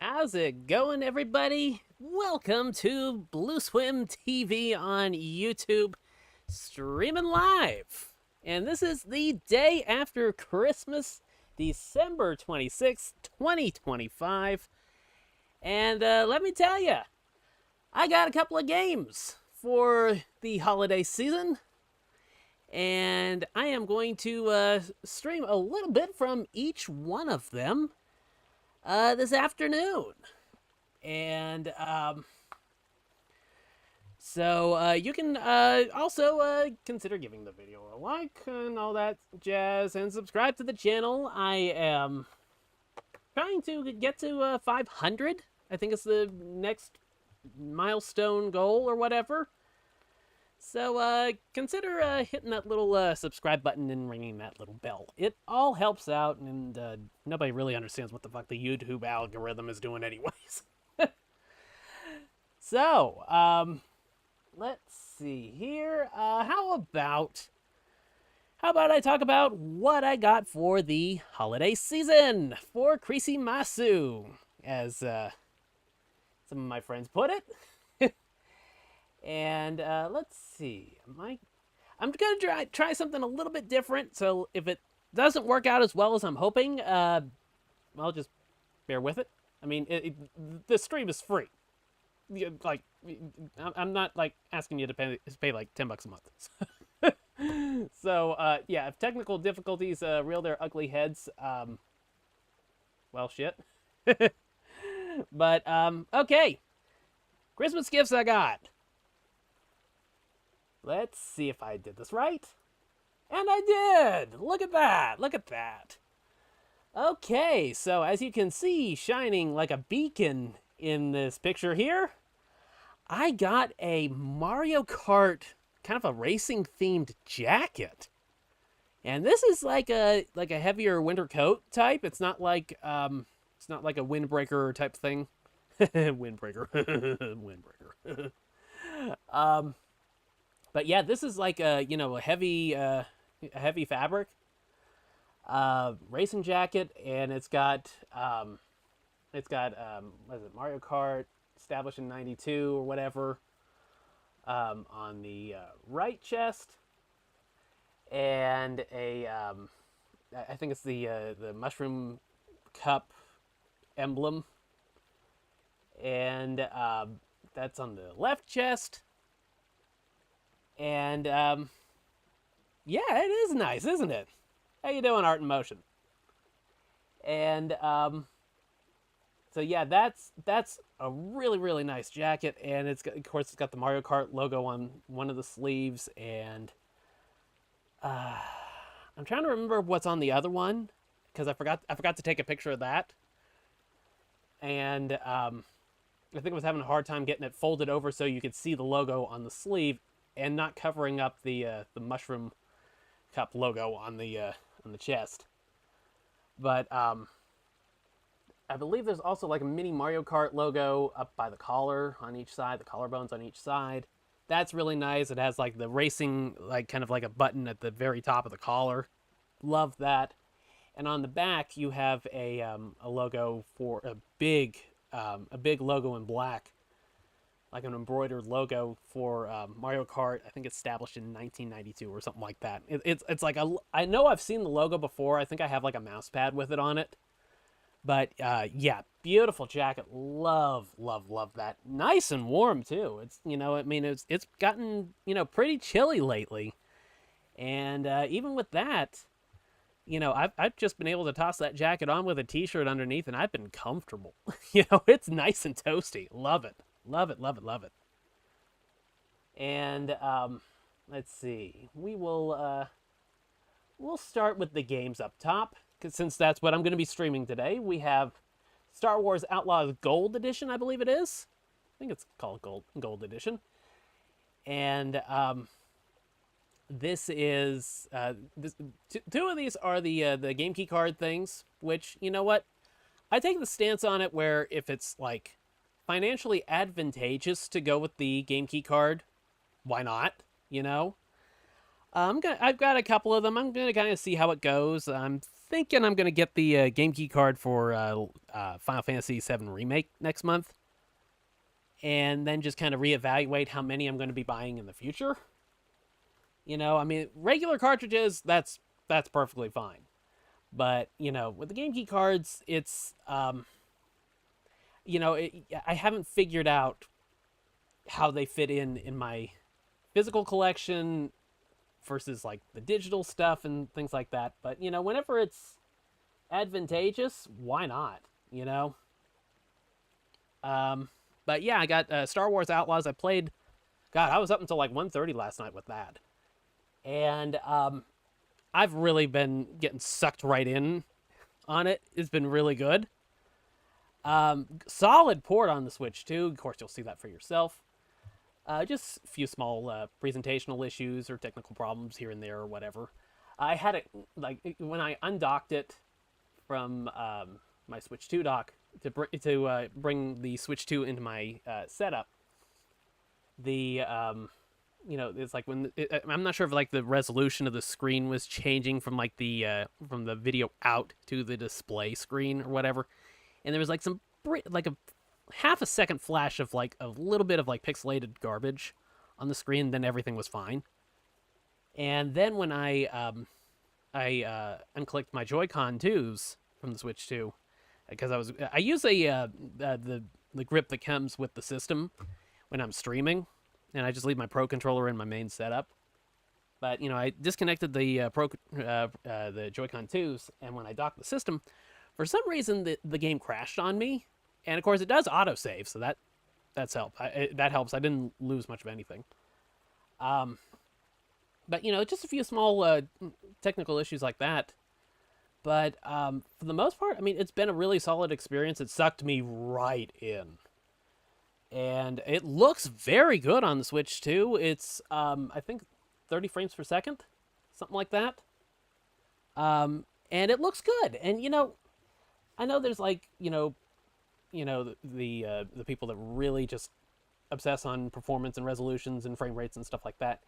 How's it going, everybody? Welcome to BlueSwim TV on YouTube, streaming live. And this is the day after Christmas, December 26th, 2025. And let me tell you, I got a couple of games for the holiday season. And I am going to stream a little bit from each one of them this afternoon. And so you can also consider giving the video a like and all that jazz, and subscribe to the channel. I am trying to get to 500. I think it's the next milestone goal or whatever. So consider hitting that little subscribe button and ringing that little bell. It all helps out, and nobody really understands what the fuck the YouTube algorithm is doing anyways. So, let's see here. How about I talk about what I got for the holiday season for Masu, as some of my friends put it. And let's see. I'm gonna try something a little bit different. So if it doesn't work out as well as I'm hoping, well, just bear with it. I mean, the stream is free. Like, I'm not like asking you to pay like $10 a month. So yeah, if technical difficulties rear their ugly heads, well, shit. But okay, Christmas gifts I got. Let's see if I did this right. And I did! Look at that! Look at that! Okay, so as you can see, shining like a beacon in this picture here, I got a Mario Kart, kind of a racing-themed jacket. And this is like a heavier winter coat type. It's not like a windbreaker type thing. Windbreaker. Windbreaker. But yeah, this is like a heavy fabric racing jacket, and it's got what is it, Mario Kart established in '92 or whatever on the right chest, and I think it's the mushroom cup emblem, and that's on the left chest. And, yeah, it is nice, isn't it? How you doing, Art in Motion? And, so yeah, that's a really, really nice jacket, and of course, it's got the Mario Kart logo on one of the sleeves, and, I'm trying to remember what's on the other one, because I forgot to take a picture of that. And, I think I was having a hard time getting it folded over so you could see the logo on the sleeve, and not covering up the mushroom cup logo on the chest. But I believe there's also like a mini Mario Kart logo up by the collar on each side, the collarbones on each side. That's really nice. It has like the racing, like kind of like a button at the very top of the collar. Love that. And on the back you have a logo for a big logo in black, like an embroidered logo for Mario Kart. I think it's established in 1992 or something like that. It's like I know I've seen the logo before. I think I have like a mouse pad with it on it. But yeah, beautiful jacket. Love that. Nice and warm too. It's it's gotten pretty chilly lately, and even with that, I've just been able to toss that jacket on with a t-shirt underneath, and I've been comfortable. It's nice and toasty. Love it. Love it. And let's see. We'll start with the games up top, because since that's what I'm going to be streaming today. We have Star Wars Outlaws Gold Edition, I believe it is. I think it's called Gold Edition. And this is two of these are the game key card things, which, you know what? I take the stance on it where if it's like financially advantageous to go with the game key card, why not? I've got a couple of them. I'm gonna kind of see how it goes. I'm thinking I'm gonna get the game key card for Final Fantasy VII Remake next month, and then just kind of reevaluate how many I'm going to be buying in the future. I mean, regular cartridges, that's perfectly fine. But, with the game key cards, it's, I haven't figured out how they fit in my physical collection versus, like, the digital stuff and things like that. But, whenever it's advantageous, why not, But, yeah, I got Star Wars Outlaws. I played, God, I was up until, like, 1:30 last night with that. And I've really been getting sucked right in on it. It's been really good. Solid port on the Switch, too. Of course, you'll see that for yourself. Just a few small presentational issues or technical problems here and there or whatever. I had it, like, when I undocked it from my Switch 2 dock to bring the Switch 2 into my setup, the... it's like I'm not sure if like the resolution of the screen was changing from like the video out to the display screen or whatever, and there was like like a half a second flash of like a little bit of like pixelated garbage on the screen. Then everything was fine, and then when I unclicked my Joy-Con 2s from the Switch 2, because I use the grip that comes with the system when I'm streaming. And I just leave my Pro controller in my main setup. But, I disconnected the the Joy-Con 2s, and when I docked the system, for some reason the game crashed on me. And, of course, it does autosave, so that helps. I didn't lose much of anything. But, just a few small technical issues like that. But for the most part, I mean, it's been a really solid experience. It sucked me right in. And it looks very good on the Switch, too. It's, I think, 30 frames per second, something like that. And it looks good. And, I know there's, like, the people that really just obsess on performance and resolutions and frame rates and stuff like that.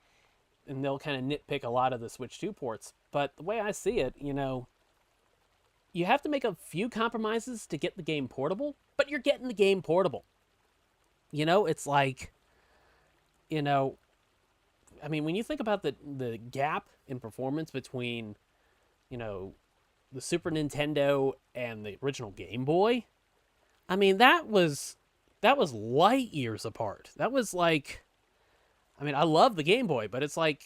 And they'll kind of nitpick a lot of the Switch 2 ports. But the way I see it, you have to make a few compromises to get the game portable, but you're getting the game portable. It's like, I mean, when you think about the gap in performance between, the Super Nintendo and the original Game Boy, I mean, that was light years apart. That was like, I mean, I love the Game Boy, but it's like,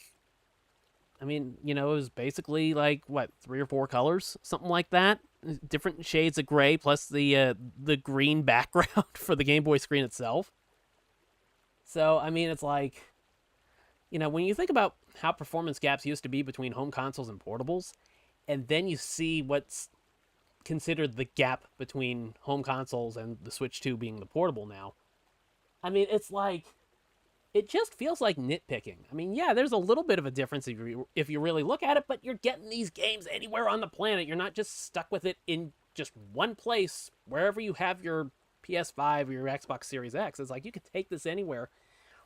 I mean, it was basically like, what, 3 or 4 colors? Something like that. Different shades of gray, plus the green background for the Game Boy screen itself. So, I mean, it's like, when you think about how performance gaps used to be between home consoles and portables, and then you see what's considered the gap between home consoles and the Switch 2 being the portable now, I mean, it's like, it just feels like nitpicking. I mean, yeah, there's a little bit of a difference if you really look at it, but you're getting these games anywhere on the planet. You're not just stuck with it in just one place, wherever you have your PS5 or your Xbox Series X. It's like you could take this anywhere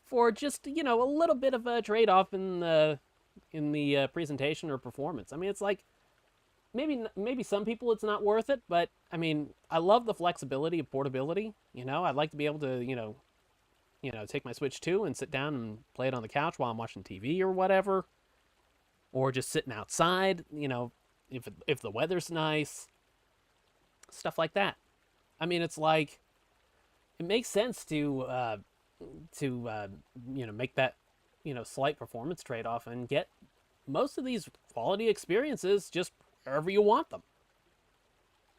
for just, a little bit of a trade-off in the presentation or performance. I mean, it's like, maybe some people it's not worth it, but, I mean, I love the flexibility of portability. I'd like to be able to, take my Switch 2 and sit down and play it on the couch while I'm watching TV or whatever. Or just sitting outside, if the weather's nice. Stuff like that. I mean, it's like, it makes sense to make that, slight performance trade-off and get most of these quality experiences just wherever you want them.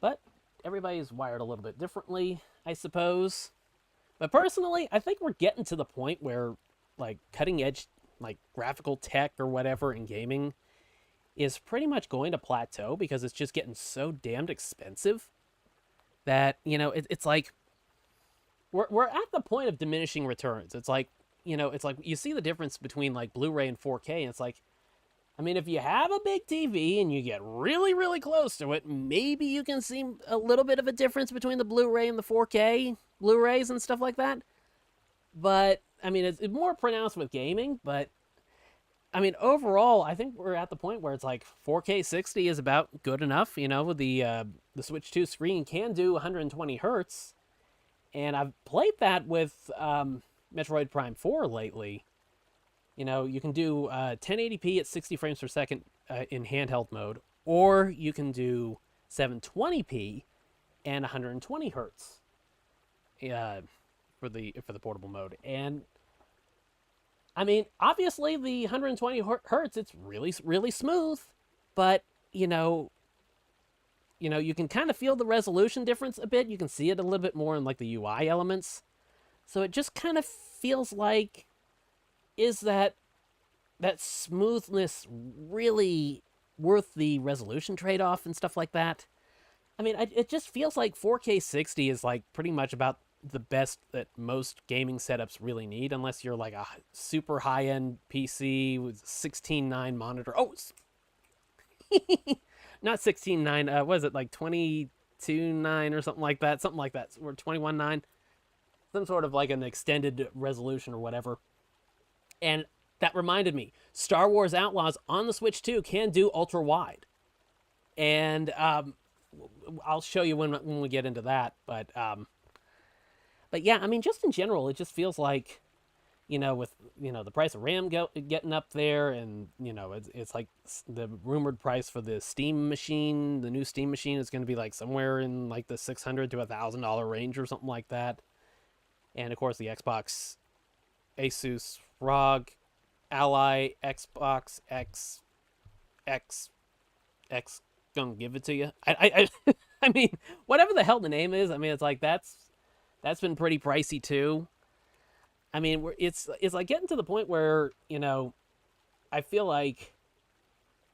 But everybody's wired a little bit differently, I suppose. But personally, I think we're getting to the point where, like, cutting-edge, like, graphical tech or whatever in gaming is pretty much going to plateau because it's just getting so damned expensive that, it's like, we're at the point of diminishing returns. It's like, it's like you see the difference between, like, Blu-ray and 4K, and it's like, I mean, if you have a big TV and you get really, really close to it, maybe you can see a little bit of a difference between the Blu-ray and the 4K Blu-rays and stuff like that. But, I mean, it's more pronounced with gaming, but I mean, overall, I think we're at the point where it's like 4K 60 is about good enough. You know, the Switch 2 screen can do 120 hertz, and I've played that with Metroid Prime 4 lately. You know, you can do 1080p at 60 frames per second in handheld mode, or you can do 720p and 120 hertz for the portable mode. And I mean, obviously the 120 hertz, it's really smooth, but you can kind of feel the resolution difference a bit. You can see it a little bit more in like the UI elements. So it just kind of feels like, is that smoothness really worth the resolution trade-off and stuff like that? I mean, it just feels like 4K 60 is like pretty much about the best that most gaming setups really need, unless you're like a super high-end PC with 16:9 monitor. Oh, not 16:9. What is it, like 22:9 or something like that? Something like that, or 21:9. Some sort of like an extended resolution or whatever. And that reminded me, Star Wars Outlaws on the Switch 2 can do ultra wide, and I'll show you when we get into that. But yeah, I mean, just in general, it just feels like, with the price of RAM getting up there, and it's like the rumored price for the Steam machine, the new Steam machine, is going to be like somewhere in like the $600 to $1,000 range or something like that. And of course, the Xbox, Asus ROG Ally Xbox X gonna give it to you. I mean, whatever the hell the name is. I mean, it's like that's been pretty pricey too. I mean, it's like getting to the point where I feel like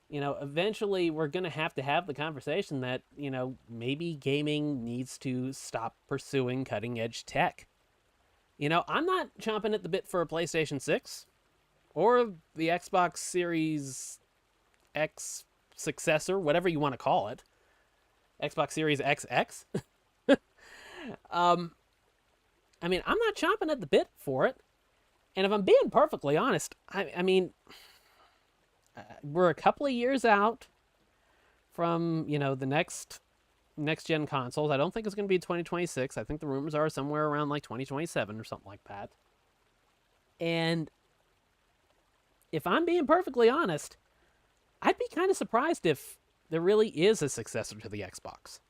eventually we're gonna have to have the conversation that maybe gaming needs to stop pursuing cutting edge tech. I'm not chomping at the bit for a PlayStation 6 or the Xbox Series X successor, whatever you want to call it. Xbox Series XX. I mean, I'm not chomping at the bit for it. And if I'm being perfectly honest, I mean, we're a couple of years out from, the next gen consoles. I don't think it's going to be 2026. I think the rumors are somewhere around like 2027 or something like that. And if I'm being perfectly honest, I'd be kind of surprised if there really is a successor to the Xbox.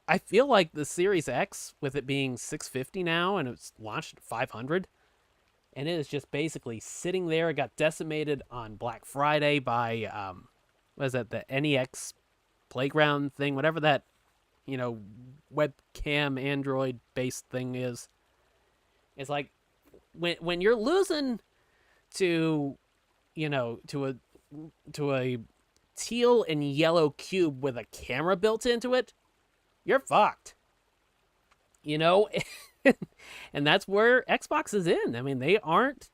I feel like the Series X, with it being $650 now, and it's launched at $500, and it is just basically sitting there. It got decimated on Black Friday by, what is that, the NEX Playground thing, whatever that, webcam Android-based thing is. It's like, when you're losing to, to a teal and yellow cube with a camera built into it, you're fucked. And that's where Xbox is in. I mean, they aren't,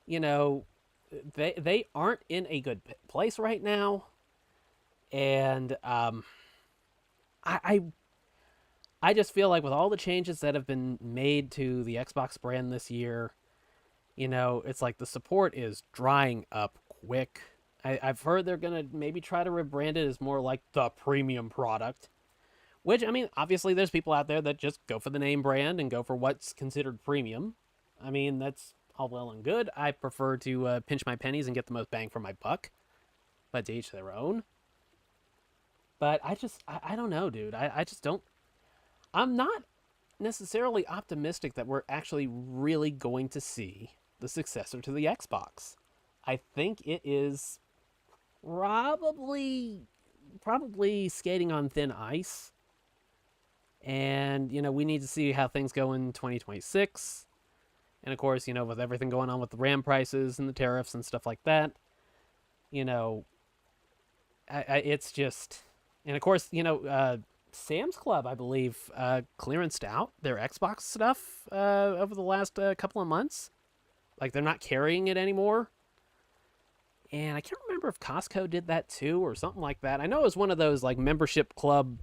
they aren't in a good place right now. And I just feel like with all the changes that have been made to the Xbox brand this year, it's like the support is drying up quick. I've heard they're going to maybe try to rebrand it as more like the premium product. Which, I mean, obviously there's people out there that just go for the name brand and go for what's considered premium. I mean, that's all well and good. I prefer to pinch my pennies and get the most bang for my buck. But to each their own. But I don't know, dude. I just don't... I'm not necessarily optimistic that we're actually really going to see the successor to the Xbox. I think it is probably skating on thin ice. And, we need to see how things go in 2026. And, of course, with everything going on with the RAM prices and the tariffs and stuff like that, it's just... And, of course, Sam's Club, I believe, clearanced out their Xbox stuff over the last couple of months. Like, they're not carrying it anymore. And I can't remember if Costco did that too or something like that. I know it was one of those, like, membership club...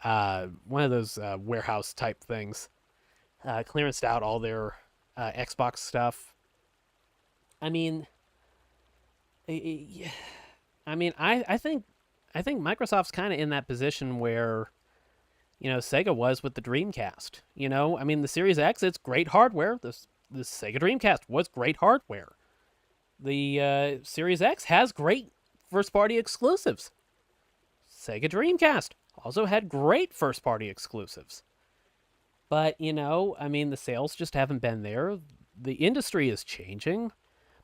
one of those warehouse type things, clearanced out all their Xbox stuff. I mean, I I mean, I think Microsoft's kind of in that position where Sega was with the Dreamcast. I mean, the Series X, it's great hardware. The Sega Dreamcast was great hardware. The Series X has great first party exclusives. Sega Dreamcast also had great first party exclusives. But, I mean, the sales just haven't been there. The industry is changing.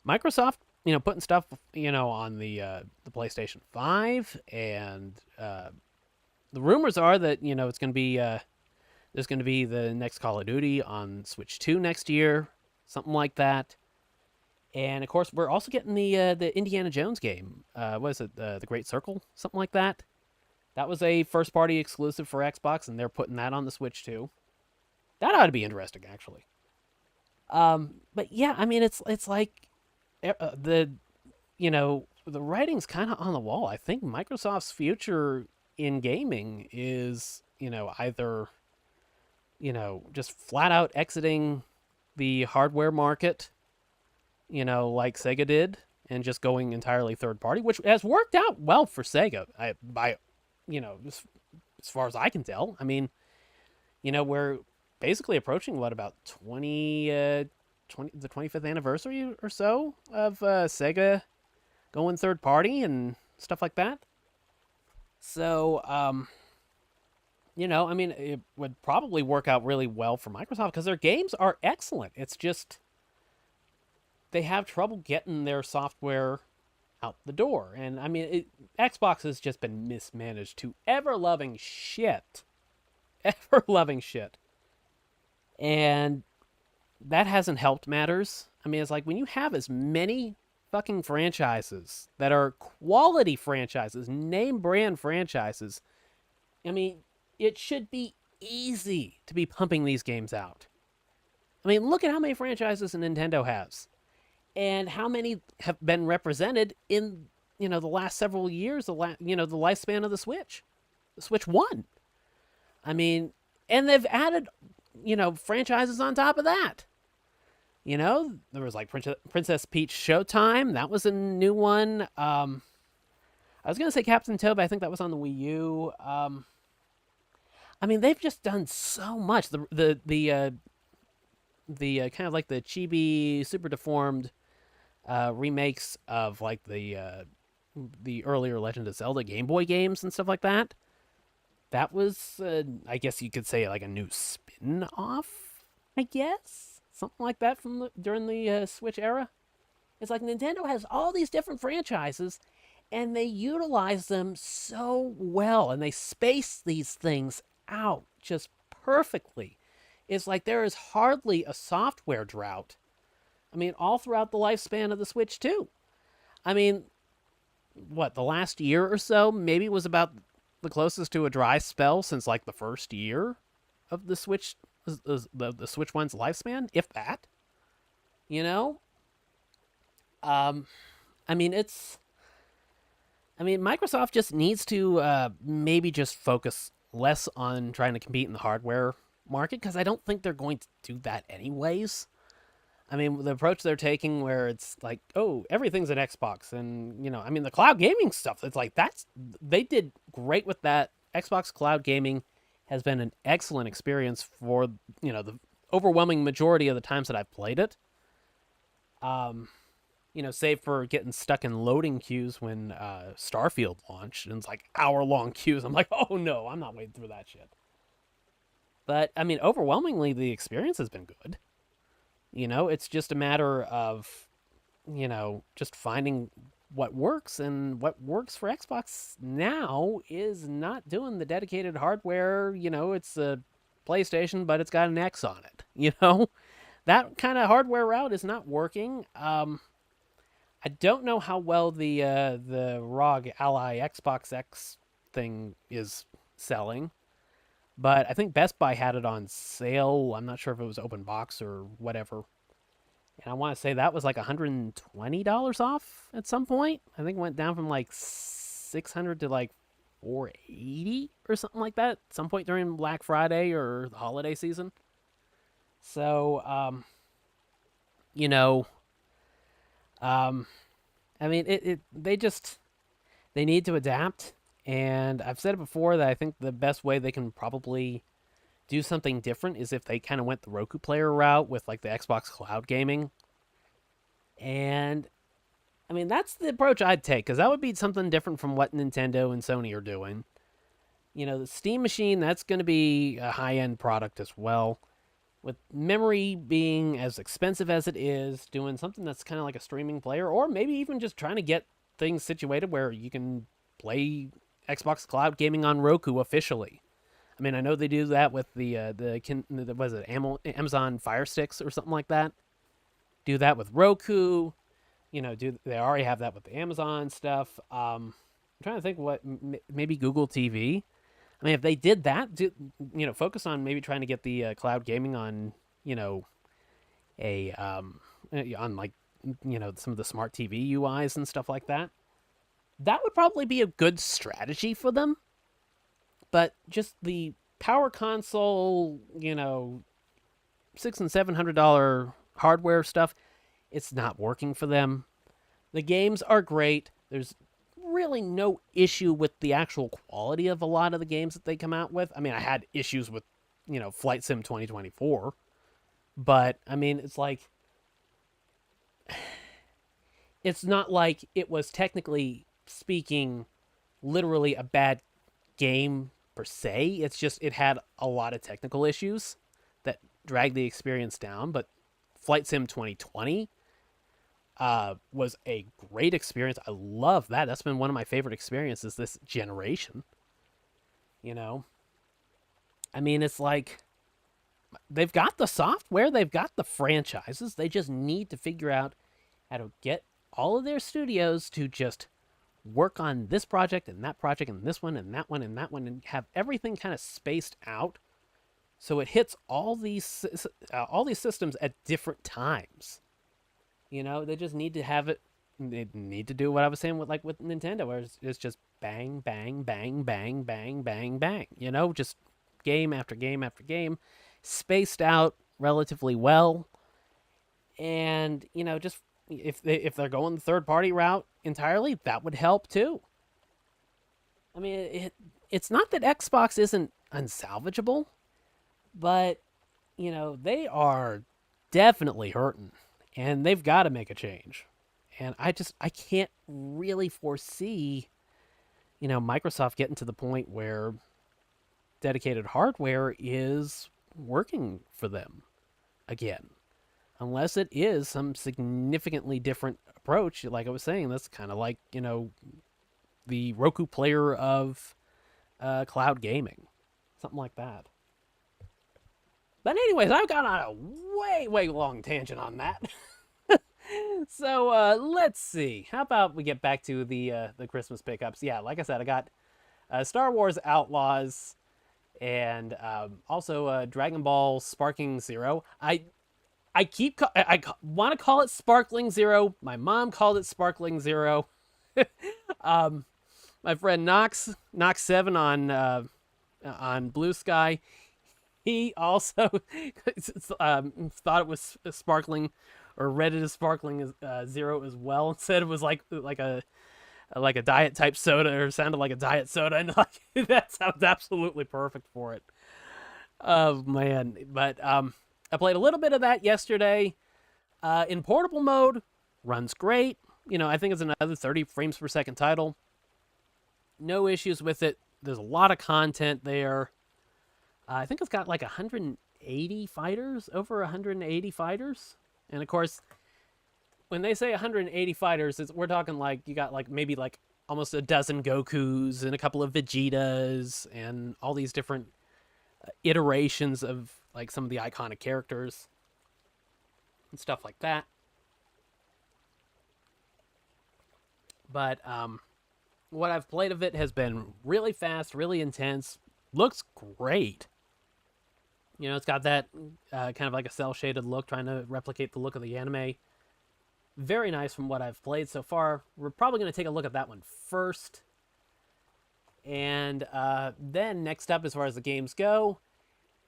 Microsoft, putting stuff, on the PlayStation 5, and the rumors are that, it's going to be there's going to be the next Call of Duty on Switch 2 next year, something like that. And of course, we're also getting the Indiana Jones game. What is it? The Great Circle, something like that. That was a first party exclusive for Xbox, and they're putting that on the Switch too. That ought to be interesting, actually. But yeah, I mean, it's like the the writing's kind of on the wall. I think Microsoft's future in gaming is either just flat out exiting the hardware market, like Sega did, and just going entirely third party, which has worked out well for Sega. By as far as I can tell. I mean, we're basically approaching what, about 20 the 25th anniversary or so of Sega going third party and stuff like that. So, I mean, it would probably work out really well for Microsoft because their games are excellent. It's just they have trouble getting their software out the door. And I mean, Xbox has just been mismanaged to ever loving shit. Ever loving shit. And that hasn't helped matters. I mean, it's like when you have as many fucking franchises that are quality franchises, name brand franchises, I mean, it should be easy to be pumping these games out. I mean, look at how many franchises Nintendo has, and how many have been represented in the last several years. The lifespan of the Switch 1. I mean, and they've added franchises on top of that. There was like Princess Peach Showtime. That was a new one. I was gonna say Captain Toad, but I think that was on the Wii U. I mean, they've just done so much. The kind of like the chibi, super deformed remakes of like the earlier Legend of Zelda Game Boy games and stuff like that. That was, I guess you could say, like a new spin-off, I guess? Something like that from during the Switch era. It's like Nintendo has all these different franchises, and they utilize them so well, and they space these things out just perfectly. It's like there is hardly a software drought. I mean, all throughout the lifespan of the Switch, too. I mean, the last year or so maybe was about the closest to a dry spell since like the first year of the Switch, the Switch One's lifespan, if that. I mean, Microsoft just needs to maybe just focus less on trying to compete in the hardware market, because I don't think they're going to do that anyways. I mean, the approach they're taking where it's like, oh, everything's an Xbox. And, I mean, the cloud gaming stuff, it's like, they did great with that. Xbox cloud gaming has been an excellent experience for, the overwhelming majority of the times that I've played it. Save for getting stuck in loading queues when Starfield launched. And it's like hour-long queues. I'm like, oh, no, I'm not waiting through that shit. But, I mean, overwhelmingly, the experience has been good. It's just a matter of, just finding what works, and what works for Xbox now is not doing the dedicated hardware. It's a PlayStation, but it's got an X on it. That kind of hardware route is not working. I don't know how well the ROG Ally Xbox X thing is selling. But I think Best Buy had it on sale. I'm not sure if it was open box or whatever. And I want to say that was like $120 off at some point. I think it went down from like $600 to like $480 or something like that at some point during Black Friday or the holiday season. So, Um, I mean, they need to adapt. And I've said it before that I think the best way they can probably do something different is if they kind of went the Roku player route with like the Xbox Cloud gaming. And I mean, that's the approach I'd take because that would be something different from what Nintendo and Sony are doing. The Steam machine, that's going to be a high end product as well. With memory being as expensive as it is, doing something that's kind of like a streaming player, or maybe even just trying to get things situated where you can play Xbox Cloud gaming on Roku officially. I mean, I know they do that with the was it Amazon Fire Sticks or something like that. Do that with Roku. Do they already have that with the Amazon stuff? I'm trying to think what maybe Google TV. I mean, if they did that, focus on maybe trying to get the cloud gaming on, a on like, some of the smart TV UIs and stuff like that. That would probably be a good strategy for them. But just the power console, $600 and $700 hardware stuff, it's not working for them. The games are great. There's really no issue with the actual quality of a lot of the games that they come out with. I mean, I had issues with, Flight Sim 2024, but I mean, it's not like it was technically speaking literally a bad game per se. It's just it had a lot of technical issues that dragged the experience down, but Flight Sim 2020 was a great experience. I love that. That's been one of my favorite experiences this generation. You know, I mean, it's like they've got the software, they've got the franchises. They just need to figure out how to get all of their studios to just work on this project and this one and that one and that one and have everything kind of spaced out so it hits all these systems at different times. They just need to have it. They need to do what I was saying with Nintendo, where it's just bang, bang, bang, bang, bang, bang, bang. Just game after game after game, spaced out relatively well, and just if they're going the third party route entirely, that would help too. I mean, it's not that Xbox isn't unsalvageable, but they are definitely hurting and they've got to make a change. And I can't really foresee, Microsoft getting to the point where dedicated hardware is working for them again. Unless it is some significantly different approach, like I was saying, that's kind of like, the Roku player of cloud gaming. Something like that. But anyways, I've gone on a way, way long tangent on that. So let's see. How about we get back to the Christmas pickups? Yeah, like I said, I got Star Wars Outlaws and also Dragon Ball Sparking Zero. I want to call it Sparkling Zero. My mom called it Sparkling Zero. My friend Knox7 on Bluesky, he also thought it was sparkling, or read it as Sparkling Zero as well, and said it was like a diet type soda, or sounded like a diet soda, and like that sounds absolutely perfect for it. Oh man, but I played a little bit of that yesterday. In portable mode, runs great. I think it's another 30 frames per second title. No issues with it. There's a lot of content there. I think it's got like 180 fighters, over 180 fighters. And of course, when they say 180 fighters, we're talking like you got like maybe like almost a dozen Gokus and a couple of Vegetas and all these different iterations of like some of the iconic characters and stuff like that. But what I've played of it has been really fast, really intense, looks great. It's got that kind of like a cel shaded look, trying to replicate the look of the anime. Very nice from what I've played so far. We're probably going to take a look at that one first. And then next up, as far as the games go,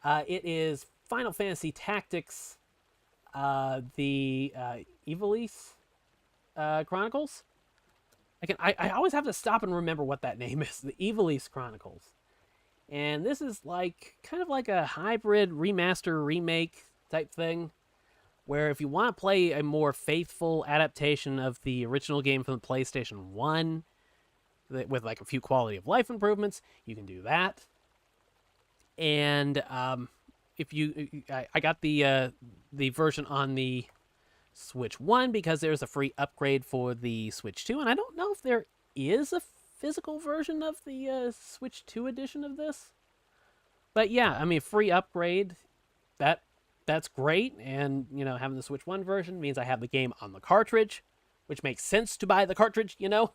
it is Final Fantasy Tactics, the Ivalice Chronicles. I always have to stop and remember what that name is. The Ivalice Chronicles. And this is like kind of like a hybrid remaster remake type thing, where if you want to play a more faithful adaptation of the original game from the PlayStation 1 with like a few quality of life improvements, you can do that. And if you, I got the version on the Switch 1 because there's a free upgrade for the Switch 2, and I don't know if there is a physical version of the Switch 2 edition of this. But yeah, I mean, free upgrade, that's great, and, you know, having the Switch 1 version means I have the game on the cartridge, which makes sense to buy the cartridge, you know?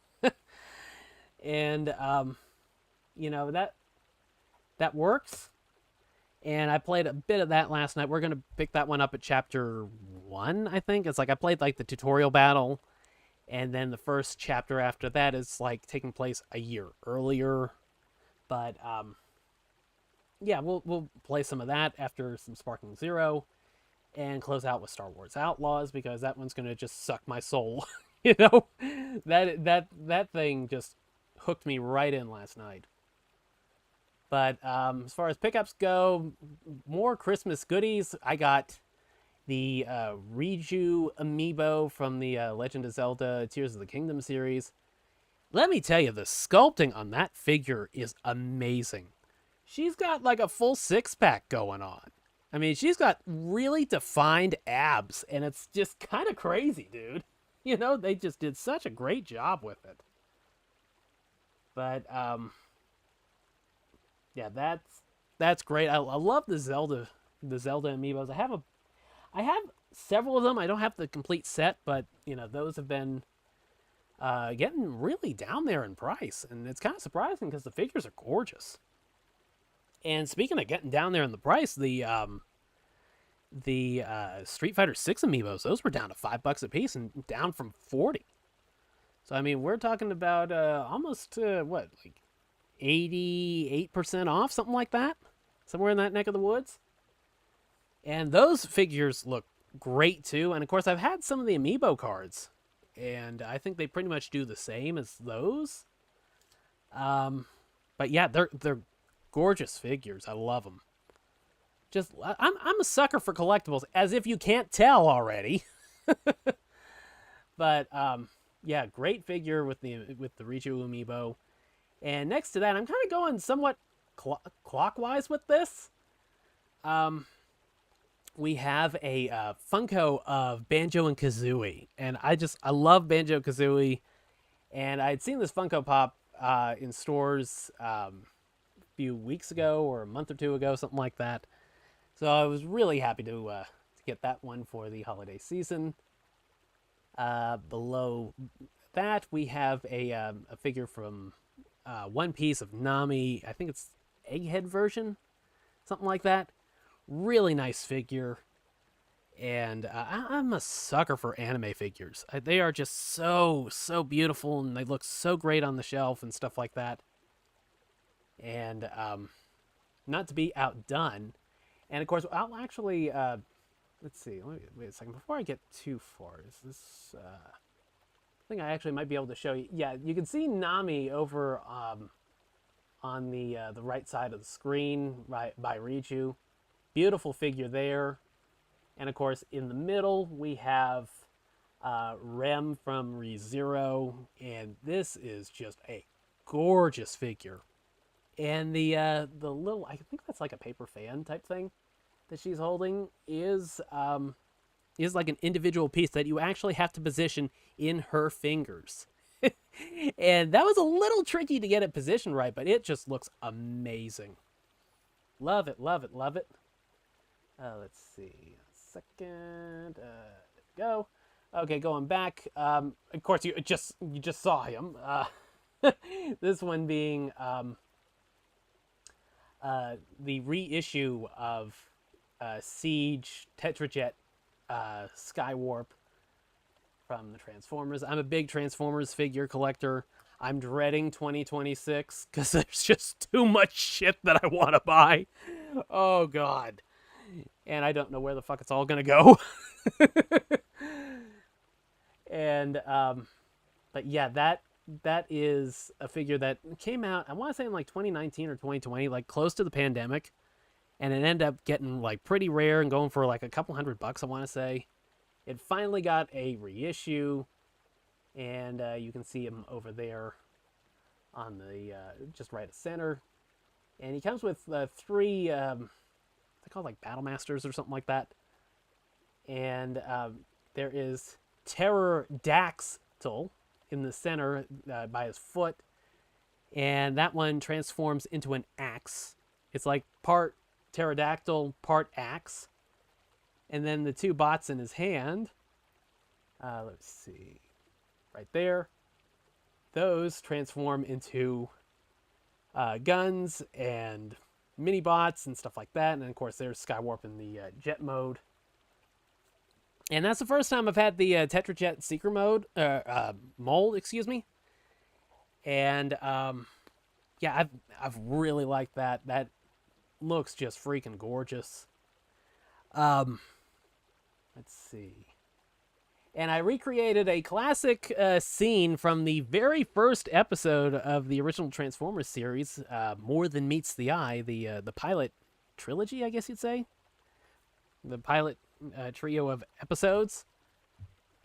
And, you know, that works. And I played a bit of that last night. We're going to pick that one up at chapter 1, I think. It's like I played like the tutorial battle, and then the first chapter after that is like taking place a year earlier. But yeah, we'll play some of that after some Sparking Zero and close out with Star Wars Outlaws, because that one's going to just suck my soul. You know, that thing just hooked me right in last night. But as far as pickups go, more Christmas goodies. I got the Riju amiibo from the Legend of Zelda Tears of the Kingdom series. Let me tell you, the sculpting on that figure is amazing. She's got like a full six-pack going on. I mean, she's got really defined abs, and it's just kind of crazy, dude. You know, they just did such a great job with it. But, yeah, that's great. I love the Zelda amiibos. I have several of them. I don't have the complete set, but you know, those have been getting really down there in price, and it's kind of surprising because the figures are gorgeous. And speaking of getting down there in the price, the Street Fighter 6 amiibos, those were down to $5 a piece and down from 40. So I mean, we're talking about almost what, like 88% off, something like that, somewhere in that neck of the woods. And those figures look great too. And of course, I've had some of the amiibo cards, and I think they pretty much do the same as those. But yeah, they're gorgeous figures. I love them. I'm a sucker for collectibles, as if you can't tell already. But yeah, great figure with the Riju amiibo. And next to that, I'm kind of going somewhat clockwise with this. We have a Funko of Banjo and Kazooie, and I love Banjo Kazooie, and I had seen this Funko Pop in stores a few weeks ago or a month or two ago, something like that. So I was really happy to get that one for the holiday season. Below that, we have a figure from One Piece of Nami. I think it's Egghead version, something like that. Really nice figure. And I'm a sucker for anime figures. They are just so beautiful, and they look so great on the shelf and stuff like that. And not to be outdone. And of course, I'll actually, let's see, wait a second. Before I get too far, is this, I think I actually might be able to show you. Yeah, you can see Nami over on the right side of the screen, right by Riju. Beautiful figure there. And of course, in the middle, we have Rem from ReZero, and this is just a gorgeous figure. And the little, I think that's like a paper fan type thing that she's holding, is like an individual piece that you actually have to position in her fingers. And that was a little tricky to get it positioned right, but it just looks amazing. Love it, love it, love it. Let's see, a second. Go. Okay, going back. Of course, you just saw him. This one being the reissue of Siege Tetrajet Skywarp from the Transformers. I'm a big Transformers figure collector. I'm dreading 2026 because there's just too much shit that I want to buy. Oh, God. And I don't know where the fuck it's all going to go. And but yeah, that is a figure that came out, I want to say in like 2019 or 2020, like close to the pandemic, and it ended up getting like pretty rare and going for like a couple $100, I want to say. It finally got a reissue, and you can see him over there on the just right at center. And he comes with three, they're called like Battle Masters or something like that. And there is Pterodactyl in the center by his foot, and that one transforms into an axe. It's like part pterodactyl, part axe. And then the two bots in his hand, let's see, right there, those transform into guns and mini bots and stuff like that. And of course, there's Skywarp in the jet mode. And that's the first time I've had the Tetrajet Seeker mode, mold, excuse me. And yeah, I've really liked that. That looks just freaking gorgeous. Let's see. And I recreated a classic scene from the very first episode of the original Transformers series, More Than Meets the Eye, the pilot trilogy, I guess you'd say. The pilot trio of episodes.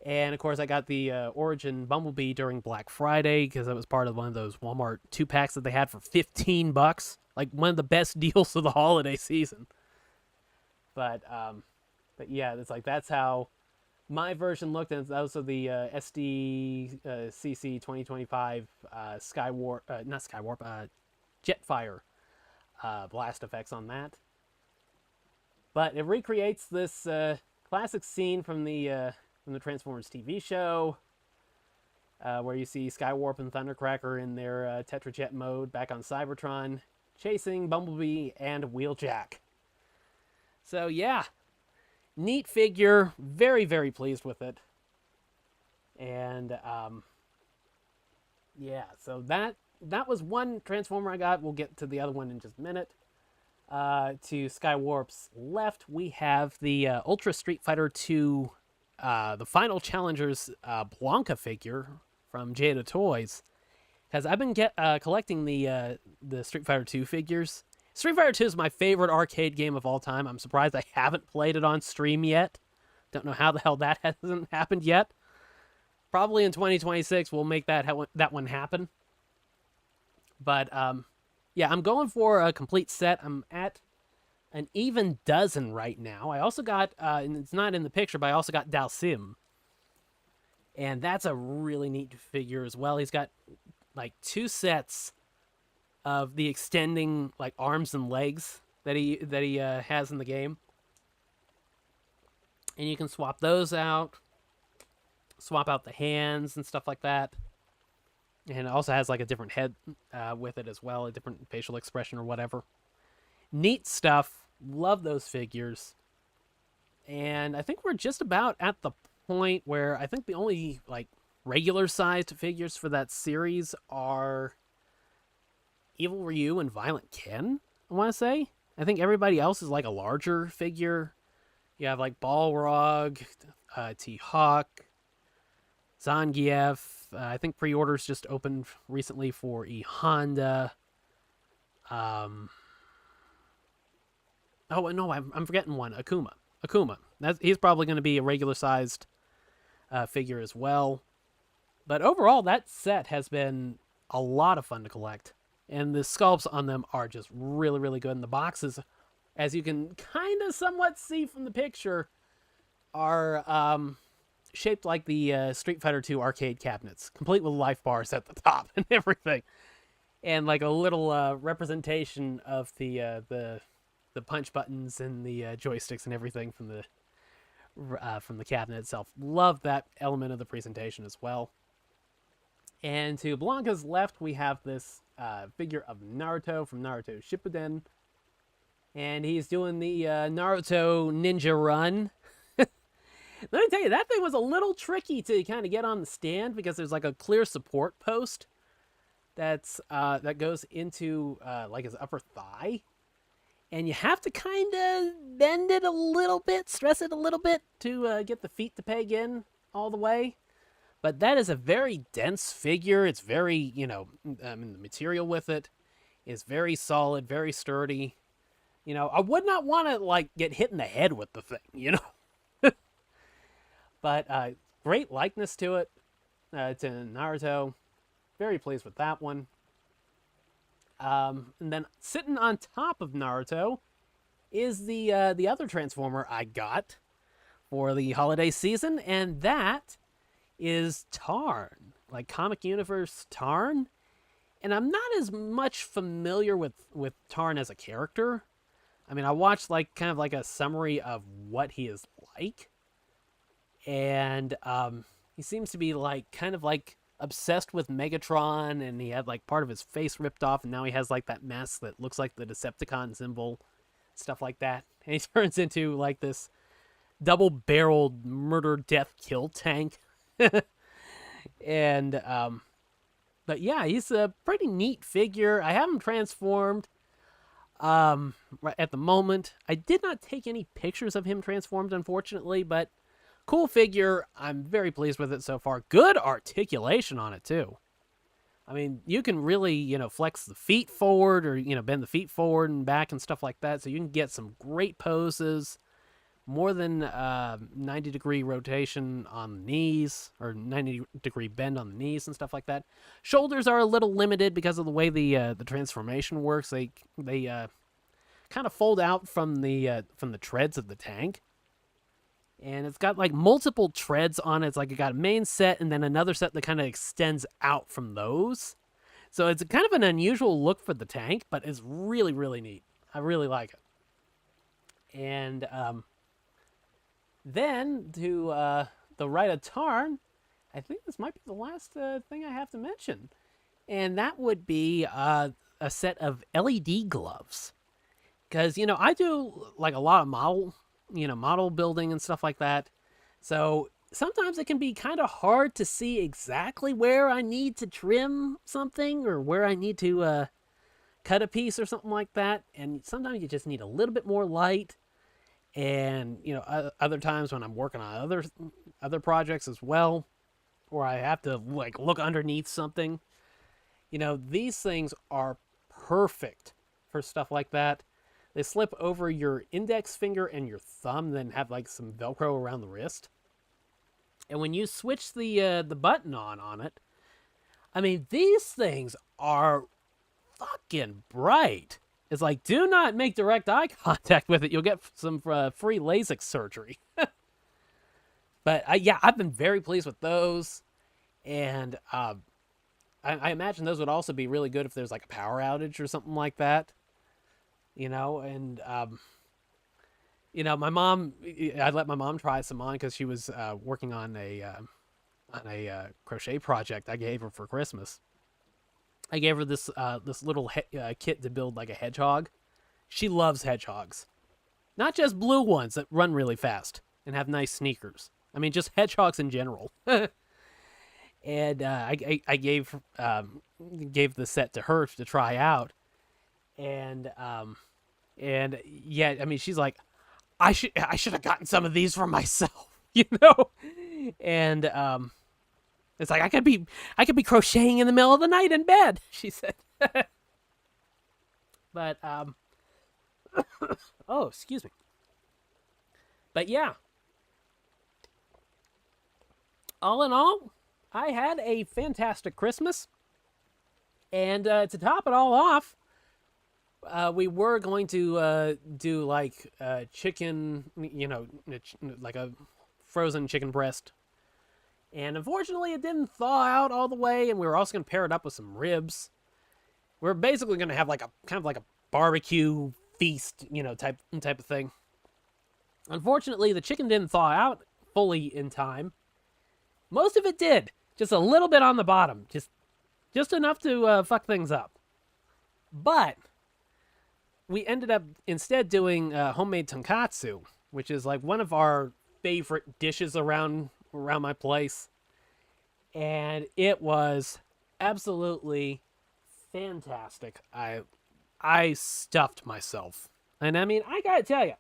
And of course, I got the Origin Bumblebee during Black Friday because it was part of one of those Walmart 2-packs that they had for $15. Like one of the best deals of the holiday season. But yeah, it's like that's how my version looked, and it's also the SDCC 2025 Skywarp, not Skywarp, Jetfire blast effects on that. But it recreates this classic scene from the Transformers TV show, where you see Skywarp and Thundercracker in their Tetrajet mode back on Cybertron, chasing Bumblebee and Wheeljack. So yeah, neat figure, very, very pleased with it. And yeah, so that was one Transformer I got. We'll get to the other one in just a minute. To Skywarp's left, we have the Ultra Street Fighter 2, the Final Challengers Blanca figure from Jada Toys. Because I've been collecting the Street Fighter 2 figures. Street Fighter 2 is my favorite arcade game of all time. I'm surprised I haven't played it on stream yet. Don't know how the hell that hasn't happened yet. Probably in 2026 we'll make that one happen. But yeah, I'm going for a complete set. I'm at an even dozen right now. I also got, and it's not in the picture, but I also got Dalsim. And that's a really neat figure as well. He's got like 2 sets of the extending like arms and legs that he has in the game. And you can swap those out. Swap out the hands and stuff like that. And it also has like a different head with it as well, a different facial expression or whatever. Neat stuff. Love those figures. And I think we're just about at the point where I think the only like regular sized figures for that series are Evil Ryu and Violent Ken, I want to say. I think everybody else is like a larger figure. You have like Balrog, T-Hawk, Zangief. I think pre-orders just opened recently for E-Honda. Oh, no, I'm forgetting one. Akuma. He's probably going to be a regular-sized figure as well. But overall, that set has been a lot of fun to collect. And the sculpts on them are just really, really good. And the boxes, as you can kind of somewhat see from the picture, are shaped like the Street Fighter 2 arcade cabinets, complete with life bars at the top and everything. And like a little representation of the punch buttons and the joysticks and everything from the cabinet itself. Love that element of the presentation as well. And to Blanca's left, we have this figure of Naruto from Naruto Shippuden. And he's doing the Naruto ninja run. Let me tell you, that thing was a little tricky to kind of get on the stand because there's like a clear support post that goes into like his upper thigh. And you have to kind of bend it a little bit, stress it a little bit to get the feet to peg in all the way. But that is a very dense figure. It's very, the material with it is very solid, very sturdy. I would not want to like get hit in the head with the thing, But great likeness to it. To Naruto. Very pleased with that one. And then sitting on top of Naruto is the other Transformer I got for the holiday season, and that is Tarn, like Comic Universe Tarn. And I'm not as much familiar with Tarn as a character. I mean, I watched like kind of like a summary of what he is like, and he seems to be like kind of like obsessed with Megatron, and he had like part of his face ripped off, and now he has like that mask that looks like the Decepticon symbol, stuff like that. And he turns into like this double-barreled murder, death, kill tank. And but yeah, he's a pretty neat figure. I have him transformed right at the moment. I did not take any pictures of him transformed, unfortunately, but cool figure. I'm very pleased with it so far. Good articulation on it too. I mean, you can really, flex the feet forward, or bend the feet forward and back and stuff like that, so you can get some great poses. More than 90-degree rotation on the knees, or 90-degree bend on the knees and stuff like that. Shoulders are a little limited because of the way the transformation works. They kind of fold out from the treads of the tank, and it's got like multiple treads on it. It's like it got a main set and then another set that kind of extends out from those. So it's kind of an unusual look for the tank, but it's really, really neat. I really like it. And then to the right of Tarn, I think this might be the last thing I have to mention. And that would be a set of LED gloves. Because, I do like a lot of model building and stuff like that. So sometimes it can be kind of hard to see exactly where I need to trim something, or where I need to cut a piece or something like that. And sometimes you just need a little bit more light. And, other times when I'm working on other projects as well, or I have to like look underneath something, these things are perfect for stuff like that. They slip over your index finger and your thumb, then have like some Velcro around the wrist. And when you switch the button on it, I mean, these things are fucking bright. It's like, do not make direct eye contact with it. You'll get some free LASIK surgery. But I've been very pleased with those. And I imagine those would also be really good if there's like a power outage or something like that. And my mom, I let my mom try some on because she was working on a crochet project I gave her for Christmas. I gave her this little kit to build like a hedgehog. She loves hedgehogs. Not just blue ones that run really fast and have nice sneakers. I mean, just hedgehogs in general. And I gave the set to her to try out. And yeah, I mean, she's like, I should have gotten some of these for myself, And it's like I could be crocheting in the middle of the night in bed, she said. But oh, excuse me. But yeah. All in all, I had a fantastic Christmas. And to top it all off, we were going to do like chicken, like a frozen chicken breast. And unfortunately, it didn't thaw out all the way, and we were also going to pair it up with some ribs. We're basically going to have like a kind of like a barbecue feast, type of thing. Unfortunately, the chicken didn't thaw out fully in time. Most of it did, just a little bit on the bottom, just enough to fuck things up. But we ended up instead doing homemade tonkatsu, which is like one of our favorite dishes around my place, and it was absolutely fantastic. I stuffed myself, and I mean, I gotta tell you,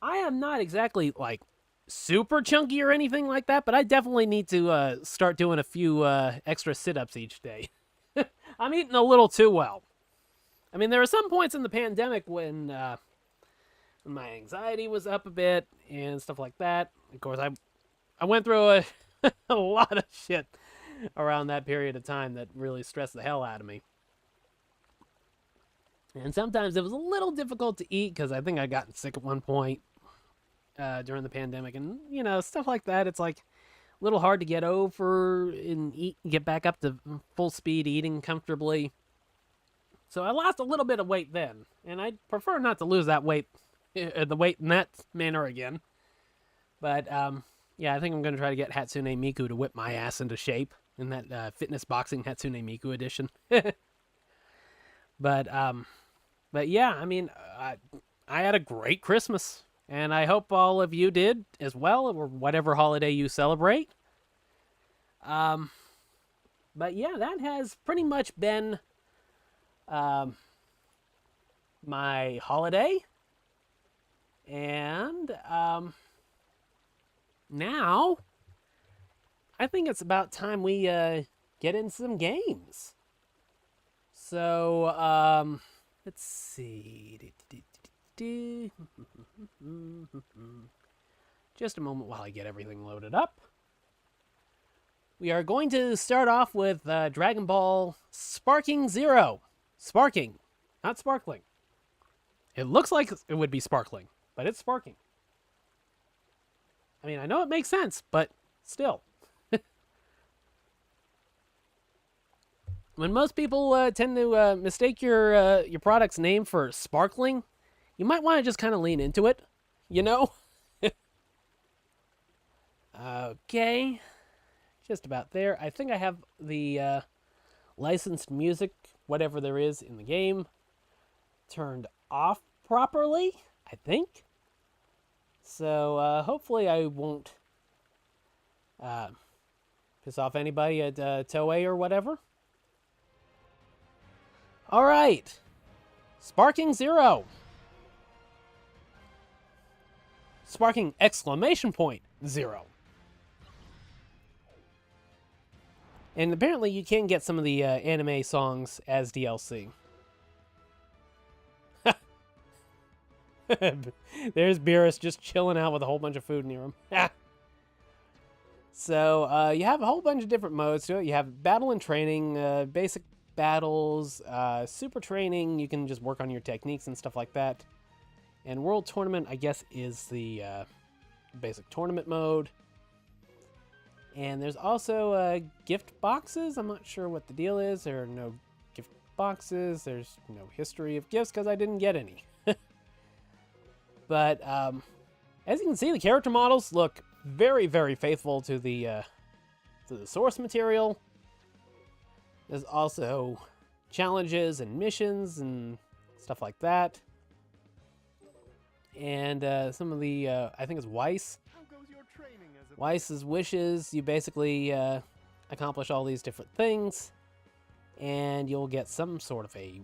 I am not exactly like super chunky or anything like that, but I definitely need to start doing a few extra sit-ups each day. I'm eating a little too well. I mean, there were some points in the pandemic when my anxiety was up a bit and stuff like that. Of course, I went through a lot of shit around that period of time that really stressed the hell out of me. And sometimes it was a little difficult to eat because I think I got sick at one point during the pandemic, and stuff like that. It's like a little hard to get over and get back up to full speed eating comfortably. So I lost a little bit of weight then, and I'd prefer not to lose that weight, the weight in that manner again. But yeah, I think I'm gonna try to get Hatsune Miku to whip my ass into shape in that fitness boxing Hatsune Miku edition. But yeah, I mean, I had a great Christmas, and I hope all of you did as well, or whatever holiday you celebrate. But yeah, that has pretty much been my holiday, and now I think it's about time we get in some games. So let's see. Just a moment while I get everything loaded up. We are going to start off with Dragon Ball Sparking Zero. Sparking, not sparkling. It looks like it would be sparkling, but it's sparking. I mean, I know it makes sense, but still. When most people tend to mistake your product's name for sparkling, you might want to just kind of lean into it, you know? Okay. Just about there. I think I have the licensed music, whatever there is in the game, turned off properly, I think. So hopefully I won't piss off anybody at Toei or whatever. All right. Sparking Zero. Sparking exclamation point zero. And apparently you can get some of the anime songs as DLC. There's Beerus just chilling out with a whole bunch of food near him. So you have a whole bunch of different modes to it. You have battle and training, basic battles, super training. You can just work on your techniques and stuff like that. And World Tournament, I guess, is the basic tournament mode. And there's also gift boxes. I'm not sure what the deal is. There are no gift boxes. There's no history of gifts because I didn't get any. But as you can see, the character models look very, very faithful to the source material. There's also challenges and missions and stuff like that. And some of the, I think it's Weiss. Weiss's wishes, you basically accomplish all these different things, and you'll get some sort of a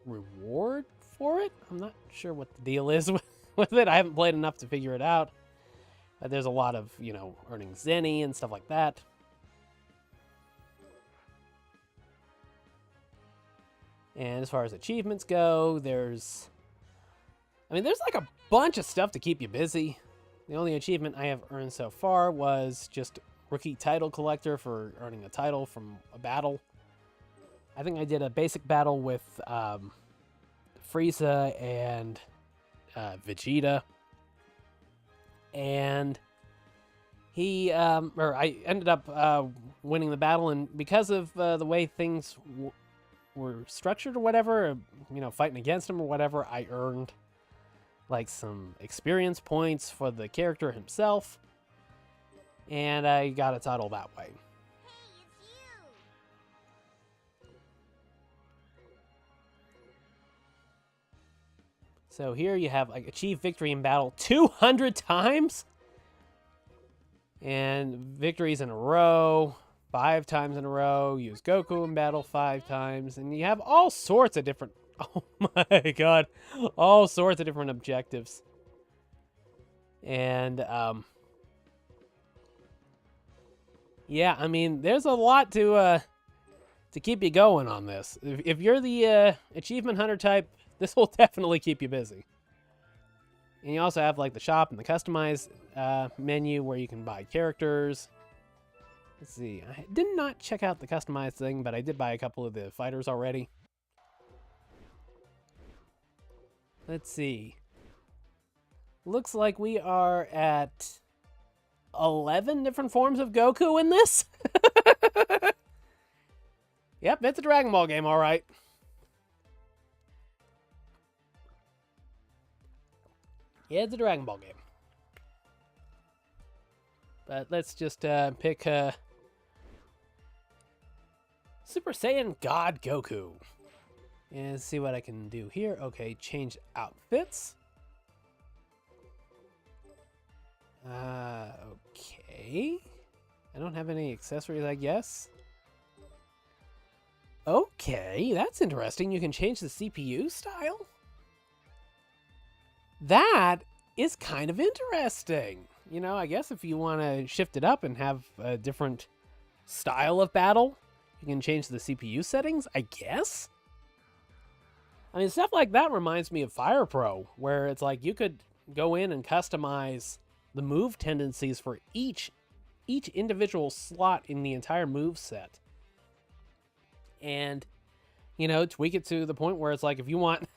reward for it. I'm not sure what the deal is with it. I haven't played enough to figure it out. But there's a lot of, earning Zenny and stuff like that. And as far as achievements go, there's like a bunch of stuff to keep you busy. The only achievement I have earned so far was just Rookie Title Collector for earning a title from a battle. I think I did a basic battle with Frieza and Vegeta. And I ended up winning the battle, and because of the way things were structured or whatever, fighting against him or whatever, I earned like some experience points for the character himself, and I got a title that way. So here you have like achieve victory in battle 200 times, and victories in a row 5 times in a row. Use Goku in battle 5 times, and you have all sorts of different. Oh my god, all sorts of different objectives. And Yeah, I mean, there's a lot to keep you going on this. If you're the achievement hunter type, this will definitely keep you busy. And you also have like the shop and the customize menu where you can buy characters. Let's see. I did not check out the customized thing, but I did buy a couple of the fighters already. Let's see. Looks like we are at 11 different forms of Goku in this. Yep, it's a Dragon Ball game, all right. Yeah, it's a Dragon Ball game. But let's just pick Super Saiyan God Goku. And see what I can do here. Okay, change outfits. Okay. I don't have any accessories, I guess. Okay, that's interesting. You can change the CPU style? That is kind of interesting. You know, I guess if you want to shift it up and have a different style of battle, you can change the CPU settings, I guess? I mean, stuff like that reminds me of Fire Pro, where it's like you could go in and customize the move tendencies for each individual slot in the entire move set. And, you know, tweak it to the point where it's like if you want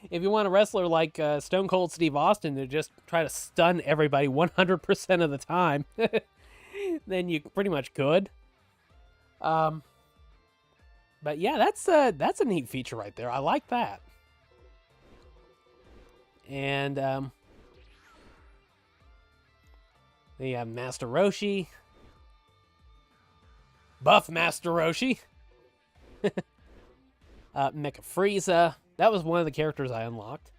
if you want a wrestler like Stone Cold Steve Austin to just try to stun everybody 100% of the time, then you pretty much could. But yeah, that's a neat feature right there. I like that. And they have Master Roshi, Buff Master Roshi, Mecha Frieza. That was one of the characters I unlocked.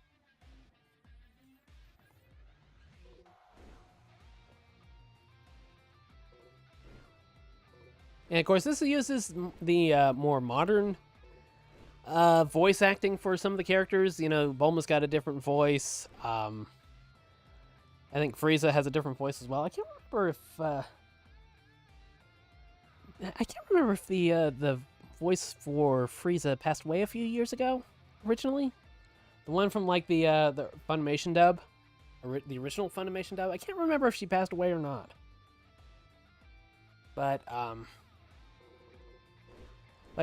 And of course, this uses the more modern voice acting for some of the characters. You know, Bulma's got a different voice. I think Frieza has a different voice as well. I can't remember if the voice for Frieza passed away a few years ago. Originally, the one from like the Funimation dub, the original Funimation dub. I can't remember if she passed away or not. But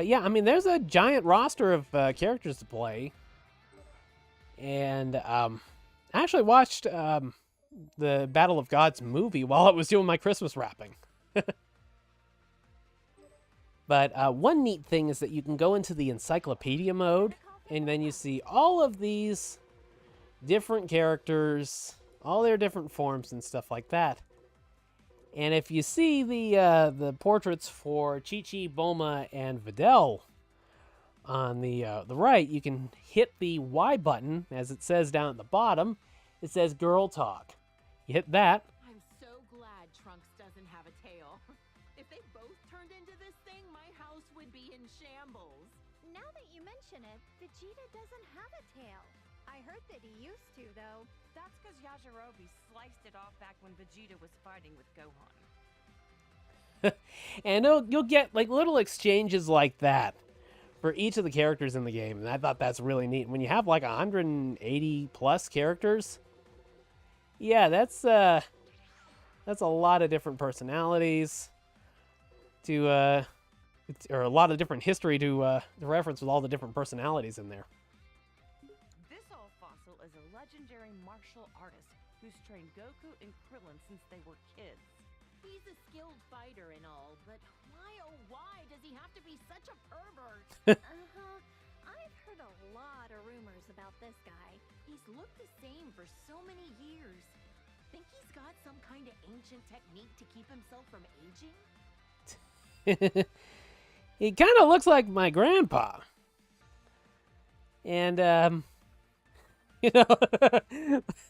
yeah, I mean, there's a giant roster of characters to play, and I actually watched the Battle of Gods movie while I was doing my Christmas wrapping. But one neat thing is that you can go into the encyclopedia mode, and then you see all of these different characters, all their different forms and stuff like that. And if you see the portraits for Chi-Chi, Bulma, and Videl on the right, you can hit the Y button, as it says down at the bottom. It says Girl Talk. You hit that. I'm so glad Trunks doesn't have a tail. If they both turned into this thing, my house would be in shambles. Now that you mention it, Vegeta doesn't have a tail. I heard that he used to, though. That's because Yajirobe sliced it off back when Vegeta was fighting with Gohan. And you'll get like little exchanges like that for each of the characters in the game, and I thought that's really neat. When you have like 180 plus characters, yeah, that's a lot of different personalities to or a lot of different history to reference with all the different personalities in there. This old fossil is a legendary martial artist who's trained Goku and Krillin since they were kids. He's a skilled fighter and all, but why, oh why, does he have to be such a pervert? I've heard a lot of rumors about this guy. He's looked the same for so many years. Think he's got some kind of ancient technique to keep himself from aging? He kind of looks like my grandpa. And, you know,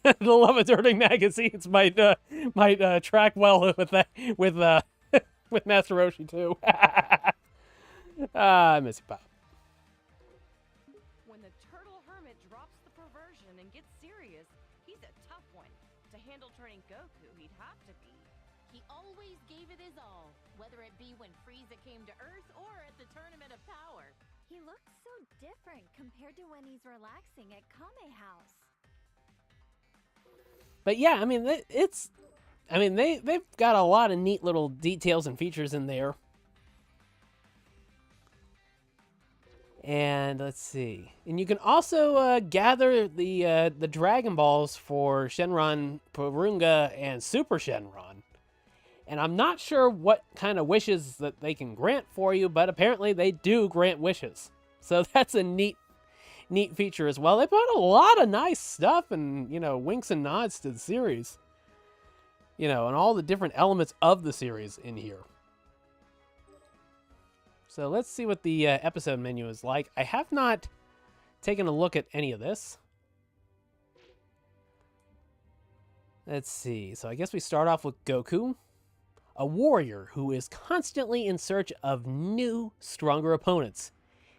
the Love of Dirty magazines might track well with that, with Master Roshi too. I miss you, Pop. When the turtle hermit drops the perversion and gets serious, he's a tough one. To handle training Goku, he'd have to be He always gave it his all, whether it be when Frieza came to Earth or at the Tournament of Power. He looks so different compared to when he's relaxing at Kame House. But yeah, I mean, they've got a lot of neat little details and features in there. And let's see. And you can also gather the Dragon Balls for Shenron, Porunga, and Super Shenron. And I'm not sure what kind of wishes that they can grant for you, but apparently they do grant wishes. So that's a neat feature as well. They put a lot of nice stuff and, winks and nods to the series. And all the different elements of the series in here. So let's see what the episode menu is like. I have not taken a look at any of this. Let's see. So I guess we start off with Goku, a warrior who is constantly in search of new, stronger opponents,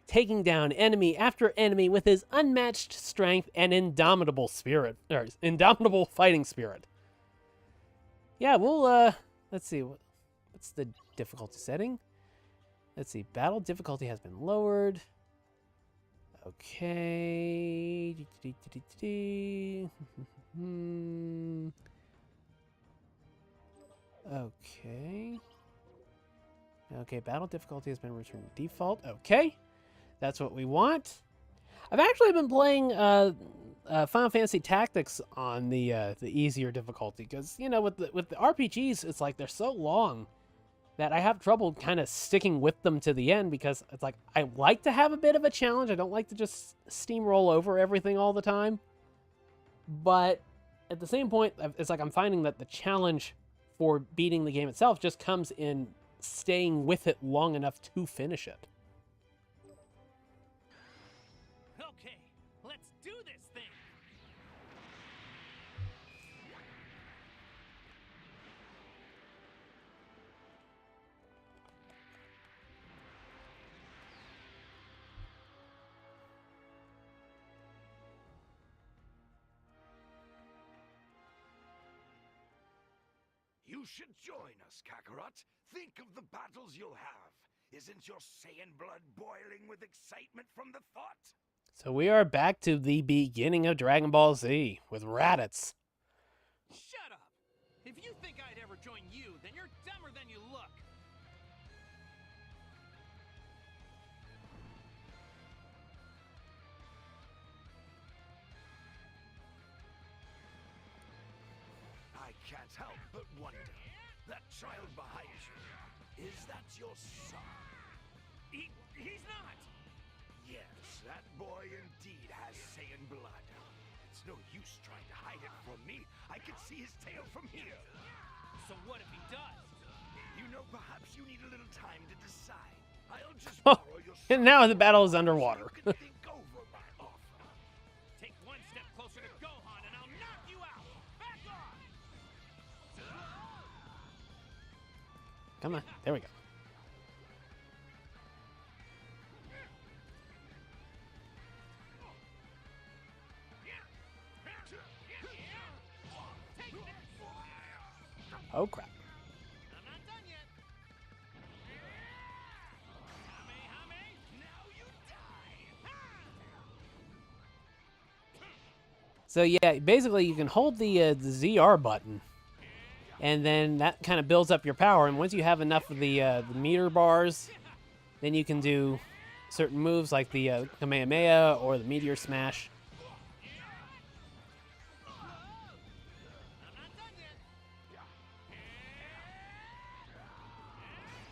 taking down enemy after enemy with his unmatched strength and indomitable fighting spirit. Yeah, we'll, let's see. What's the difficulty setting? Let's see. Battle difficulty has been lowered. Okay. Okay. Okay, battle difficulty has been returned to default. Okay. That's what we want. I've actually been playing Final Fantasy Tactics on the easier difficulty because, with the RPGs, it's like they're so long that I have trouble kind of sticking with them to the end because it's like I like to have a bit of a challenge. I don't like to just steamroll over everything all the time. But at the same point, it's like I'm finding that the challenge for beating the game itself just comes in staying with it long enough to finish it. Okay, let's do this thing. You should join us, Kakarot. Think of the battles you'll have. Isn't your Saiyan blood boiling with excitement from the thought? So we are back to the beginning of Dragon Ball Z with Raditz. Shut up! If you think I'd ever join you, then you're dumber than you look. I can't help but wonder. That child behind you, is that your son? He's not! Yes, that boy indeed has Saiyan blood. It's no use trying to hide it from me. I can see his tail from here. So what if he does? You know, perhaps you need a little time to decide. I'll just Oh, borrow your and now the battle is underwater. so you can think over my offer. Take one step closer to Gohan and I'll knock you out! Back off! Come on, there we go. Oh crap. I'm not done yet. Now you die! So yeah, basically you can hold the ZR button, and then that kind of builds up your power. And once you have enough of the meter bars, then you can do certain moves like the Kamehameha or the Meteor Smash. I'm not done yet.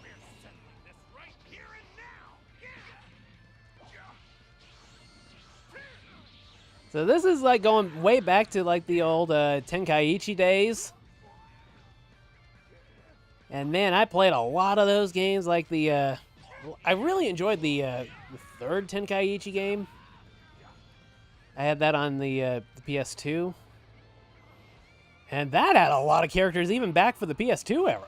We're settling this right here and now. So this is like going way back to like the old Tenkaichi days. And man, I played a lot of those games. Like I really enjoyed the third Tenkaichi game. I had that on the PS2. And that had a lot of characters even back for the PS2 era.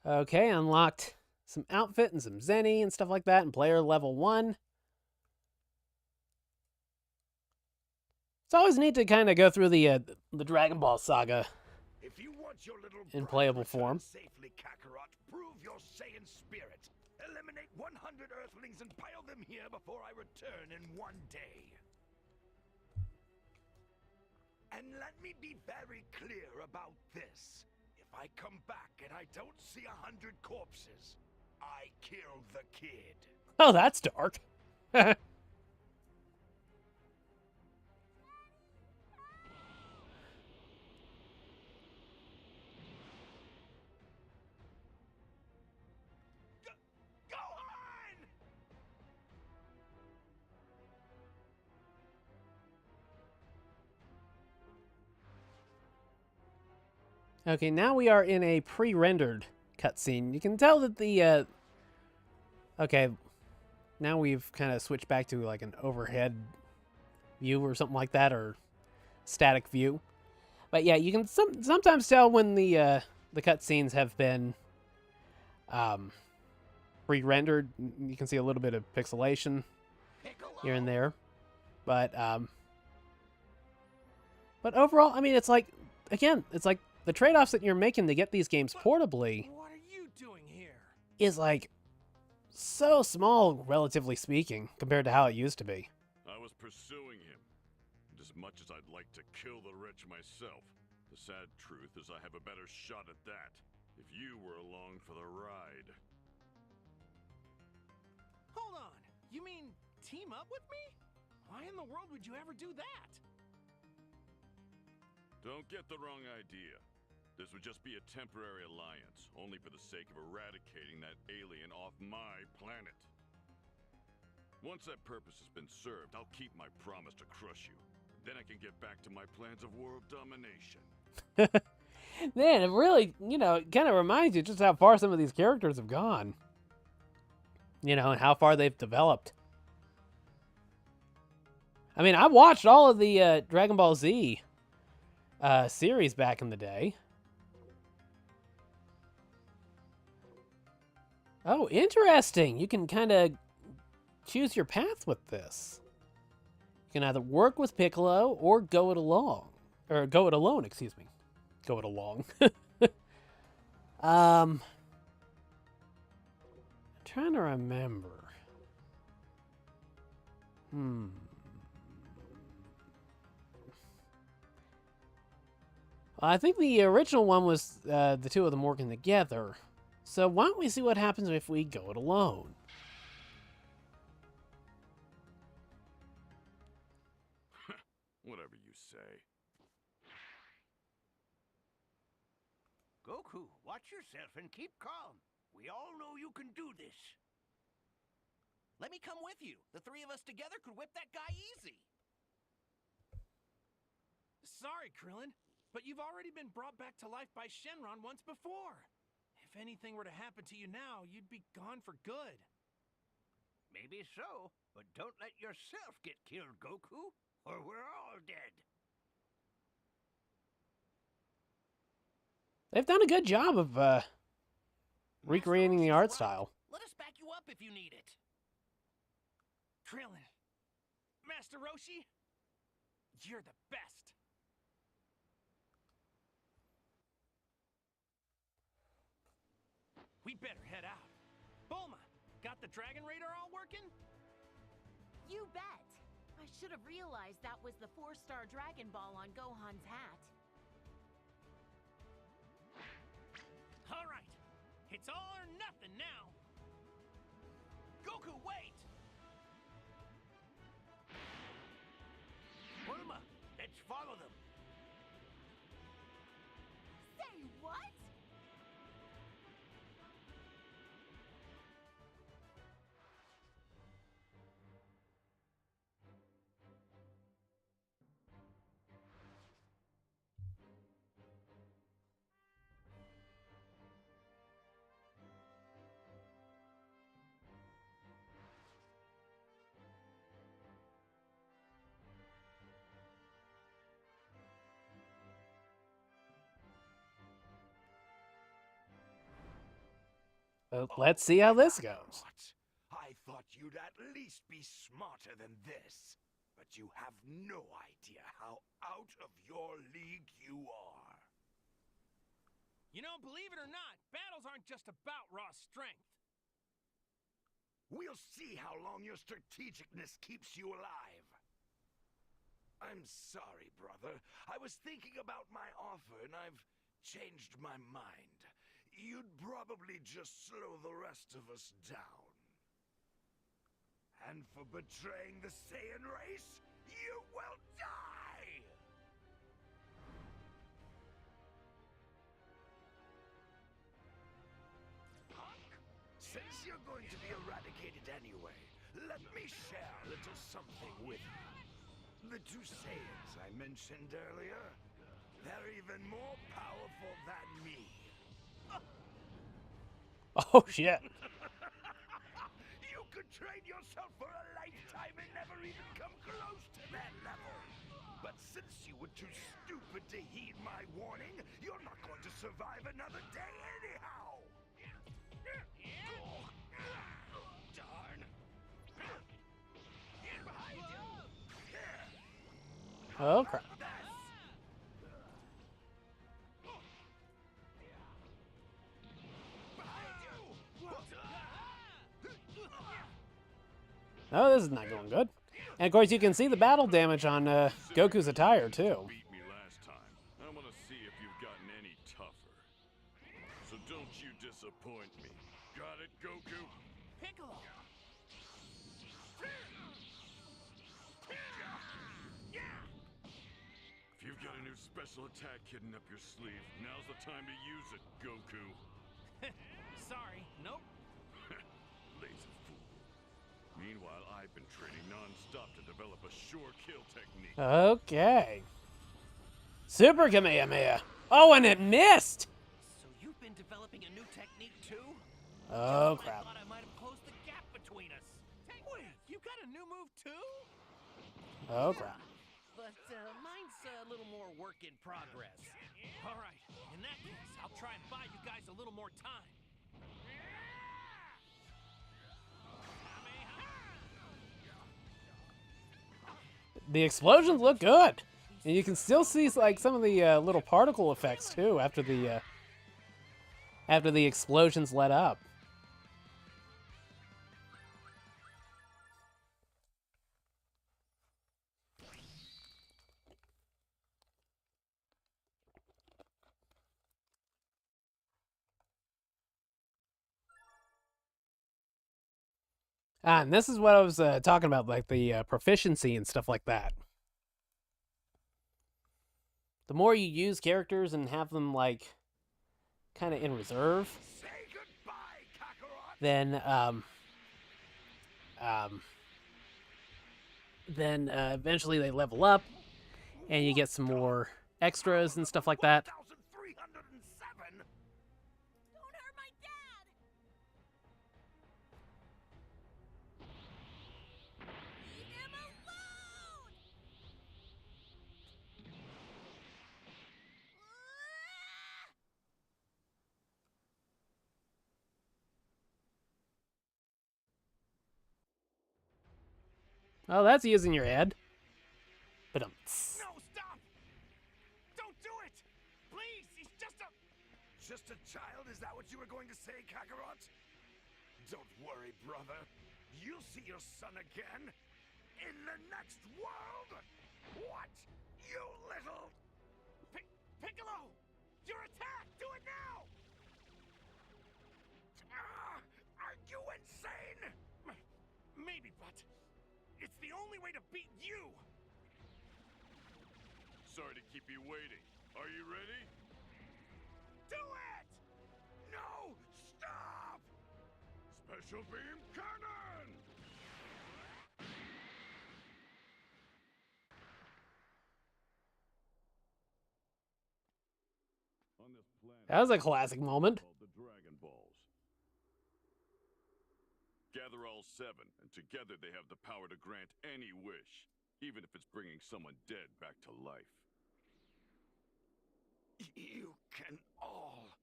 Okay, unlocked some outfit and some Zenny and stuff like that in player level 1. It's always neat to kind of go through the Dragon Ball saga If you want your little in brother playable returned form. safely, Kakarot, prove your Saiyan spirit. Eliminate 100 Earthlings and pile them here before I return in one day. And let me be very clear about this. If I come back and I don't see 100 corpses, I killed the kid. Oh, that's dark. Go on! Okay, now we are in a pre-rendered cutscene. You can tell that the okay, now we've kind of switched back to like an overhead view or something like that, or static view. But yeah, you can sometimes tell when the cutscenes have been pre-rendered. You can see a little bit of pixelation here and there, but overall, I mean, it's like, again, it's like the trade-offs that you're making to get these games portably What are you doing here? is like so small, relatively speaking, compared to how it used to be. I was pursuing him. And as much as I'd like to kill the wretch myself, the sad truth is I have a better shot at that if you were along for the ride. Hold on. You mean team up with me? Why in the world would you ever do that? Don't get the wrong idea. This would just be a temporary alliance, only for the sake of eradicating that alien off my planet. Once that purpose has been served, I'll keep my promise to crush you. Then I can get back to my plans of world domination. Man, it really, it kind of reminds you just how far some of these characters have gone. And how far they've developed. I mean, I watched all of the Dragon Ball Z series back in the day. Oh, interesting. You can kind of choose your path with this. You can either work with Piccolo or go it alone. Or go it alone, excuse me. Go it along. I'm trying to remember. I think the original one was the two of them working together. So why don't we see what happens if we go it alone? Whatever you say. Goku, watch yourself and keep calm. We all know you can do this. Let me come with you. The three of us together could whip that guy easy. Sorry, Krillin, but you've already been brought back to life by Shenron once before. If anything were to happen to you now, you'd be gone for good. Maybe so, but don't let yourself get killed, Goku, or we're all dead. They've done a good job of recreating the art Roshi's style. Let us back you up if you need it. Krillin, Master Roshi, you're the best. We better head out. Bulma, got the Dragon Radar all working? You bet. I should have realized that was the 4-star Dragon Ball on Gohan's hat. All right, it's all or nothing now. Goku, wait! Bulma, let's follow them. Say what? Let's see how this goes. I thought you'd at least be smarter than this. But you have no idea how out of your league you are. You know, believe it or not, battles aren't just about raw strength. We'll see how long your strategicness keeps you alive. I'm sorry, brother. I was thinking about my offer and I've changed my mind. You'd probably just slow the rest of us down. And for betraying the Saiyan race, you will die! Since you're going to be eradicated anyway, let me share a little something with you. The two Saiyans I mentioned earlier, they're even more powerful than me. Oh, shit. You could train yourself for a lifetime and never even come close to that level. But since you were too stupid to heed my warning, you're not going to survive another day anyhow. Darn. Behind you. Oh, crap. Oh, this is not going good. And of course, you can see the battle damage on Goku's attire too. Beat me last time. I want to see if you've gotten any tougher. So don't you disappoint me. Got it, Goku? Piccolo! If you've got a new special attack hidden up your sleeve, now's the time to use it, Goku. Sorry, nope. Lazy fool. Meanwhile, I've been training non-stop to develop a sure kill technique. Okay. Super Kamehameha. Oh, and it missed. So you've been developing a new technique too? Oh, I crap. thought I might have closed the gap between us. Wait, you got a new move too? Oh, crap. But mine's a little more work in progress. All right, in that case, I'll try and buy you guys a little more time. The explosions look good. And you can still see like some of the little particle effects too after the explosions let up. And this is what I was talking about, like the proficiency and stuff like that. The more you use characters and have them like kind of in reserve, Say goodbye, Kakarot. then eventually they level up, and you get some more extras and stuff like that. 1,307? Don't hurt my dad! Leave him alone! Oh, that's using your head. But No, stop! Don't do it! Please, he's just a... Just a child? Is that what you were going to say, Kakarot? Don't worry, brother. You'll see your son again. In the next world! What? You little... Piccolo! Your attack! Do it now! Are you insane? Maybe, but it's the only way to beat you! Sorry to keep you waiting. Are you ready? Do it! No! Stop! Special beam cannon! On this planet, that was a classic moment. called the Dragon Balls. Gather all 7, and together they have the power to grant any wish, even if it's bringing someone dead back to life. You can all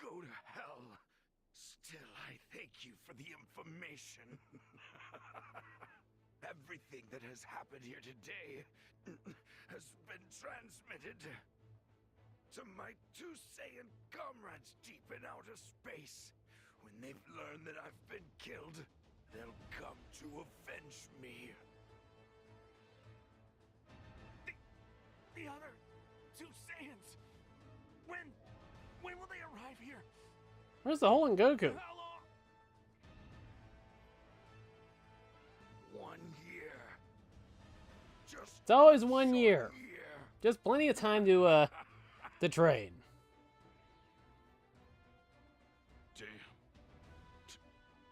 go to hell. Still, I you for the information. Everything that has happened here today has been transmitted to my two Saiyan comrades deep in outer space. When they've learned that I've been killed, they'll come to avenge me. The other two Saiyans. When will they arrive here? Where's the hole in Goku? How long? 1 year. Just It's always 1 year. year. Just plenty of time to train. Damn.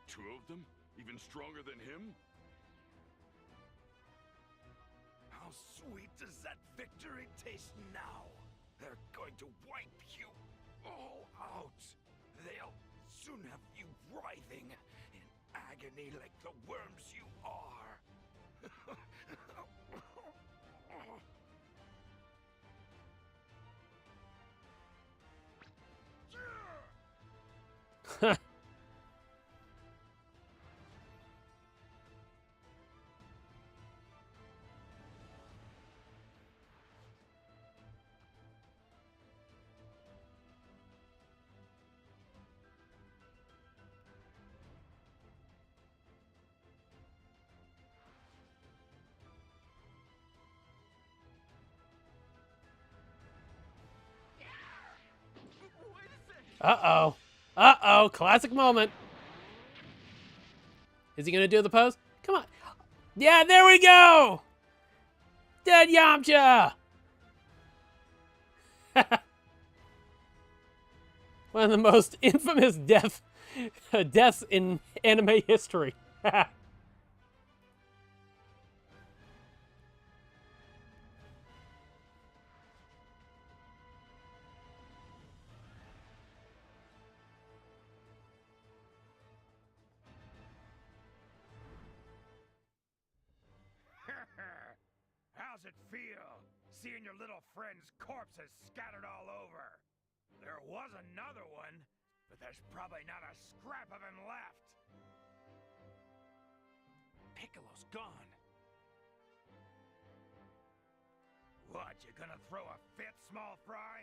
Two of them? Even stronger than him? How sweet does that victory taste now? They're going to wipe you all out. They'll soon have you writhing in agony like the worms you are. Uh-oh. Uh-oh. Classic moment. Is he going to do the pose? Come on. Yeah, there we go. Dead Yamcha. One of the most infamous deaths in anime history. How's it feel, seeing your little friend's corpses scattered all over? There was another one, but there's probably not a scrap of him left. Piccolo's gone. What, you gonna throw a fit, small fry?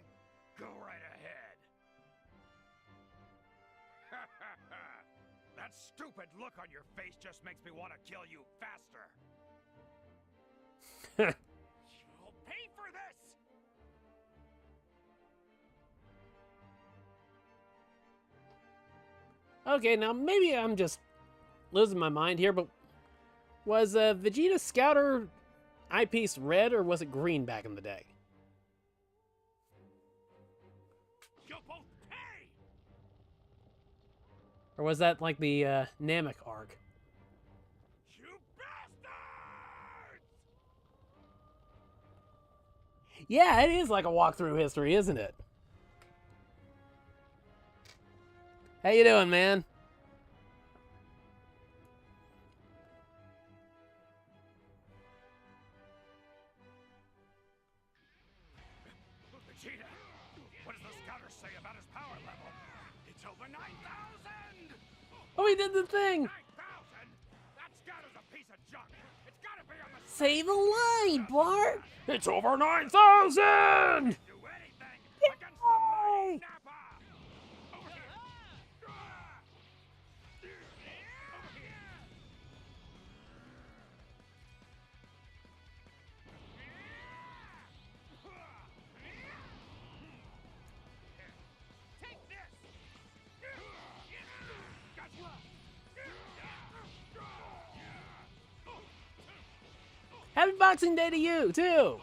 Go right ahead. That stupid look on your face just makes me want to kill you faster. You'll pay for this! Okay, now maybe I'm just losing my mind here, but was Vegeta's Scouter eyepiece red or was it green back in the day? You'll both pay! Or was that like the Namek arc? You bastards! Yeah, it is like a walkthrough history, isn't it? How you doing, man? Vegeta, what does the scouter say about his power level? It's over 9,000! Oh, he did the thing! 9,000? That scouter's a piece of junk. It's gotta be on the Say the line, Bart! It's over 9,000! do anything against the mighty Yay! Nappa! Over here! Over here! Take this! Gotcha! Happy Boxing Day to you, too!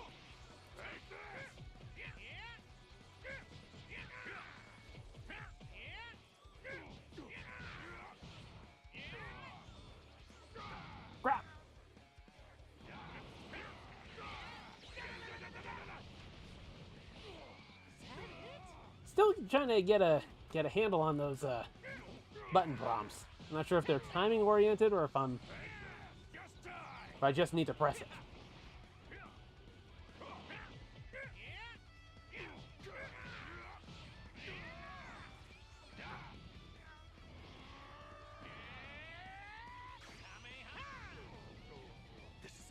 Crap! Still trying to get a handle on those button prompts. I'm not sure if they're timing oriented or if I just need to press it.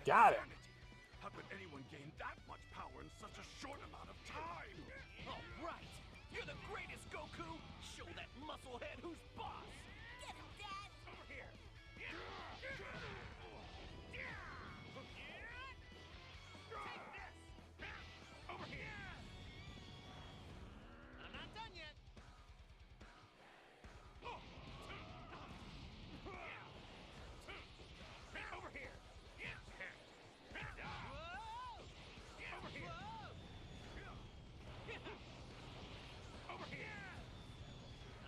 Got it. How could anyone gain that much power in such a short amount of time? All right. You're the greatest, Goku. Show that musclehead who's boss. Get him, Dad! Over here. Take this. Over here. I'm not done yet. Over here. Over here. Over here.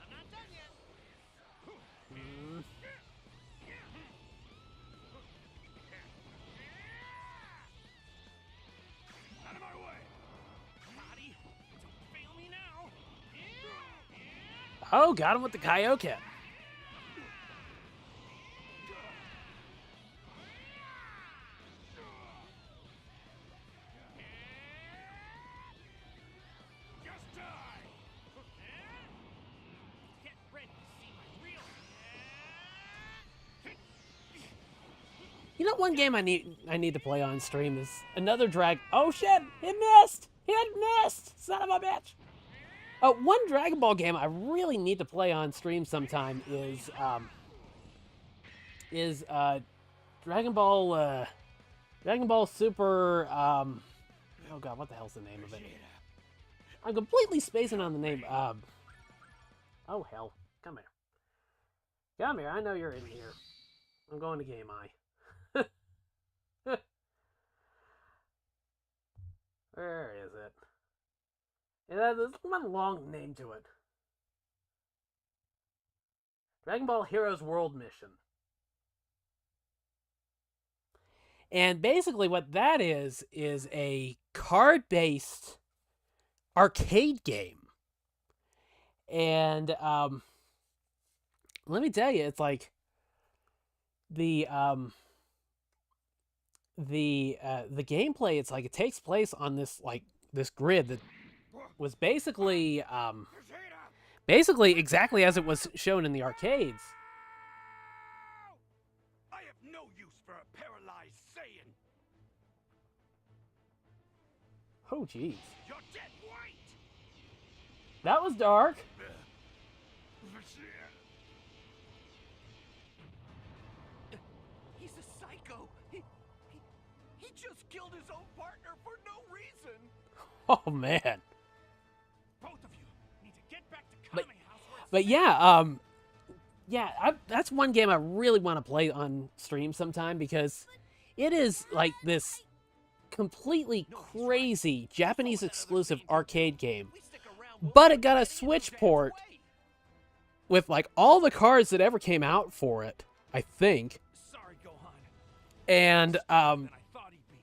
I'm not done yet. Out of my way. Body, don't fail me now. Oh, got him with the Kaioken. Just die. Get ready to see my real. You know, one game I need to play on stream is another drag. Oh shit! It missed. It missed. Son of a bitch. One Dragon Ball game I really need to play on stream sometime is Dragon Ball Super. Oh god, what the hell's the name of it? I'm completely spacing on the name. Oh hell, come here. Come here. I know you're in here. I'm going to Game Eye. Where is it? Yeah, there's one long name to it. Dragon Ball Heroes World Mission. And basically what that is a card-based arcade game. And let me tell you, it's like the gameplay, it's like it takes place on this grid that was basically exactly as it was shown in the arcades. I have no use for a paralyzed Saiyan. Oh jeez. You're dead white. That was dark. He's a psycho. He just killed his own partner for no reason. Oh man. Both of you need to get back to Kame House where it's But safe. yeah, that's one game I really want to play on stream sometime because it is like this completely crazy Japanese exclusive arcade game. We stick around, But it got a we'll Switch get in port Dad's way. with like all the cards that ever came out for it, I think. Sorry, Gohan. And Than I thought he'd be.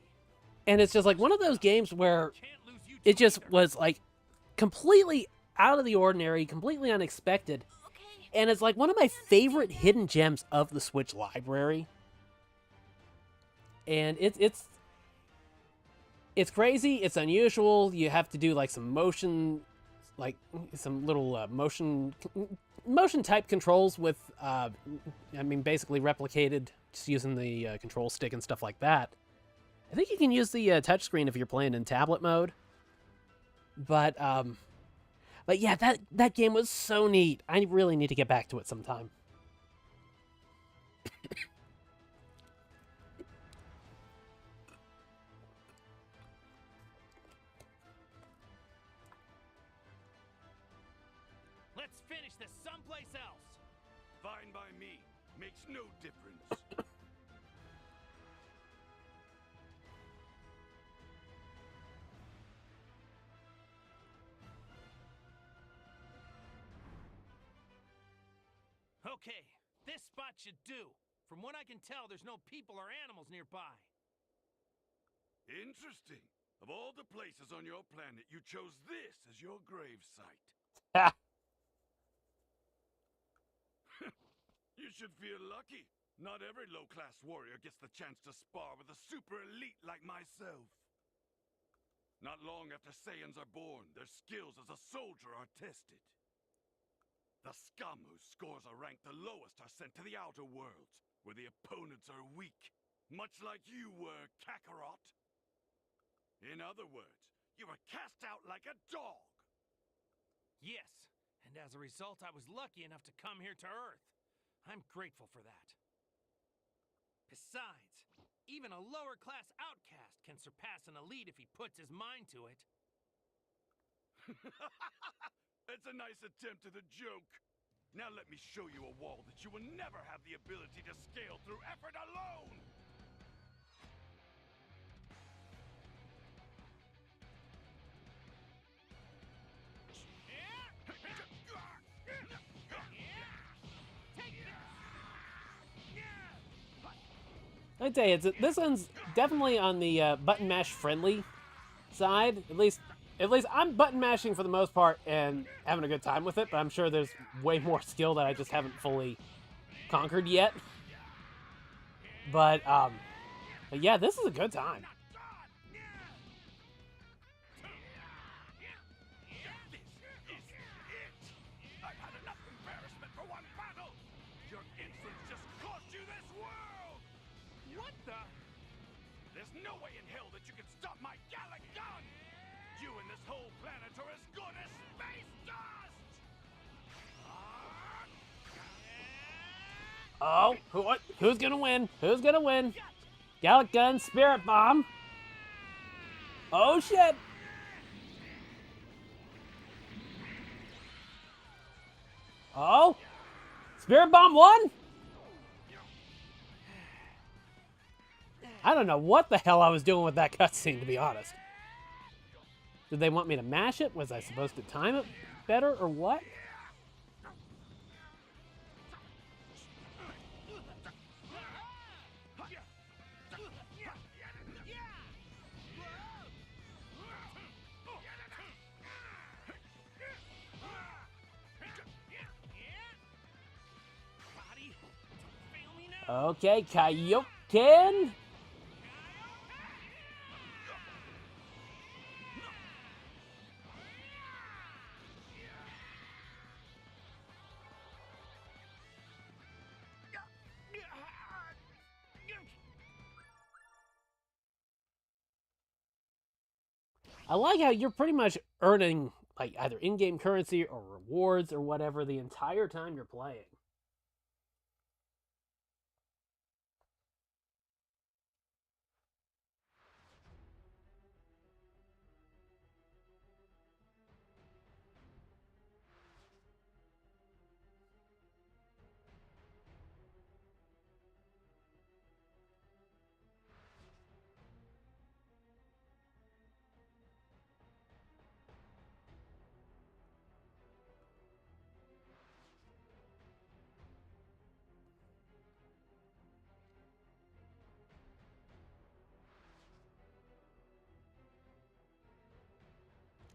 and it's just like one of those games where Can't lose you it two just either. was like completely out of the ordinary, completely unexpected. Okay. And it's like one of my favorite hidden gems of the Switch library. And it's crazy, it's unusual. You have to do like some motion, like some little motion type controls with basically replicated just using the control stick and stuff like that. I think you can use the touchscreen if you're playing in tablet mode. But yeah, that game was so neat. I really need to get back to it sometime. Let's finish this someplace else. Fine by me. Makes no difference. Okay, this spot should do. From what I can tell, there's no people or animals nearby. Interesting. Of all the places on your planet, you chose this as your grave site. Ha! You should feel lucky. Not every low-class warrior gets the chance to spar with a super elite like myself. Not long after Saiyans are born, their skills as a soldier are tested. The scum whose scores are ranked the lowest are sent to the outer worlds, where the opponents are weak, Much like you were, Kakarot. In other words, you were cast out like a dog. Yes, and as a result, I was lucky enough to come here to Earth. I'm grateful for that. Besides, even a lower-class outcast can surpass an elite if he puts his mind to it. It's a nice attempt at a joke. Now let me show you a wall that you will never have the ability to scale through effort alone! I tell you, this one's definitely on the button mash friendly side. At least I'm button mashing for the most part and having a good time with it. But I'm sure there's way more skill that I just haven't fully conquered yet. But yeah, this is a good time. I've had enough embarrassment for one battle! Your insolence just cost you this world! What the? There's no way in hell that you can stop my Gallic gun! You and this whole planet are as good as space dust! Oh, who's gonna win? Who's gonna win? Gallic Gun, Spirit Bomb. Oh shit! Oh, Spirit Bomb won? I don't know what the hell I was doing with that cutscene, to be honest. Did they want me to mash it? Was I supposed to time it better, or what? Okay, Kaioken. I like how you're pretty much earning like either in-game currency or rewards or whatever the entire time you're playing.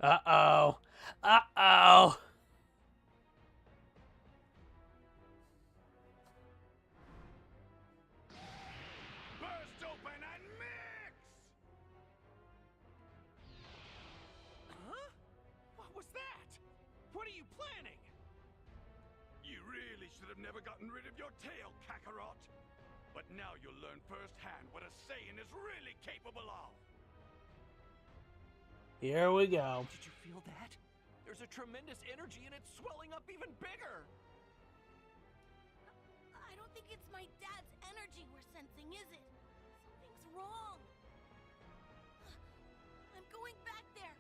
Uh-oh. Uh-oh. Burst open and mix! Huh? What was that? What are you planning? You really should have never gotten rid of your tail, Kakarot. But now you'll learn firsthand what a Saiyan is really capable of. Here we go. Did you feel that? There's a tremendous energy and it's swelling up even bigger. I don't think it's my dad's energy we're sensing, is it? Something's wrong. I'm going back there.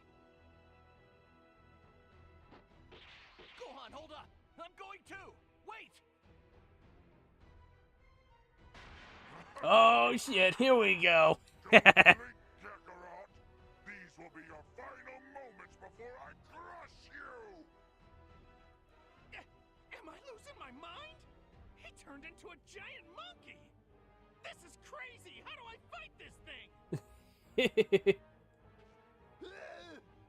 Go on, hold up. I'm going too. Wait. Oh shit, here we go. Don't blink, Kakarot. These will be your final moments before I crush you! Am I losing my mind? He turned into a giant monkey. This is crazy. How do I fight this thing?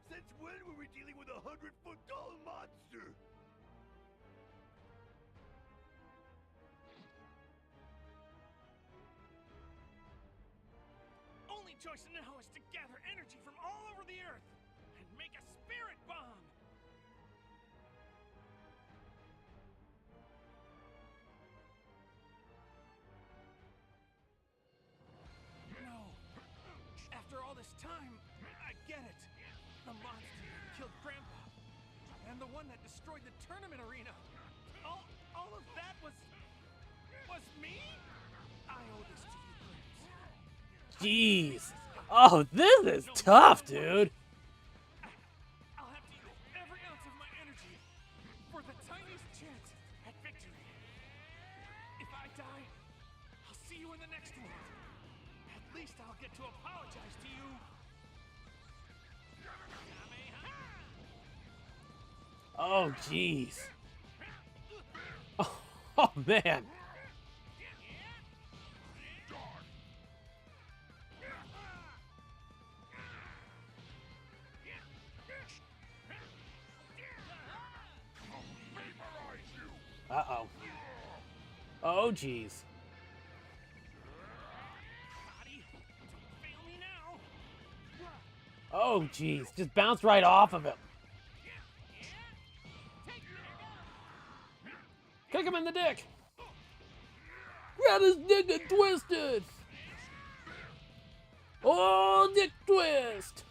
Since when were we dealing with a 100-foot-tall monster? Only choice now is to gather energy from all over the earth and make a spirit bomb. time, I get it. The monster that killed Grandpa, and the one that destroyed the tournament arena. All of that was me? I owe this to you, Gramps. Jeez. Oh, this is tough, dude. I'll have to use every ounce of my energy for the tiniest chance at victory. If I die, I'll see you in the next one. At least I'll get to apologize to you. Oh, jeez. Oh, man. Uh-oh. Oh, jeez. Oh, jeez. Just bounced right off of him. Kick him in the dick. Got his dick twisted. Oh, dick twist.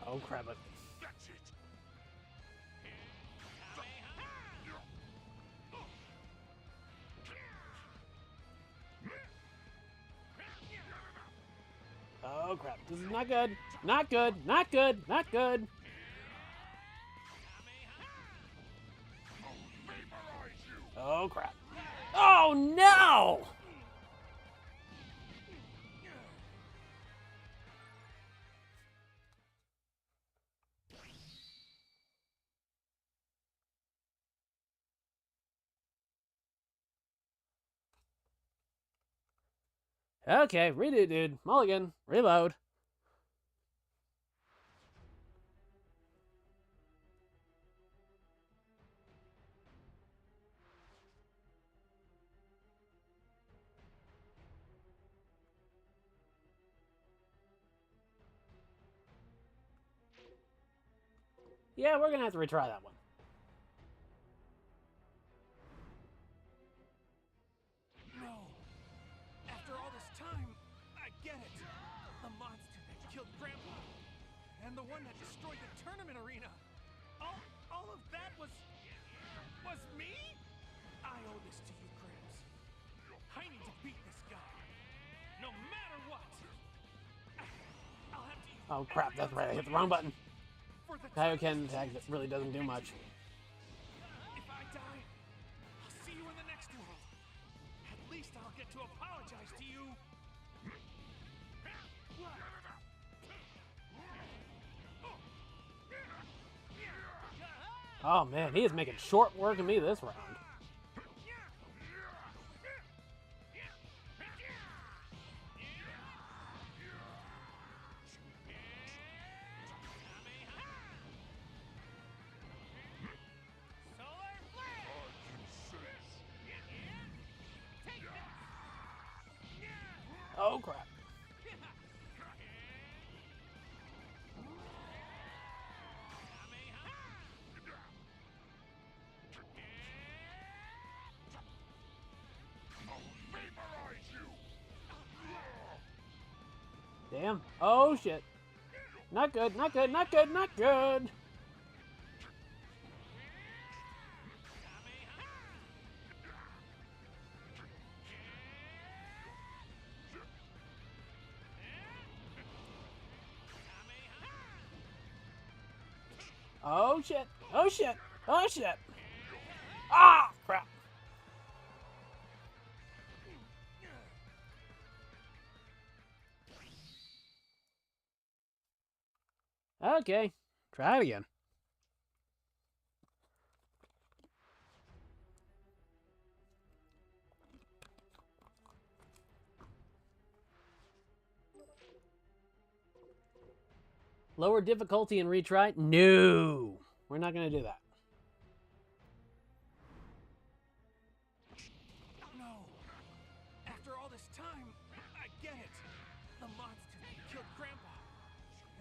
Oh, crap it. That's it. Oh, crap. This is not good. Not good. Not good. Not good. Oh, crap. Oh, no! Okay, redo, dude. Mulligan. Reload. Yeah, we're gonna have to retry that one. No. After all this time, I get it. The monster that killed Grandpa, and the one that destroyed the tournament arena. All of that was me? I owe this to you, Gramps. I need to beat this guy, no matter what. I'll have to use Oh, crap. That's right. I hit the wrong button. Kaioken attack that really doesn't do much. If I die, I'll see you in the next world. At least I'll get to apologize to you. Oh, man. He is making short work of me this round. Oh, crap. Damn. Oh, shit. Not good, not good, not good, not good. Oh, shit. Oh, shit. Oh, shit. Ah, crap. Okay. Try it again. Lower difficulty and retry? No. We're not going to do that. No. After all this time, I get it. The monster that killed Grandpa.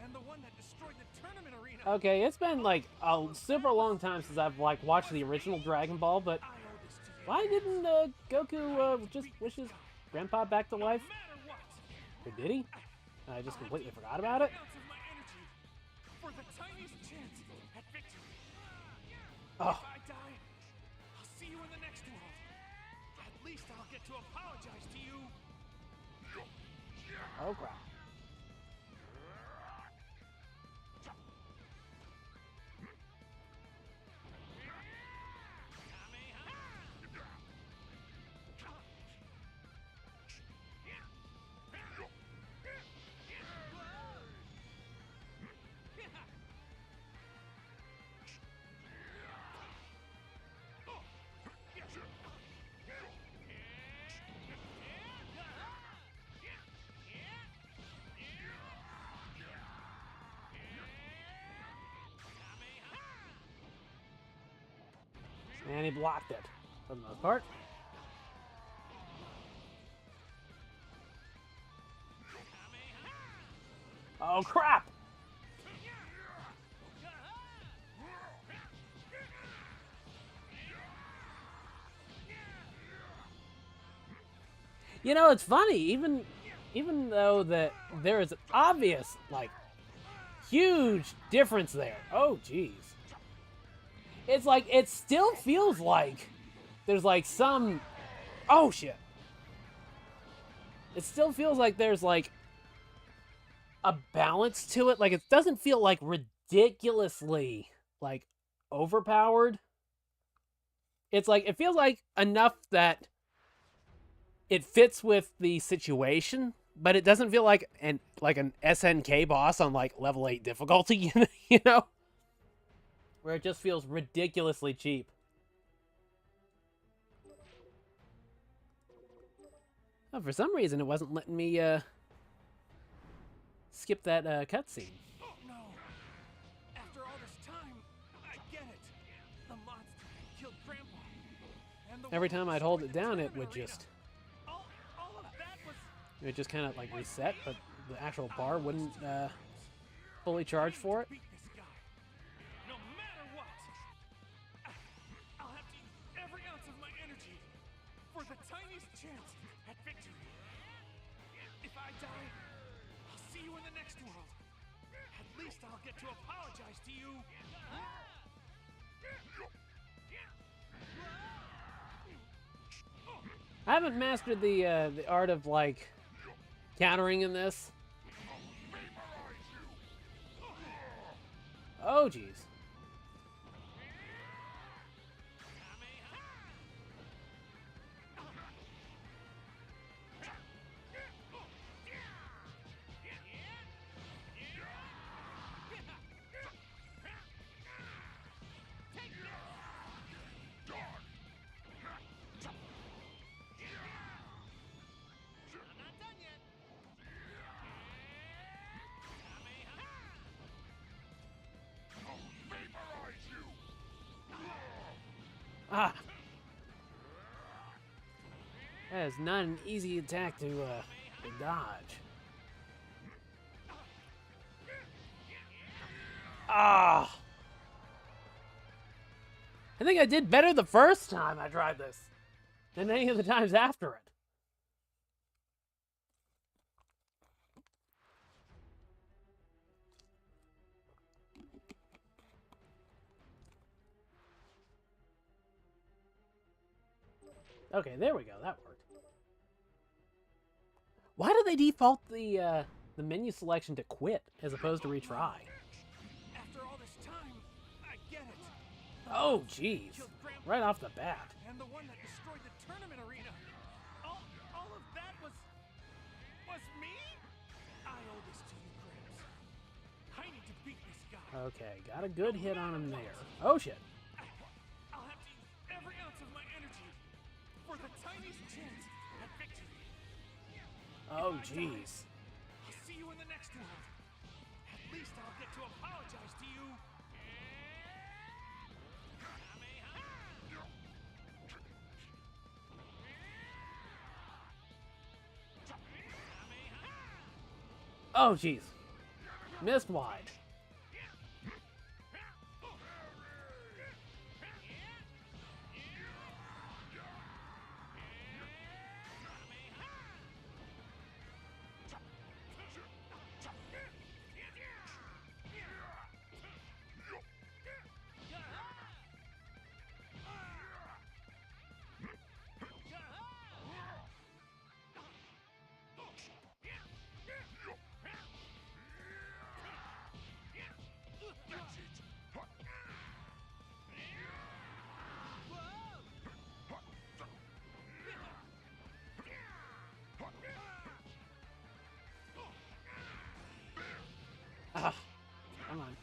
And the one that destroyed the tournament arena. Okay, it's been like a super long time since I've like watched the original Dragon Ball, but I owe this to you. why didn't Goku just wish his grandpa back to life? No matter what. Or did he? I just completely forgot about it. Every ounce of my energy for the tiniest chance at victory. Oh, If I die, I'll see you in the next world. At least I'll get to apologize to you. oh crap. And he blocked it for the most part. Oh crap! You know, it's funny, even though that there is an obvious, like, huge difference there. Oh, jeez. It's like, it still feels like there's like some, oh shit. It still feels like there's like a balance to it. Like, it doesn't feel like ridiculously like overpowered. It's like, it feels like enough that it fits with the situation, but it doesn't feel like an SNK boss on like level 8 difficulty, you know? Where it just feels ridiculously cheap. Oh, for some reason, it wasn't letting me skip that cutscene. Oh no! After all this time, I get it. The monster that killed Grandpa. And the Every one time that I'd hold it destroyed the down, it tournament would arena. just All of that was kind of like reset, but the actual bar wouldn't fully charge for it. beat this guy. No matter what. I'll have to use every ounce of my energy for the tiniest chance at victory. If I die, I'll see you in the next world. At least I'll get to apologize to you. I haven't mastered the art of like countering in this. Oh jeez. Ah. That is not an easy attack to dodge. Ah. I think I did better the first time I tried this than any of the times after it. Okay, there we go. That worked. Why do they default the menu selection to quit as opposed to retry? After all this time, I get it. Oh, jeez. Right off the bat. And the one that destroyed the tournament arena. All of that was me? I owe this to you, Gramps. I need to beat this guy. Okay, got a good hit on him there. Oh, shit. I'll have to use every ounce of my energy for the tiniest chance at victory. Oh, jeez. I'll see you in the next world. At least least I'll get to apologize to you. Oh, jeez. Missed wide. Ah, come on.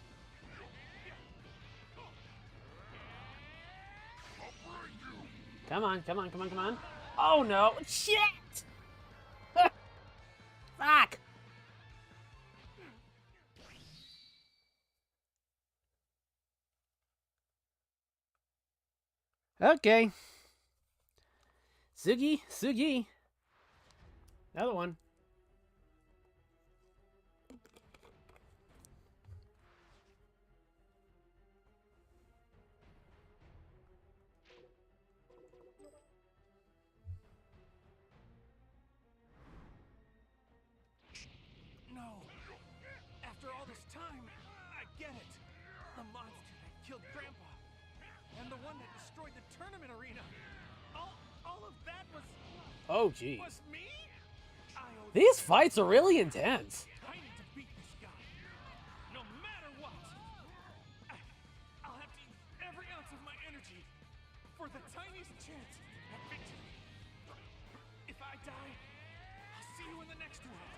Come on, come on, come on, come on. Oh no! Shit! Fuck! Okay. Sugi. Another one. No. After all this time, I get it. The monster that killed Grandpa. And the one that destroyed the tournament arena. All of that was Oh, geez. me? I owe These fights are really intense. I need to beat this guy. No matter what. I'll have to use every ounce of my energy for the tiniest chance at victory. If I die, I'll see you in the next one.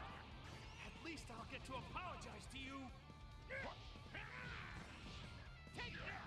At least I'll get to apologize to you. Take this!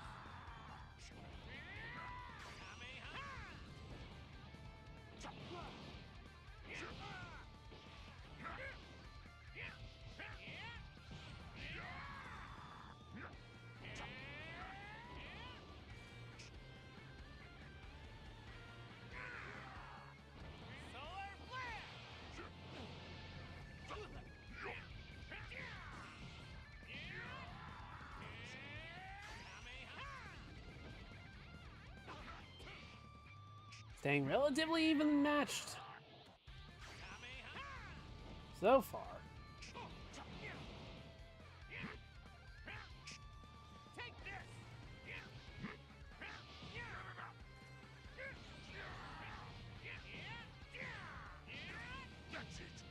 Staying relatively even matched so far. Take this! That's it.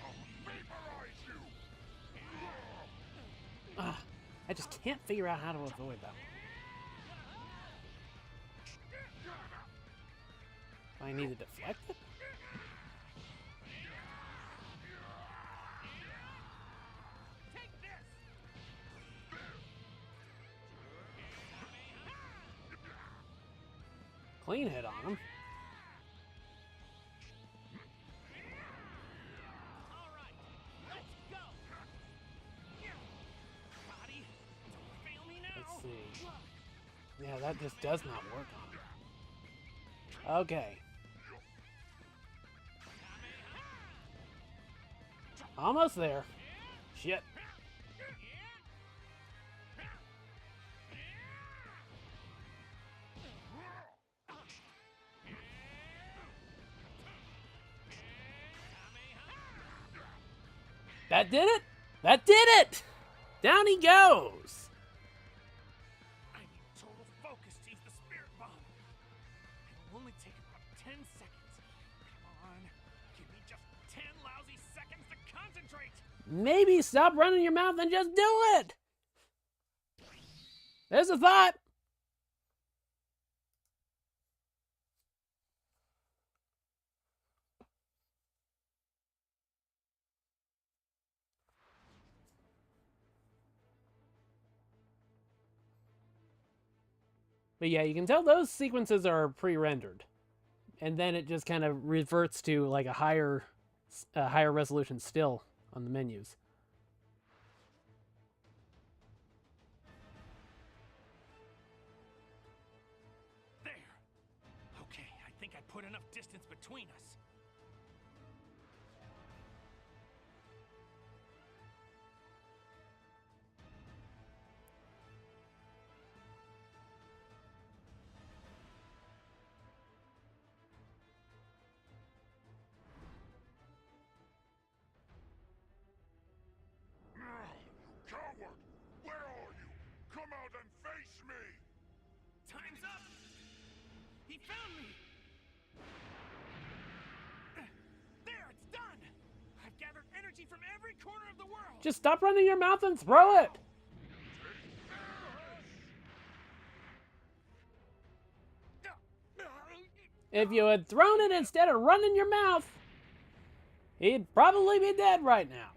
I'll vaporize you. I just can't figure out how to avoid that one. Do I need to deflect it? Take this! Clean hit on him. All right, let's go. Body, don't fail me now. Let's see. Yeah, that just does not work on him. Okay. Almost there. Shit. That did it! That did it! Down he goes! I need total focus to use the spirit bomb. It'll only take about 10 seconds. Come on, give me just 10 lousy seconds to concentrate. Maybe stop running your mouth and just do it! There's a thought! But yeah, you can tell those sequences are pre-rendered, and then it just kind of reverts to like a higher resolution still on the menus. There. Okay, I think I put enough distance between us. Coward! Where are you? Come out and face me! Time's up! He found me! There, it's done! I've gathered energy from every corner of the world! Just stop running your mouth and throw it! If you had thrown it instead of running your mouth, he'd probably be dead right now.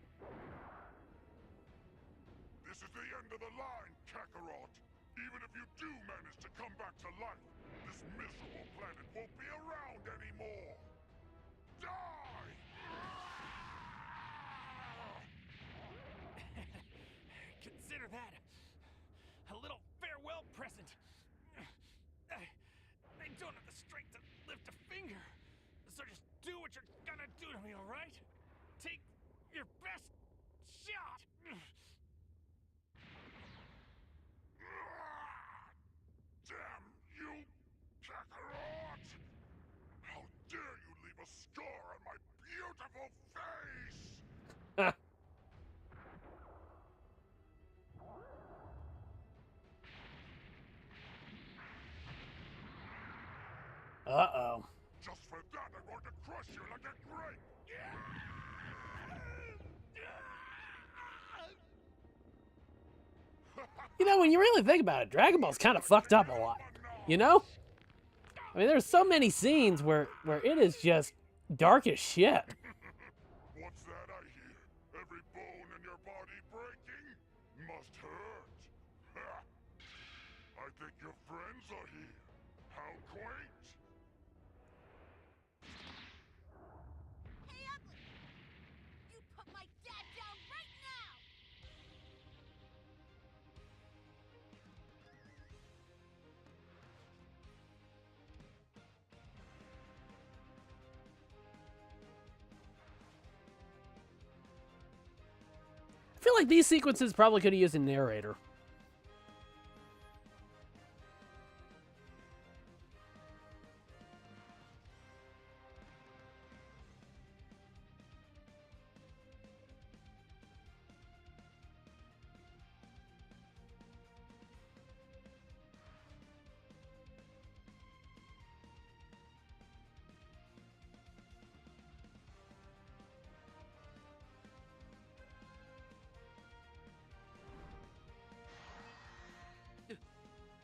This is the end of the line, Kakarot! Even if you do manage to come back to life, this miserable planet won't be around anymore! Die! Consider that a little farewell present. I don't have the strength to lift a finger, so just do what you're gonna do to me, all right? Take your best shot. Damn you, Kakarot! How dare you leave a scar on my beautiful face! Uh-oh. Just for that, I'm going to crush you like a grape! You know, when you really think about it, Dragon Ball's kind of fucked up a lot. You know? I mean, there's so many scenes where it is just dark as shit. What's that I hear? Every bone in your body breaking? Must hurt. Ha! I think your friends are here. How quaint! Hey, Ugly! You put my dad down right now! I feel like these sequences probably could have used a narrator.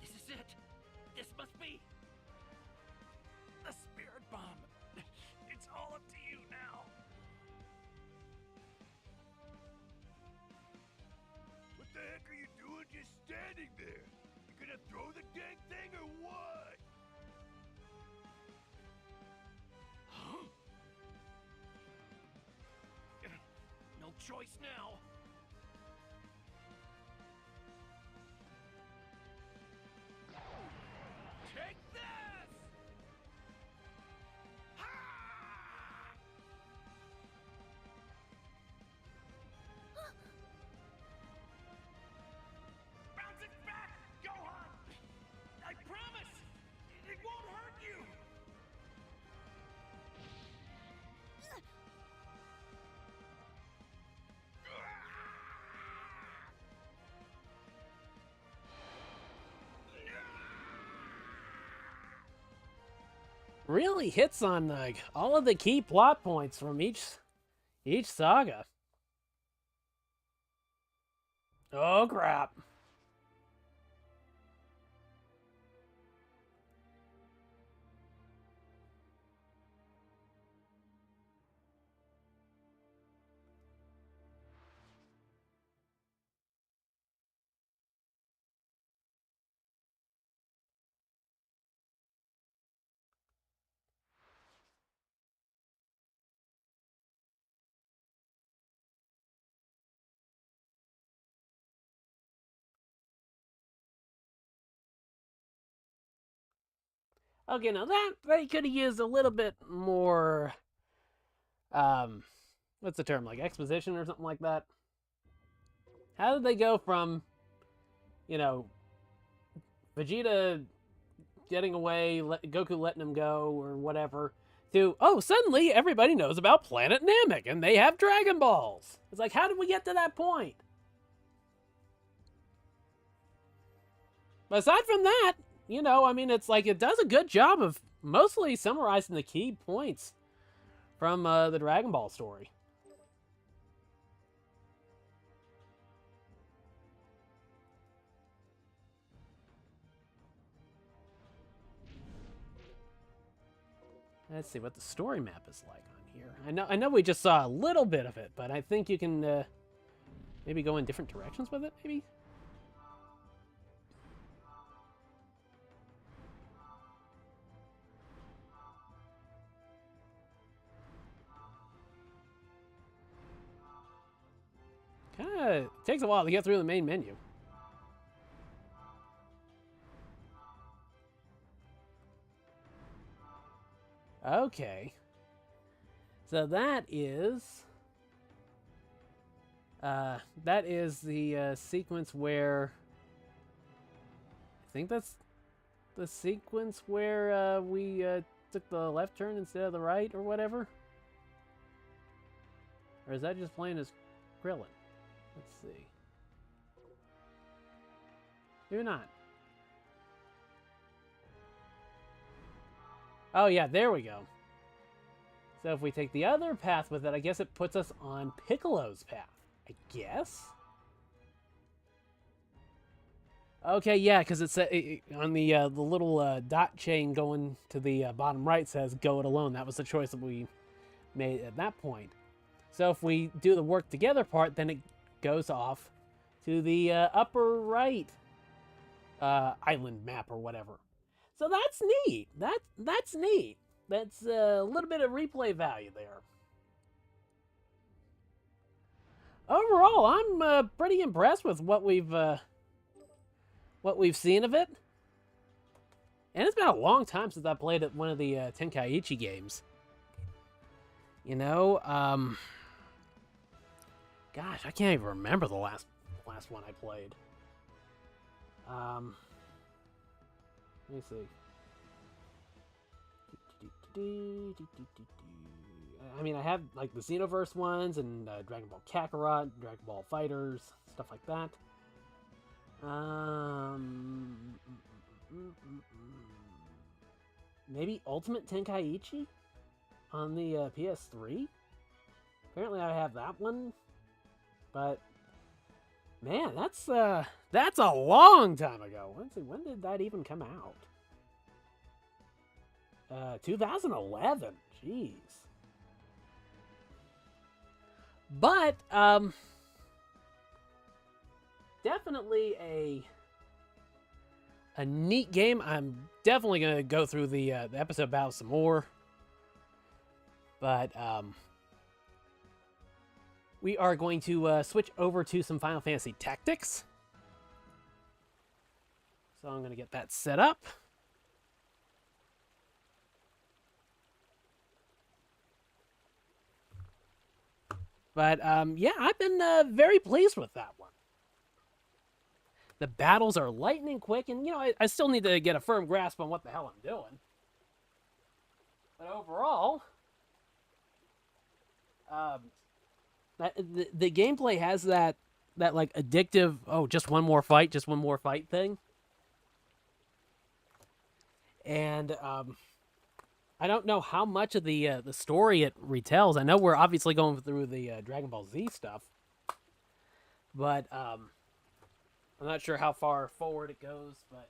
This is it. This must be the spirit bomb. It's all up to you now. What the heck are you doing just standing there? You gonna throw the dang thing or what? Huh? No choice now. Take this! Ha! Bounce it back, Gohan! I promise! It won't hurt you! Really hits on like all of the key plot points from each saga. Oh crap. Okay, now that they could have used a little bit more, what's the term, like exposition or something like that? How did they go from, you know, Vegeta getting away, Goku letting him go or whatever, to, oh, suddenly everybody knows about Planet Namek and they have Dragon Balls. It's like, how did we get to that point? But aside from that, you know, I mean, it's like it does a good job of mostly summarizing the key points from the Dragon Ball story. Let's see what the story map is like on here. I know we just saw a little bit of it, but I think you can maybe go in different directions with it, maybe? Kinda takes a while to get through the main menu. Okay. So that is the sequence where I think that's the sequence where we took the left turn instead of the right or whatever. Or is that just playing as Krillin? Let's see. Maybe not. Oh yeah, there we go. So if we take the other path with it, I guess it puts us on Piccolo's path. I guess? Okay, yeah, because it's on the little dot chain going to the bottom right says go it alone. That was the choice that we made at that point. So if we do the work together part, then it goes off to the upper right island map or whatever. So that's neat. That's neat. That's a little bit of replay value there. Overall, I'm pretty impressed with what we've seen of it. And it's been a long time since I played at one of the Tenkaichi games. You know, gosh, I can't even remember the last one I played. Let me see. I mean, I have like the Xenoverse ones and Dragon Ball Kakarot, Dragon Ball Fighters, stuff like that. Maybe Ultimate Tenkaichi on the PS3. Apparently, I have that one, but man, that's a long time ago. Let's see, when did that even come out? 2011. Jeez. But definitely a neat game. I'm definitely gonna go through the episode battle some more. But we are going to switch over to some Final Fantasy Tactics. So I'm going to get that set up. But yeah, I've been very pleased with that one. The battles are lightning quick, and you know, I still need to get a firm grasp on what the hell I'm doing. But overall, the gameplay has that like addictive, oh, just one more fight thing. And I don't know how much of the story it retells. I know we're obviously going through the Dragon Ball Z stuff, but I'm not sure how far forward it goes. But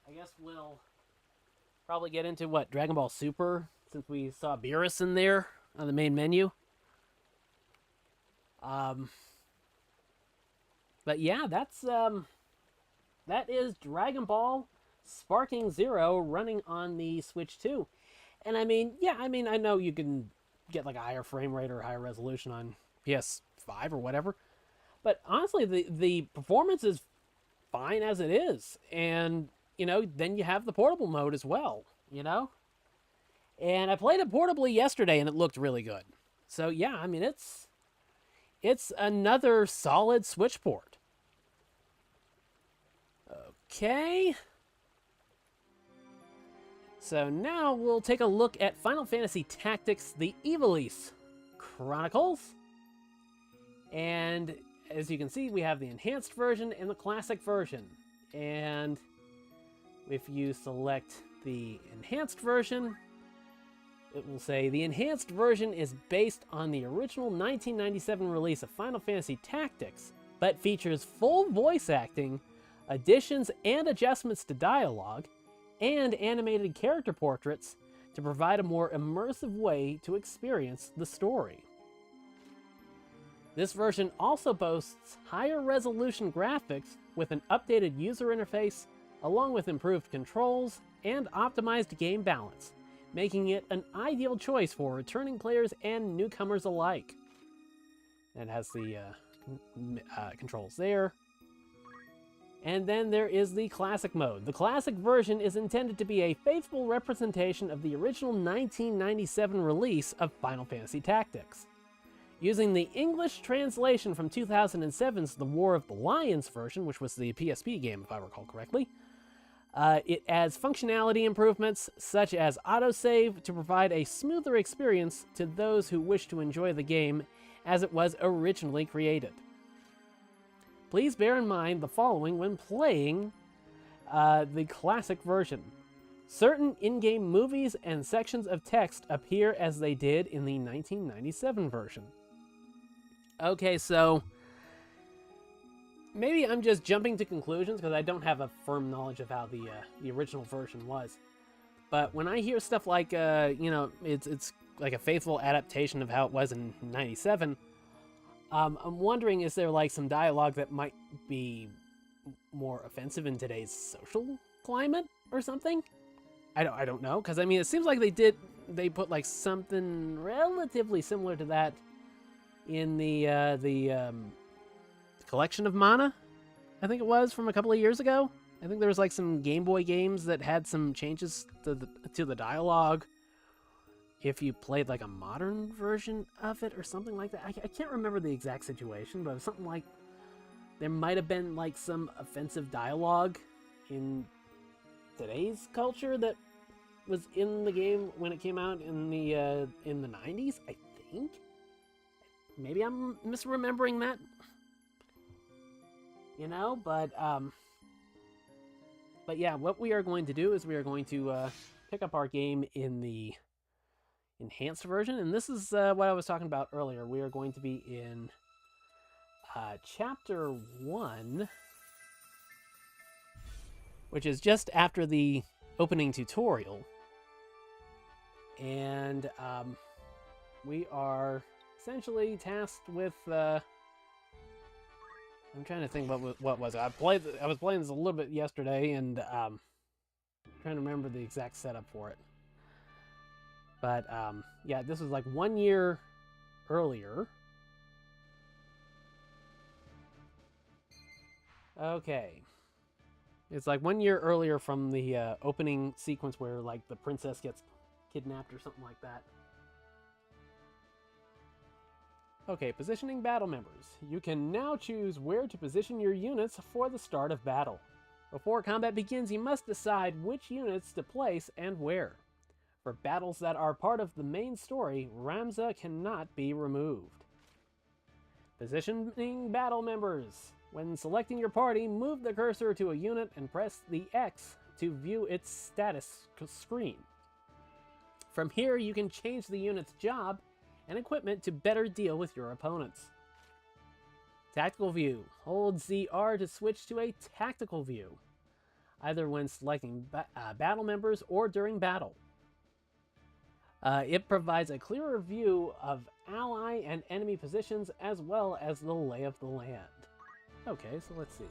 I guess we'll probably get into what Dragon Ball Super, since we saw Beerus in there on the main menu. But yeah, that is Dragon Ball Sparking Zero running on the Switch 2. And I mean, yeah, I know you can get like a higher frame rate or higher resolution on PS5 or whatever. But honestly, the performance is fine as it is. And you know, then you have the portable mode as well, you know? And I played it portably yesterday, and it looked really good. So, yeah, I mean, it's another solid Switch port. Okay. So now we'll take a look at Final Fantasy Tactics, the Ivalice Chronicles. And as you can see, we have the enhanced version and the classic version. And if you select the enhanced version, it will say the enhanced version is based on the original 1997 release of Final Fantasy Tactics, but features full voice acting, additions and adjustments to dialogue, and animated character portraits to provide a more immersive way to experience the story. This version also boasts higher resolution graphics with an updated user interface, along with improved controls and optimized game balance, making it an ideal choice for returning players and newcomers alike. It has the controls there. And then there is the classic mode. The classic version is intended to be a faithful representation of the original 1997 release of Final Fantasy Tactics. Using the English translation from 2007's The War of the Lions version, which was the PSP game if I recall correctly, it adds functionality improvements such as autosave to provide a smoother experience to those who wish to enjoy the game as it was originally created. Please bear in mind the following when playing the classic version. Certain in-game movies and sections of text appear as they did in the 1997 version. Okay, so maybe I'm just jumping to conclusions because I don't have a firm knowledge of how the original version was. But when I hear stuff like, you know, it's like a faithful adaptation of how it was in 97, I'm wondering, is there like some dialogue that might be more offensive in today's social climate or something? I don't know, because I mean, it seems like they put like something relatively similar to that in the collection of mana, I think it was, from a couple of years ago. I think there was like some Game Boy games that had some changes to the dialogue if you played like a modern version of it or something like that. I can't remember the exact situation, but it was something like there might have been like some offensive dialogue in today's culture that was in the game when it came out in the 90s, I think. Maybe I'm misremembering that. You know, but yeah, what we are going to do is we are going to pick up our game in the enhanced version, and this is what I was talking about earlier. We are going to be in chapter 1, which is just after the opening tutorial, and we are essentially tasked with I'm trying to think what was it. I was playing this a little bit yesterday, and I'm trying to remember the exact setup for it. But yeah, this was like 1 year earlier. Okay, it's like 1 year earlier from the opening sequence where like the princess gets kidnapped or something like that. Okay, positioning battle members. You can now choose where to position your units for the start of battle. Before combat begins, you must decide which units to place and where. For battles that are part of the main story, Ramza cannot be removed. Positioning battle members. When selecting your party, move the cursor to a unit and press the X to view its status screen. From here, you can change the unit's job and equipment to better deal with your opponents. Tactical view. Hold ZR to switch to a tactical view, either when selecting battle members or during battle. It provides a clearer view of ally and enemy positions as well as the lay of the land. Okay, so let's see.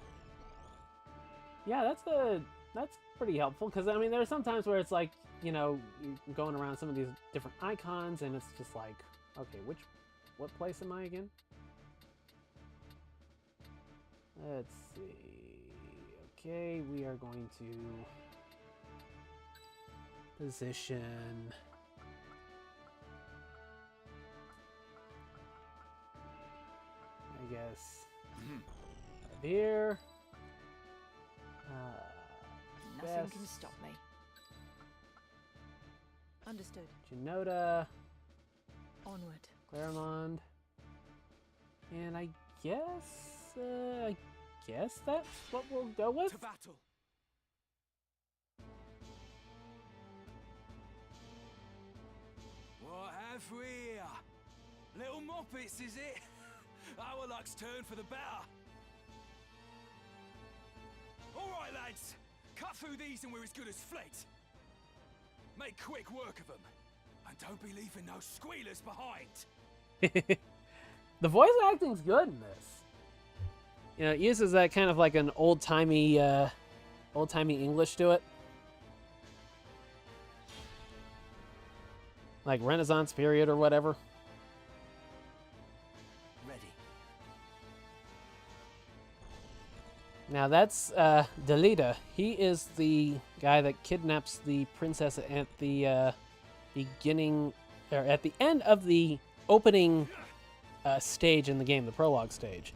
Yeah, that's pretty helpful, because I mean there are some times where it's like, you know, you're going around some of these different icons and it's just like, okay, what place am I again? Let's see. Okay, we are going to position. I guess here. Nothing can Bess, stop me. Understood. Genoda, Onward. Claremont, and I guess that's what we'll go with. To battle. What have we here? Little moppets, is it? Our luck's turned for the better. All right, lads. Cut through these and we're as good as fled. Make quick work of them. And don't be leaving no squealers behind. The voice acting's good in this. You know, it uses that kind of like an old-timey English to it. Like Renaissance period or whatever. Ready. Now that's Delita. He is the guy that kidnaps the princess at the beginning, or at the end of the opening stage in the game, the prologue stage.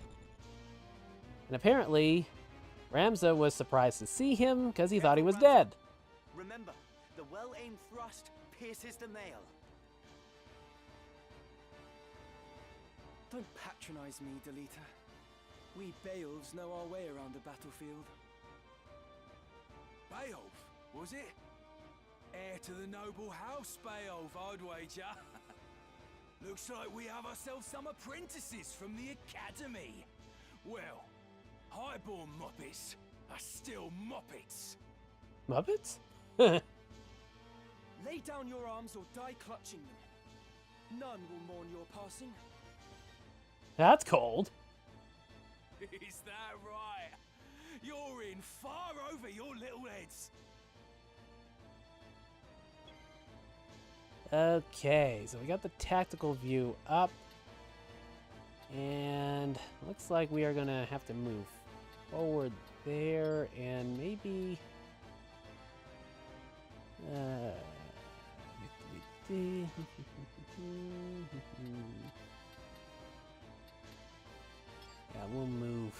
And apparently, Ramza was surprised to see him because he thought he was dead. Remember, the well-aimed thrust pierces the nail. Don't patronize me, Delita. We Beowulfs know our way around the battlefield. Beowulf, was it? Heir to the noble house, Beowulf, I'd wager. Looks like we have ourselves some apprentices from the academy. Well, highborn moppets are still moppets. Muppets? Lay down your arms or die clutching them. None will mourn your passing. That's cold. Is that right? You're in far over your little heads. Okay, so we got the tactical view up. And looks like we are going to have to move forward there and maybe... yeah, we'll move.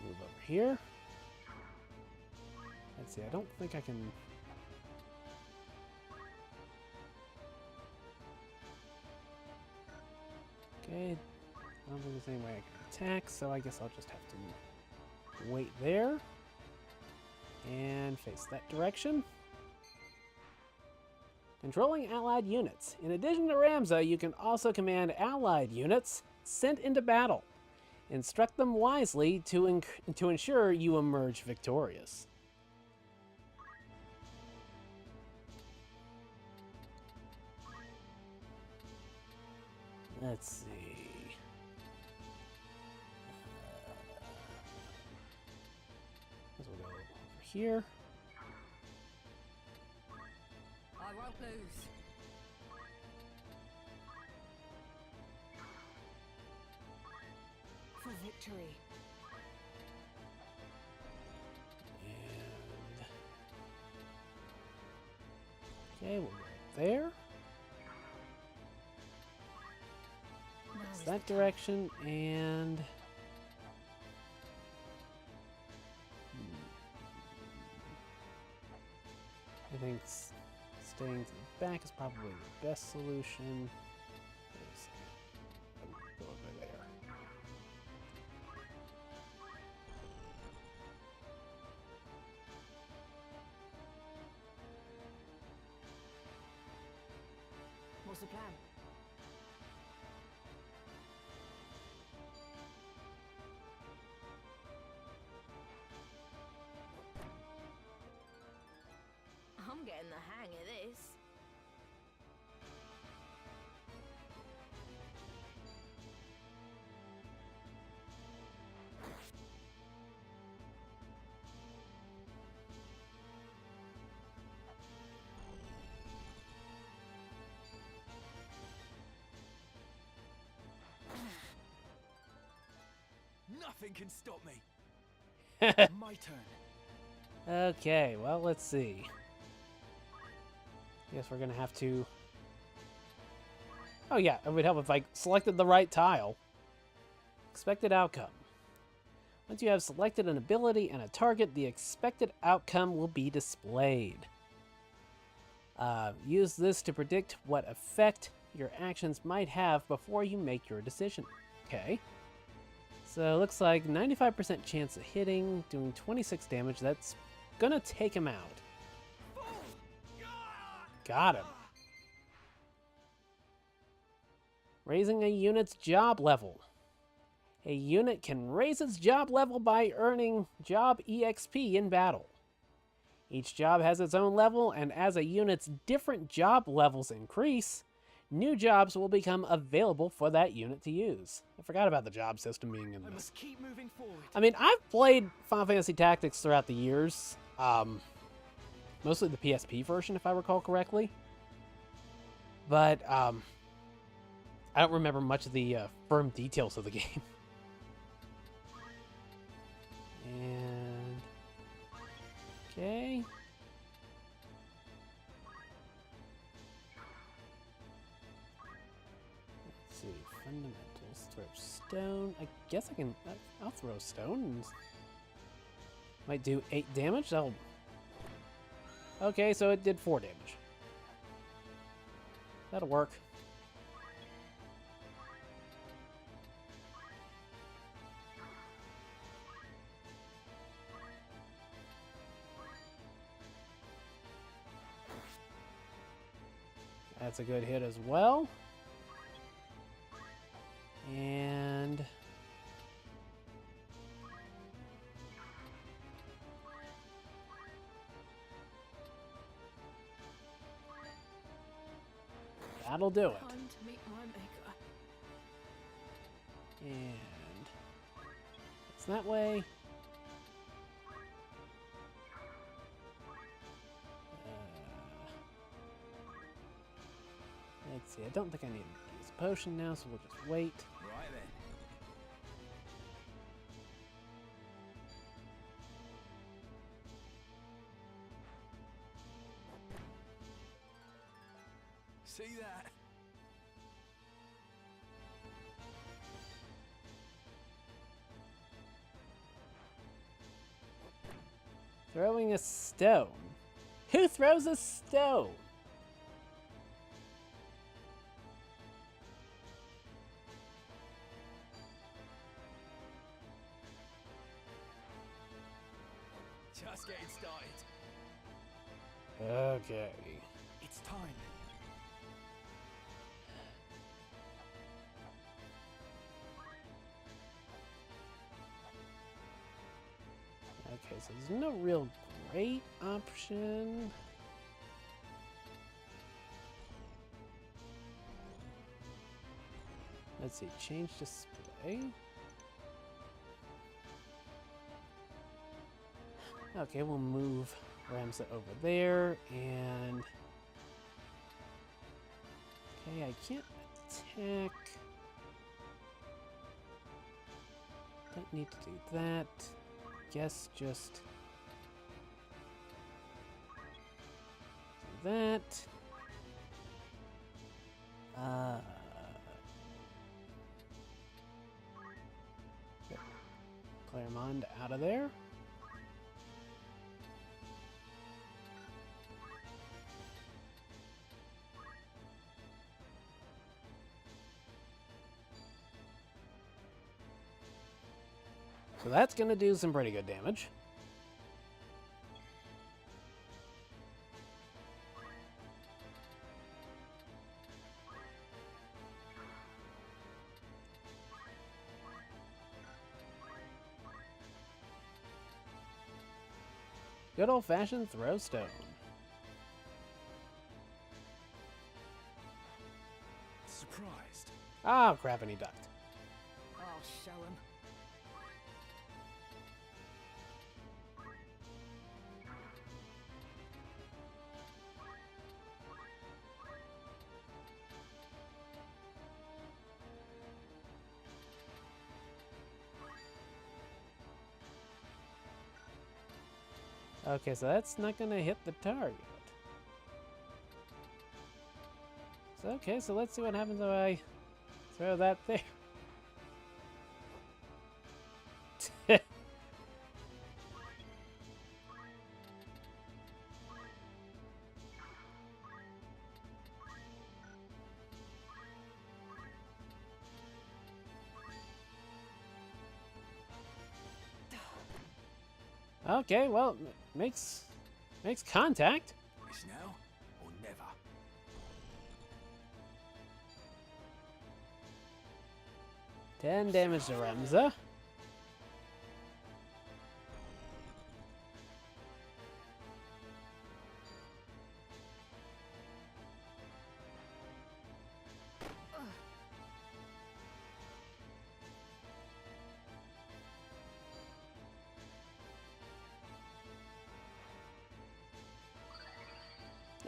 Move over here. Let's see, I don't think I can... Okay, I don't think there's any way I can attack, so I guess I'll just have to wait there and face that direction. Controlling allied units. In addition to Ramza, you can also command allied units sent into battle. Instruct them wisely to ensure you emerge victorious. Let's see. We'll go over here. I won't lose. For victory. And okay, we'll go there. Now It's is that the time. direction, and I think staying to the back is probably the best solution. Go over there. What's the plan? I'm getting the hang of this. Nothing can stop me. My turn. Okay, well, let's see. Guess we're gonna have to... Oh yeah, it would help if I selected the right tile. Expected outcome. Once you have selected an ability and a target, the expected outcome will be displayed. Use this to predict what effect your actions might have before you make your decision. Okay. So it looks like 95% chance of hitting, doing 26 damage. That's gonna take him out. Got him. Raising a unit's job level. A unit can raise its job level by earning job EXP in battle. Each job has its own level, and as a unit's different job levels increase, new jobs will become available for that unit to use. I forgot about the job system being in I this. must keep moving forward. I mean, I've played Final Fantasy Tactics throughout the years. Mostly the PSP version, if I recall correctly. But, I don't remember much of the firm details of the game. And... okay. Let's see. Fundamentals. Throw stone. I guess I can... I'll throw stone. And might do 8 damage. That'll... Okay, so it did 4 damage. That'll work. That's a good hit as well. And... that'll do it. Time to meet my maker. And... it's that way. Let's see, I don't think I need to use a potion now, so we'll just wait. Right then. See that? Throwing a stone. Who throws a stone? Just getting started. Okay. It's time. Okay, so there's no real great option. Let's see, change display. Okay, we'll move Ramsa over there, and... okay, I can't attack. Don't need to do that. Guess just... do that. Get Claremont out of there. So that's going to do some pretty good damage. Good old-fashioned throw stone. Surprised. Ah, crap, and he ducked. I'll show him. Okay, so that's not gonna hit the target. So, okay, so let's see what happens if I throw that there. Okay, well, makes contact. It's now or never. 10 damage to Remza.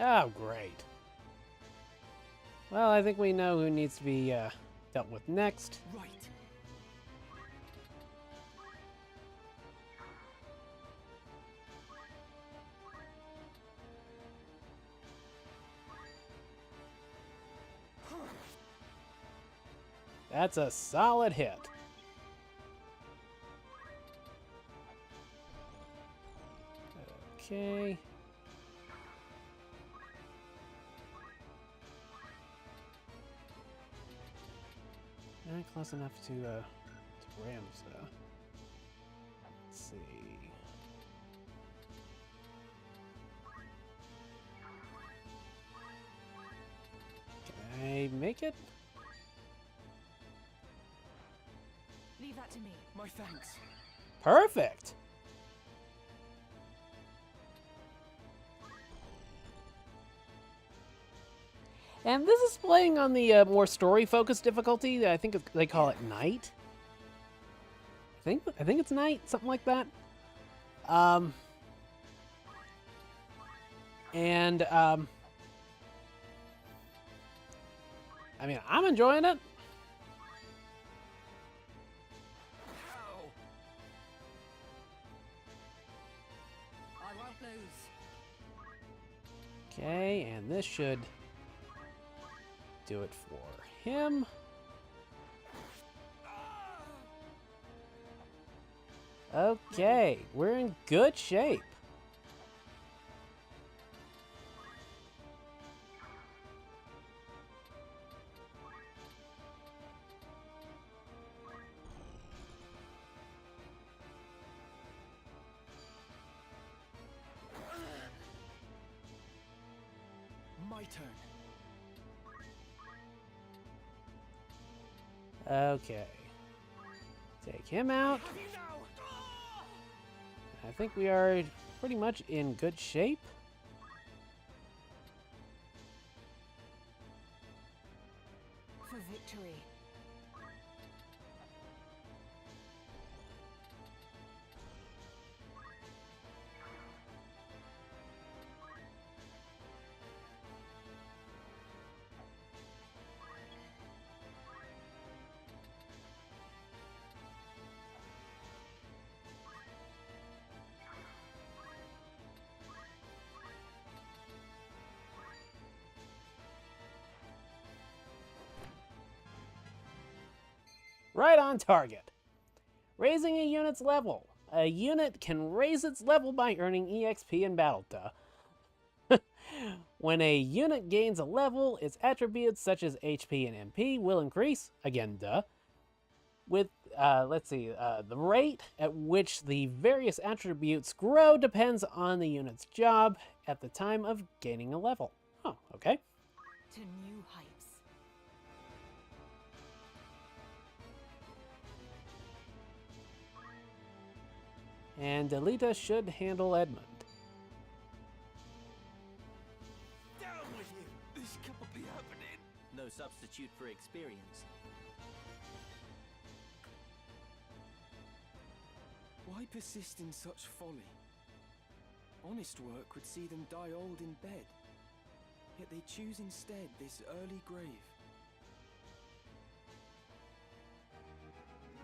Oh, great. Well, I think we know who needs to be dealt with next. Right. That's a solid hit. Okay. Not close enough to Ramza. Let's see. Can I make it? Leave that to me. My thanks. Perfect. And this is playing on the more story-focused difficulty. I think they call it Night. I think it's Night, something like that. I mean, I'm enjoying it. I won't lose. Okay, and this should do it for him. Okay, we're in good shape. My turn. Okay. Take him out. Have you now? I think we are pretty much in good shape. For victory. Right on target. Raising a unit's level. A unit can raise its level by earning EXP in battle, duh. When a unit gains a level, its attributes such as HP and MP will increase, again, duh. With, the rate at which the various attributes grow depends on the unit's job at the time of gaining a level. Oh, okay. To new heights. And Delita should handle Edmund. Down with you. This can't be happening. No substitute for experience. Why persist in such folly? Honest work would see them die old in bed. Yet they choose instead this early grave.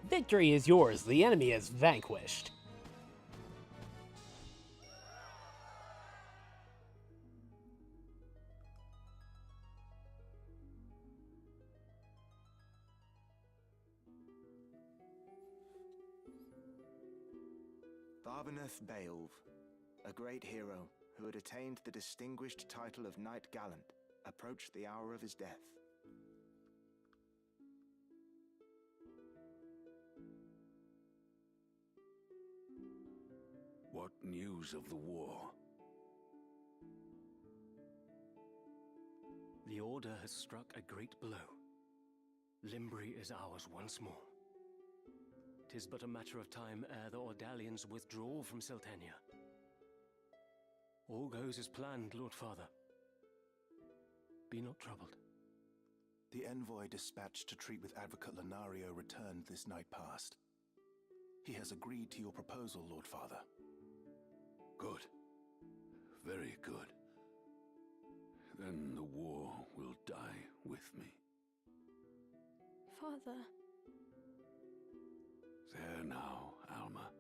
Victory is yours. The enemy is vanquished. Barbeneth Beowulf, a great hero who had attained the distinguished title of Knight Gallant, approached the hour of his death. What news of the war? The Order has struck a great blow. Limbri is ours once more. 'Tis but a matter of time ere the Ordalians withdraw from Seltenia. All goes as planned, Lord Father. Be not troubled. The envoy dispatched to treat with Advocate Lenario returned this night past. He has agreed to your proposal, Lord Father. Good. Very good. Then the war will die with me. Father. There now, Alma.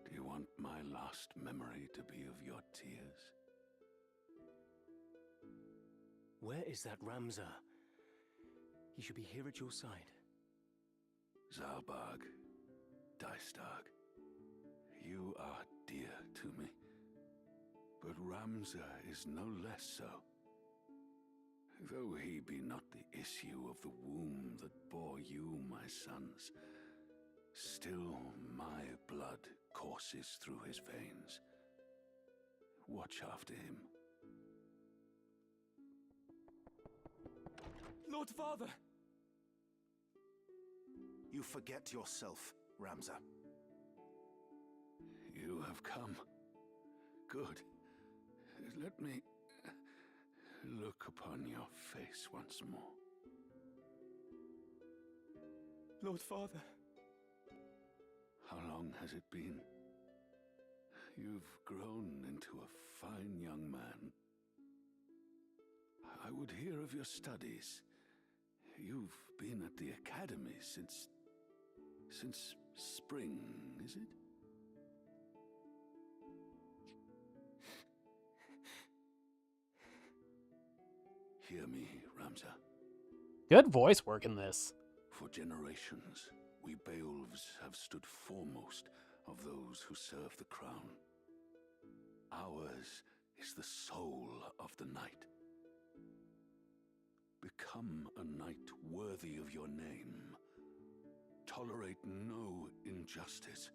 Do you want my last memory to be of your tears? Where is that Ramza? He should be here at your side. Zalbag, Dystag, you are dear to me. But Ramza is no less so. Though he be not the issue of the womb that bore you, my sons, still my blood courses through his veins. Watch after him. Lord Father! You forget yourself, Ramza. You have come. Good. Let me look upon your face once more. Lord Father. How long has it been? You've grown into a fine young man. I would hear of your studies. You've been at the academy since spring, is it? Hear me, Ramza. Good voice work in this. For generations, we Beowulfs have stood foremost of those who serve the crown. Ours is the soul of the knight. Become a knight worthy of your name. Tolerate no injustice.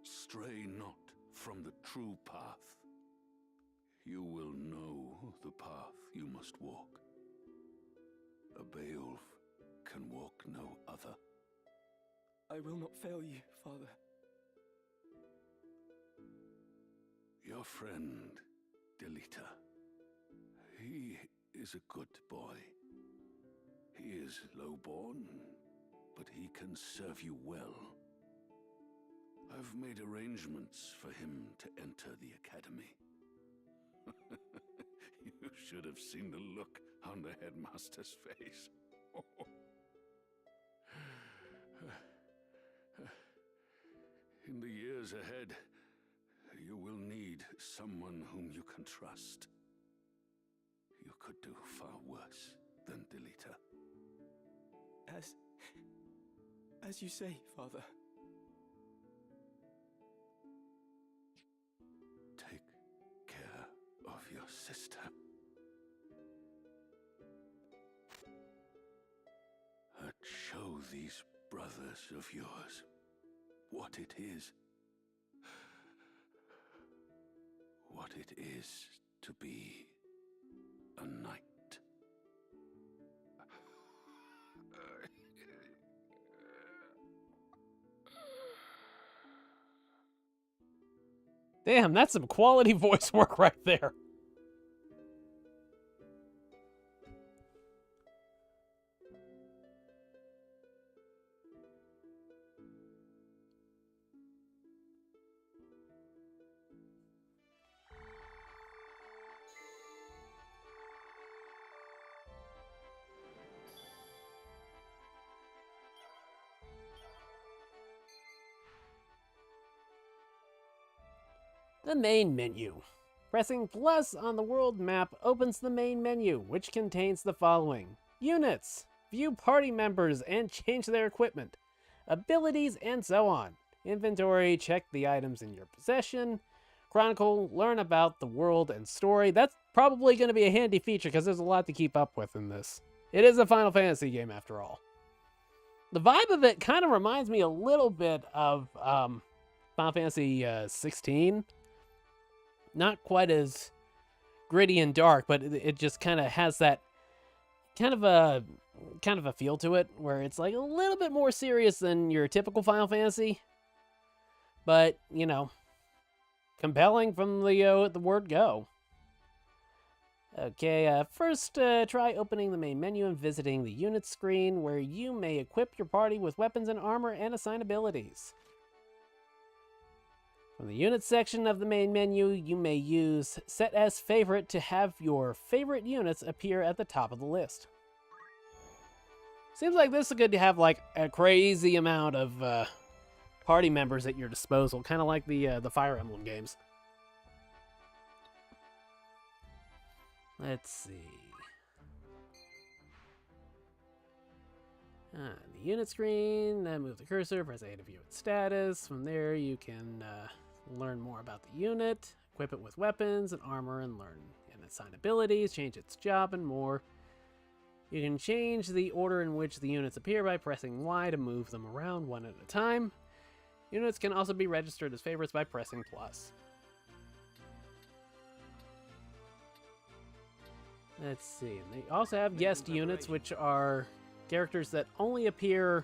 Stray not from the true path. You will know the path you must walk. A Beowulf can walk no other. I will not fail you, Father. Your friend, Delita. He is a good boy. He is low-born, but he can serve you well. I've made arrangements for him to enter the academy. You should have seen the look on the headmaster's face. In the years ahead, you will need someone whom you can trust. You could do far worse than Delita. As you say, Father. Take care of your sister. And show these brothers of yours what it is. What it is to be a knight. Damn, that's some quality voice work right there. The main menu. Pressing plus on the world map opens the main menu, which contains the following: units, view party members and change their equipment, abilities, and so on. Inventory, check the items in your possession. Chronicle, learn about the world and story. That's probably going to be a handy feature because there's a lot to keep up with in this. It is a Final Fantasy game after all. The vibe of it kind of reminds me a little bit of Final Fantasy 16. Not quite as gritty and dark, but it just kind of has that kind of a feel to it where it's like a little bit more serious than your typical Final Fantasy. But, you know, compelling from the word go. Okay, first try opening the main menu and visiting the unit screen where you may equip your party with weapons and armor and assign abilities. From the unit section of the main menu, you may use Set as Favorite to have your favorite units appear at the top of the list. Seems like this is good to have like a crazy amount of party members at your disposal, kind of like the Fire Emblem games. Let's see. The unit screen, then move the cursor, press A to view its status. From there, you can learn more about the unit, equip it with weapons and armor, and learn and assign abilities, change its job, and more. You can change the order in which the units appear by pressing Y to move them around one at a time. Units can also be registered as favorites by pressing plus. Let's see. And they also have guest units, which are characters that only appear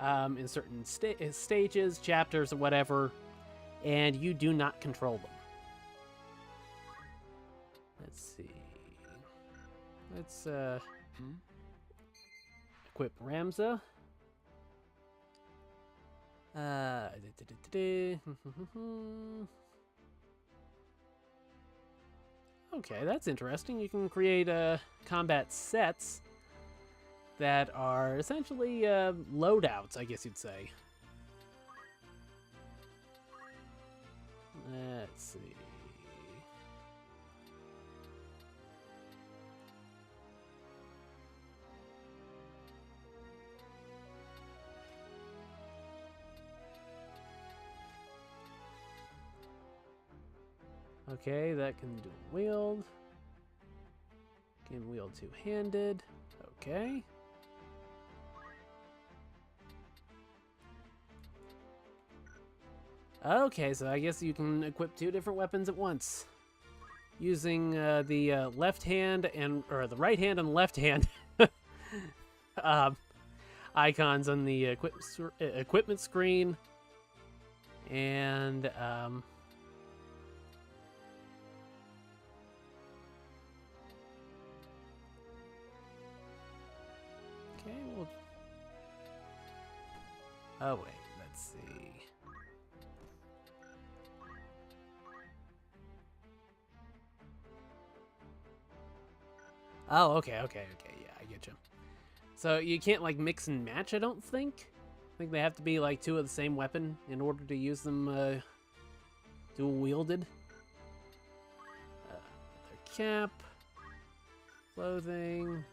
in certain stages, chapters, or whatever, and you do not control them. Let's see. Let's equip Ramza. Okay, that's interesting. You can create combat sets that are essentially loadouts, I guess you'd say. Let's see. Okay, that can dual wield. Can wield two-handed. Okay. Okay, so I guess you can equip two different weapons at once. Using the left hand or the right hand and left hand icons on the equipment screen. And okay, well, oh wait, let's see. Oh, okay, yeah, I get you. So you can't like mix and match, I don't think. I think they have to be like two of the same weapon in order to use them dual wielded. Their cap, clothing,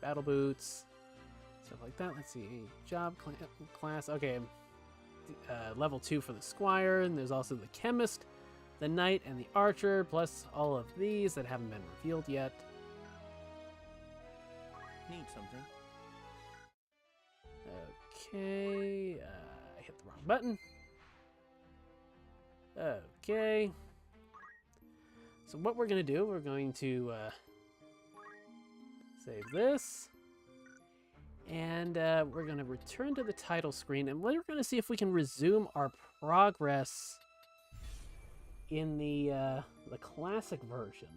battle boots, stuff like that. Let's see, job class. Okay, level 2 for the squire, and there's also the chemist, the knight, and the archer, plus all of these that haven't been revealed yet. Need something? Okay, I hit the wrong button. Okay. So what we're going to do, we're going to save this. And we're going to return to the title screen, and we're going to see if we can resume our progress in the classic version.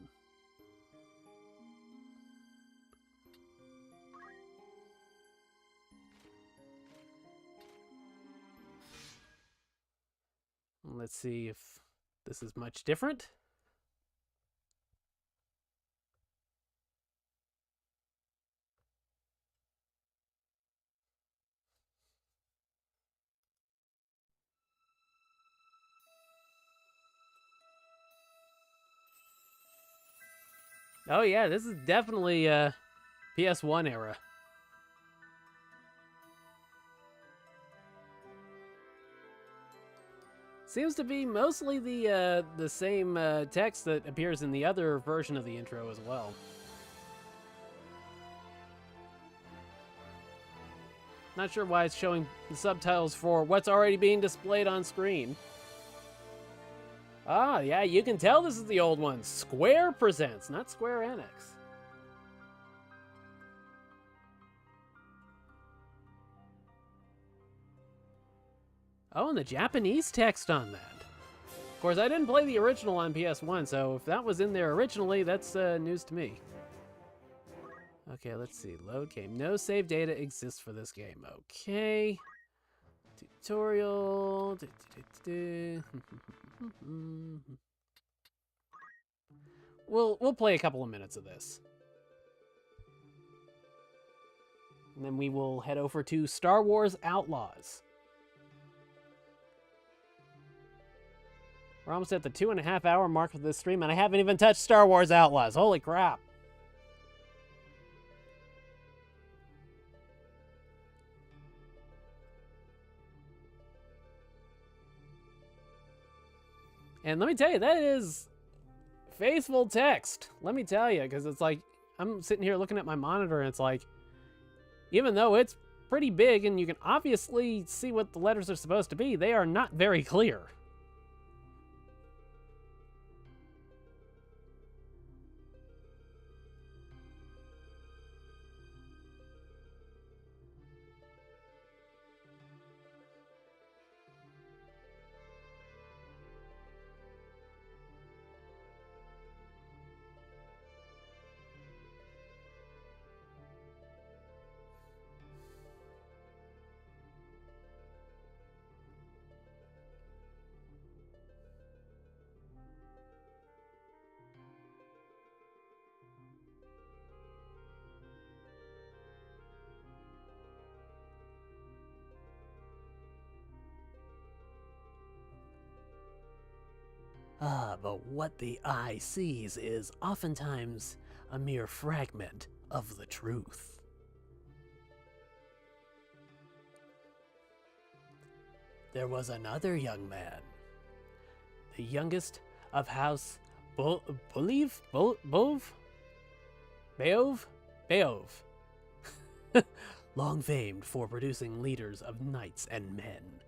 Let's see if this is much different. Oh yeah, this is definitely PS1 era. Seems to be mostly the same text that appears in the other version of the intro as well. Not sure why it's showing the subtitles for what's already being displayed on screen. Ah, yeah, you can tell this is the old one. Square Presents, not Square Enix. Oh, and the Japanese text on that. Of course, I didn't play the original on PS1, so if that was in there originally, that's news to me. Okay, let's see. Load game. No save data exists for this game. Okay. Tutorial. We'll play a couple of minutes of this. And then we will head over to Star Wars Outlaws. We're almost at the 2.5 hour mark of this stream, and I haven't even touched Star Wars Outlaws. Holy crap. And let me tell you, that is faithful text. Let me tell you, because it's like, I'm sitting here looking at my monitor, and it's like, even though it's pretty big, and you can obviously see what the letters are supposed to be, they are not very clear. But what the eye sees is oftentimes a mere fragment of the truth. There was another young man, the youngest of House Beov, long famed for producing leaders of knights and men.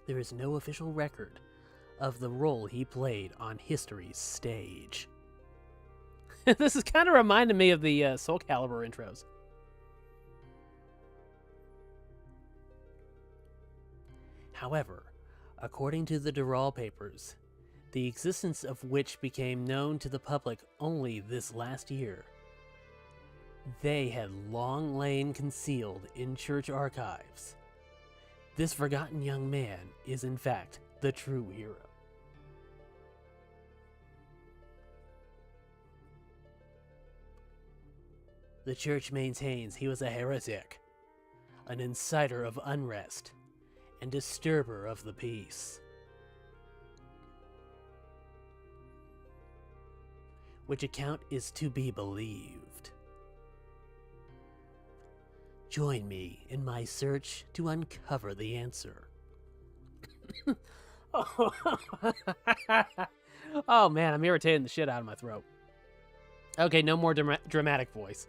There is no official record of the role he played on history's stage. This is kind of reminding me of the Soul Calibur intros. However, according to the Dural papers, the existence of which became known to the public only this last year, they had long lain concealed in church archives. This forgotten young man is in fact the true hero. The church maintains he was a heretic, an inciter of unrest, and disturber of the peace. Which account is to be believed. Join me in my search to uncover the answer. Oh man, I'm irritating the shit out of my throat. Okay, no more dramatic voice.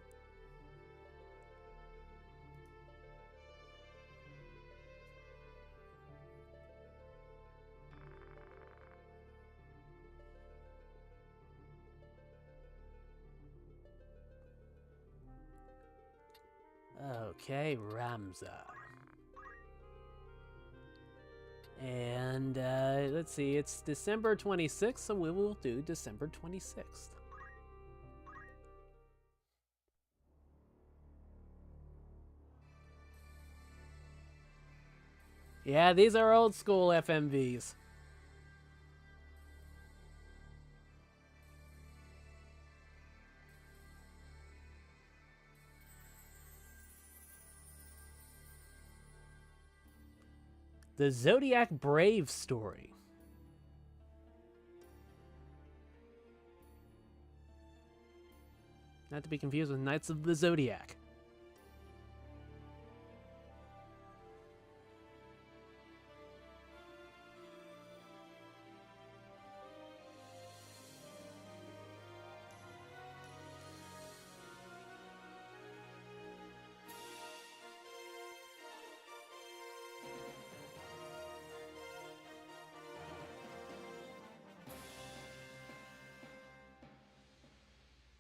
Okay, Ramza. And let's see, it's December 26th, so we will do December 26th. Yeah, these are old school FMVs. The Zodiac Brave story. Not to be confused with Knights of the Zodiac.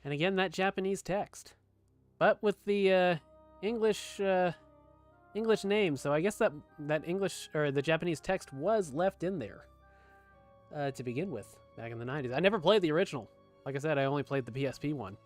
And again, that Japanese text, but with the English name. So I guess that English or the Japanese text was left in there to begin with back in the 90s. I never played the original. Like I said, I only played the PSP one.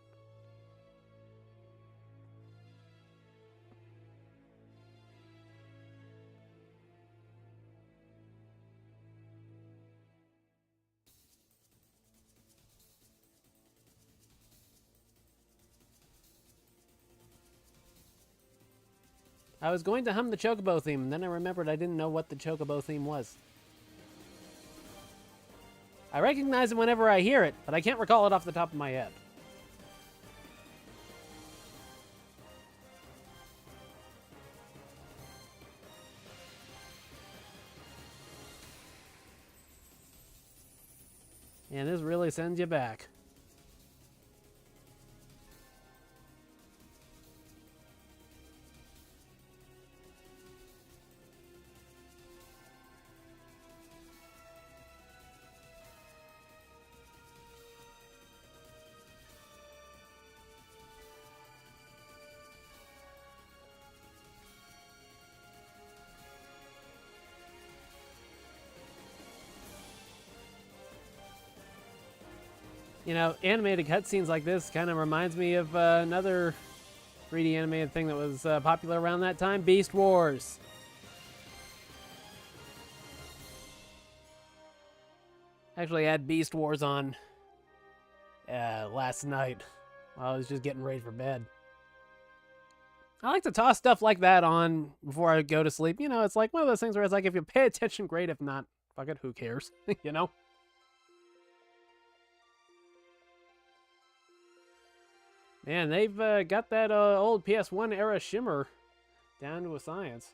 I was going to hum the Chocobo theme, and then I remembered I didn't know what the Chocobo theme was. I recognize it whenever I hear it, but I can't recall it off the top of my head. And this really sends you back. You know, animated cutscenes like this kind of reminds me of another 3D animated thing that was popular around that time, Beast Wars. Actually, I had Beast Wars on last night while I was just getting ready for bed. I like to toss stuff like that on before I go to sleep. You know, it's like one of those things where it's like, if you pay attention, great. If not, fuck it, who cares? You know? Man, they've got that old PS1 era shimmer down to a science.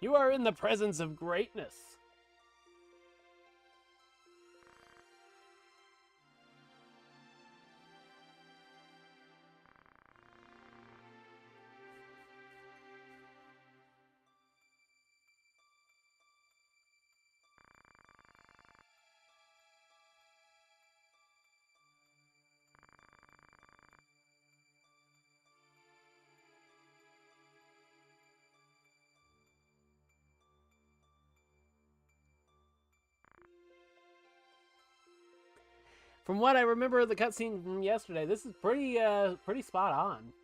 You are in the presence of greatness. From what I remember of the cutscene from yesterday, this is pretty spot on.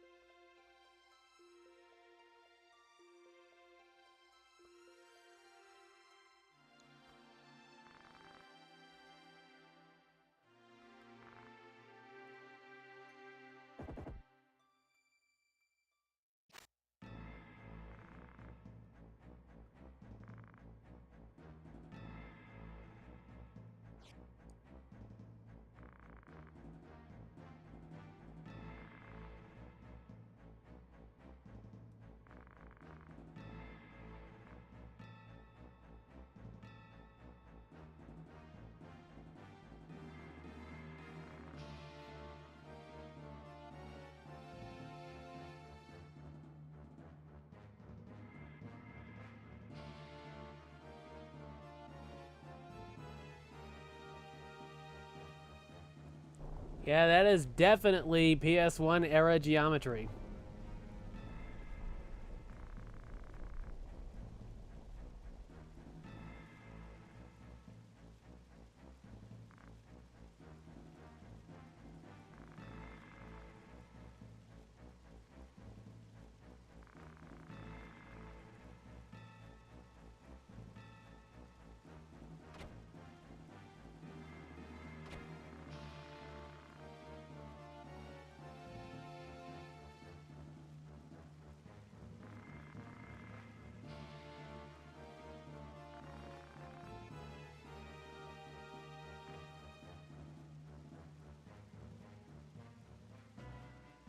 Yeah, that is definitely PS1 era geometry.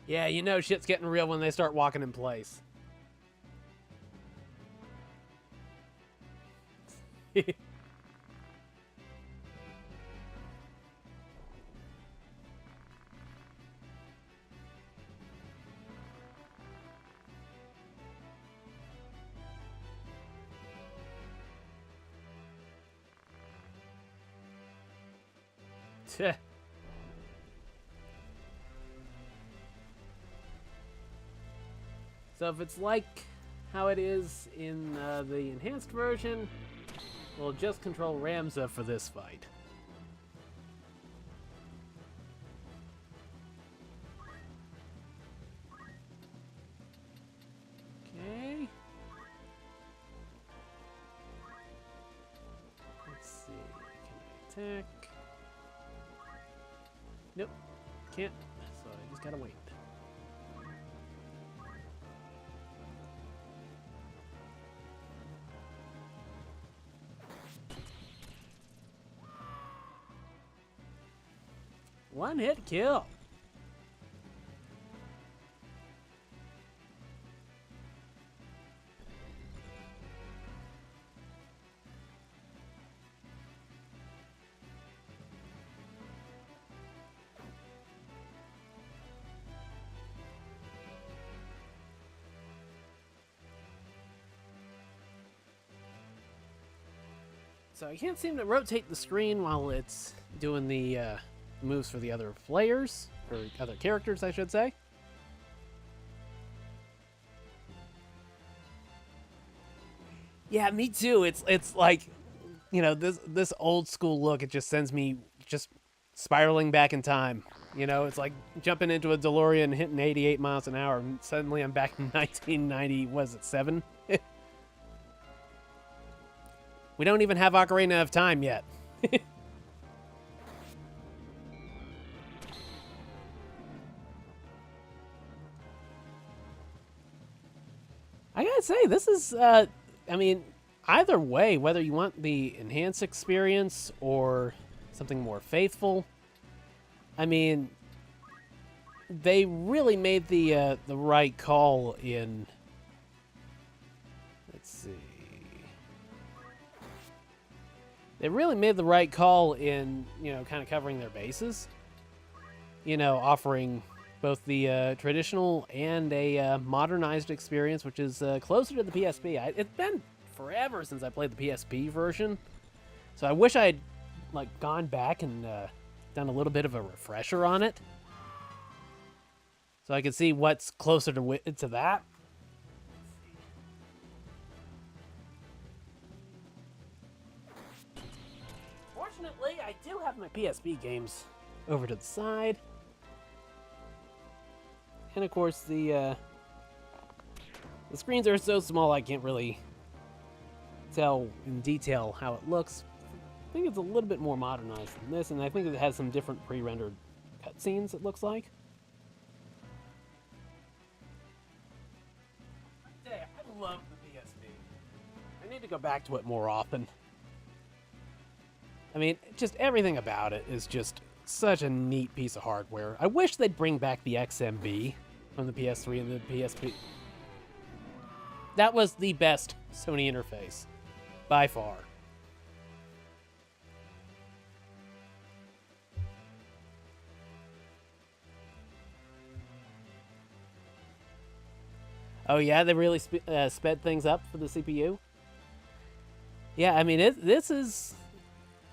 Yeah, you know shit's getting real when they start walking in place. So if it's like how it is in the enhanced version, we'll just control Ramza for this fight. Okay. Let's see. Can I attack? Nope. Can't. So I just gotta wait. One hit kill. So I can't seem to rotate the screen while it's doing the moves for the other players, or other characters, I should say. Yeah, me too. It's like, you know, this old school look. It just sends me just spiraling back in time. You know, it's like jumping into a DeLorean, hitting 88 miles an hour, and suddenly I'm back in 1990. Was it 7? We don't even have Ocarina of Time yet. I gotta say, this is, I mean, either way, whether you want the enhanced experience or something more faithful, I mean, they really made the right call in, let's see. They really made the right call in, you know, kind of covering their bases. You know, offering both the traditional and a modernized experience, which is closer to the PSP. It's been forever since I played the PSP version, so I wish I had like gone back and done a little bit of a refresher on it, so I could see what's closer to that. Fortunately, I do have my PSP games over to the side. And of course, the screens are so small I can't really tell in detail how it looks. I think it's a little bit more modernized than this, and I think it has some different pre-rendered cutscenes, it looks like. I love the PSP. I need to go back to it more often. I mean, just everything about it is just such a neat piece of hardware. I wish they'd bring back the XMB from the PS3 and the PSP. That was the best Sony interface, by far. Oh yeah, they really sped things up for the CPU? Yeah, I mean, this is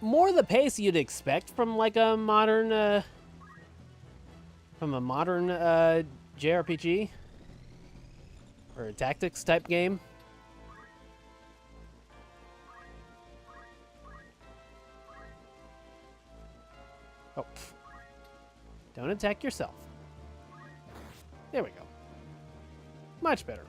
more the pace you'd expect from like a modern, JRPG or a tactics type game. Oh, don't attack yourself. There we go. Much better.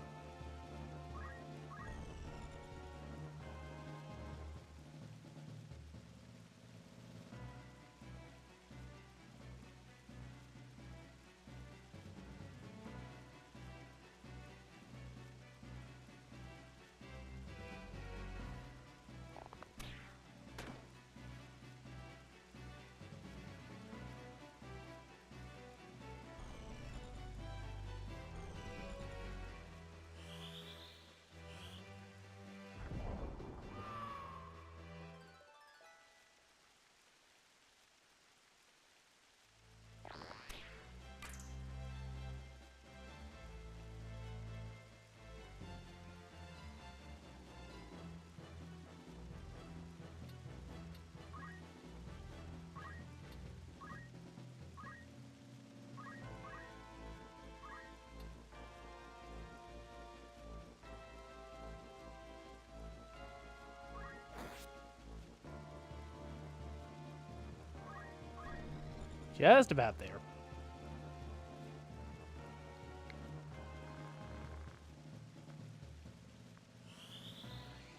Just about there.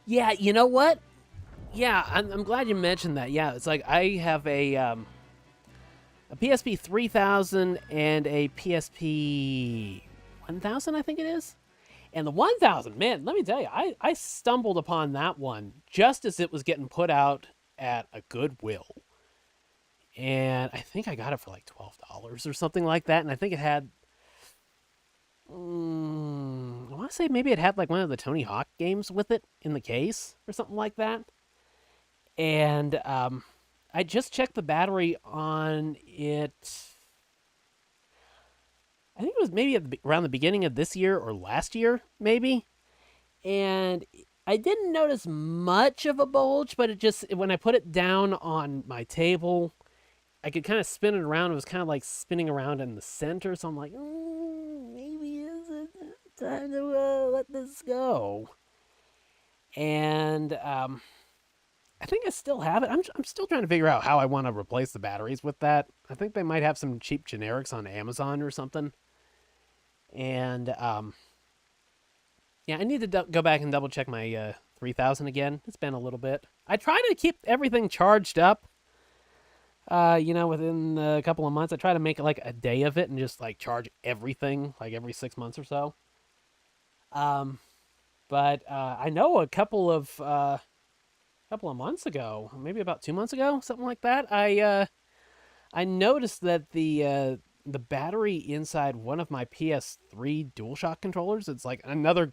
Yeah, you know what? Yeah, I'm glad you mentioned that. Yeah, it's like I have a PSP 3000 and a PSP 1000, I think it is. And the 1000, man, let me tell you, I stumbled upon that one just as it was getting put out at a Goodwill. And I think I got it for like $12 or something like that. And I think it had, I want to say maybe it had like one of the Tony Hawk games with it in the case or something like that. And I just checked the battery on it. I think it was maybe around the beginning of this year or last year, maybe. And I didn't notice much of a bulge, but it just, when I put it down on my table, I could kind of spin it around. It was kind of like spinning around in the center. So I'm like, maybe is it time to let this go? And I think I still have it. I'm still trying to figure out how I want to replace the batteries with that. I think they might have some cheap generics on Amazon or something. And yeah, I need to go back and double check my 3000 again. It's been a little bit. I try to keep everything charged up. Within a couple of months, I try to make like a day of it and just like charge everything like every 6 months or so. But I know a couple of months ago, maybe about 2 months ago, something like that, I noticed that the battery inside one of my PS3 DualShock controllers, it's like another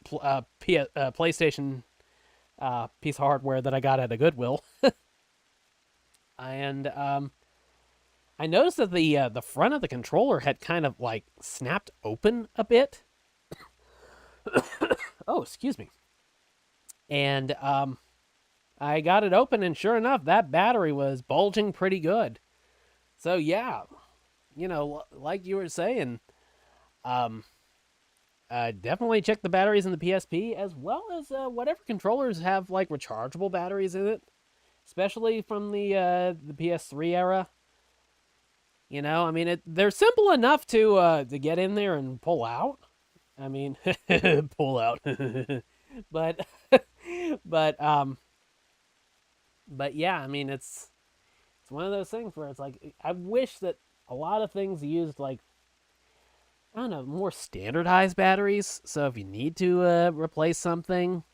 PlayStation piece of hardware that I got at a Goodwill. And I noticed that the front of the controller had kind of like snapped open a bit. Oh, excuse me. And I got it open, and sure enough, that battery was bulging pretty good. So yeah, like you were saying, definitely check the batteries in the PSP, as well as whatever controllers have like rechargeable batteries in it, especially from the PS3 era. I mean, they're simple enough to get in there and pull out. I mean, pull out, but yeah, I mean, it's one of those things where it's like, I wish that a lot of things used like, I don't know, more standardized batteries. So if you need to replace something,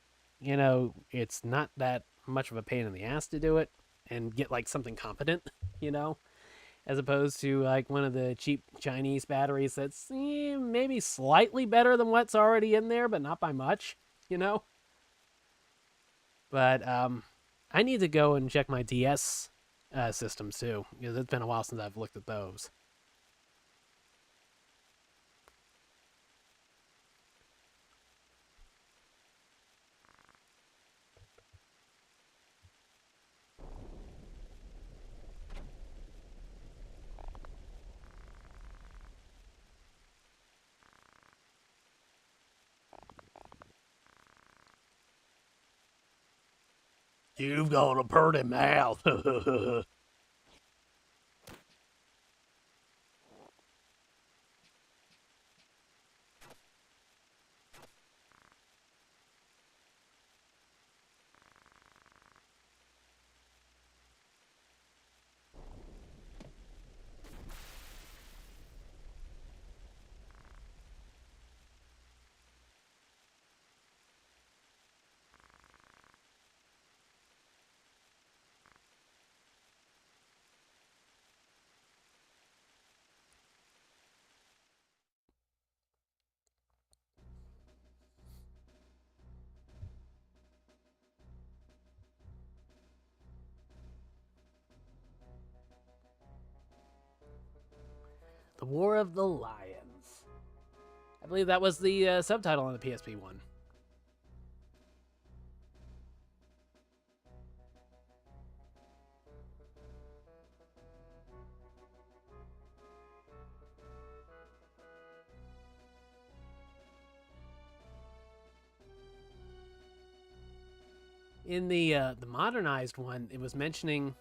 it's not that much of a pain in the ass to do it and get like something competent, as opposed to like one of the cheap Chinese batteries that's maybe slightly better than what's already in there, but not by much, But I need to go and check my DS systems too, because it's been a while since I've looked at those. You've got a pretty mouth. The War of the Lions. I believe that was the subtitle on the PSP one. In the modernized one, it was mentioning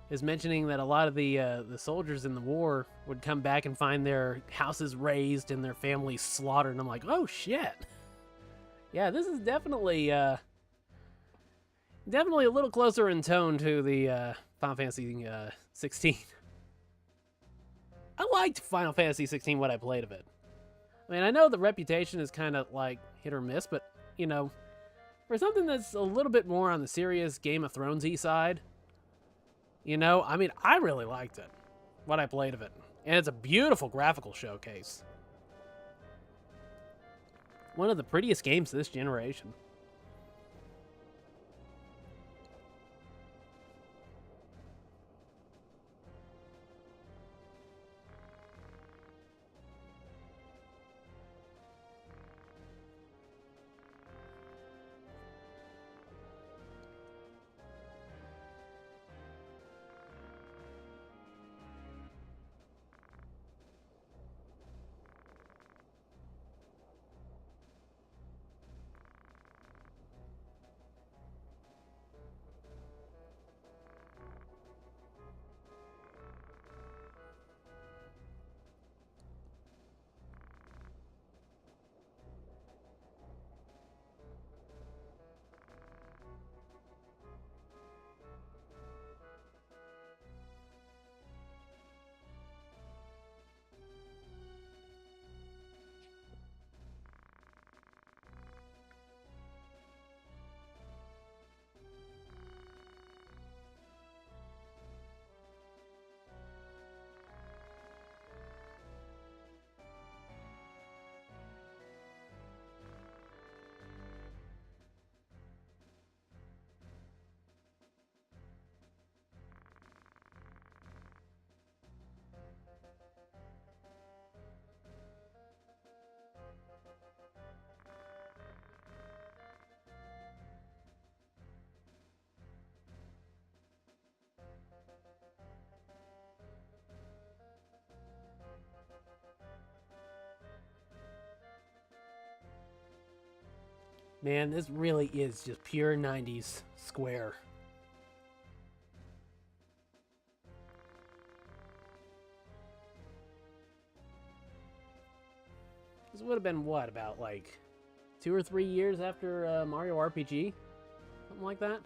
is mentioning that a lot of the soldiers in the war would come back and find their houses razed and their families slaughtered. And I'm like, oh shit. Yeah, this is definitely definitely a little closer in tone to the Final Fantasy 16. I liked Final Fantasy 16 what I played of it. I mean, I know the reputation is kind of like hit or miss, but you know, for something that's a little bit more on the serious Game of Thrones-y side, you know, I mean, I really liked it, what I played of it. And it's a beautiful graphical showcase. One of the prettiest games this generation. Man, this really is just pure 90s Square. This would have been, what, about like 2 or 3 years after Mario RPG? Something like that?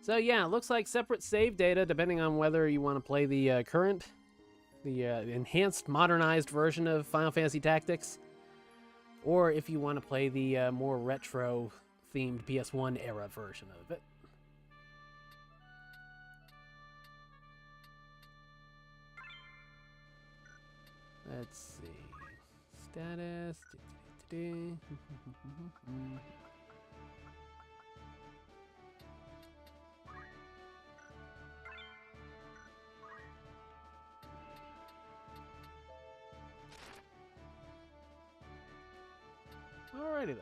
So yeah, it looks like separate save data depending on whether you want to play the enhanced, modernized version of Final Fantasy Tactics, or if you want to play the more retro-themed PS1 era version of it. Let's see. Status. Alrighty then.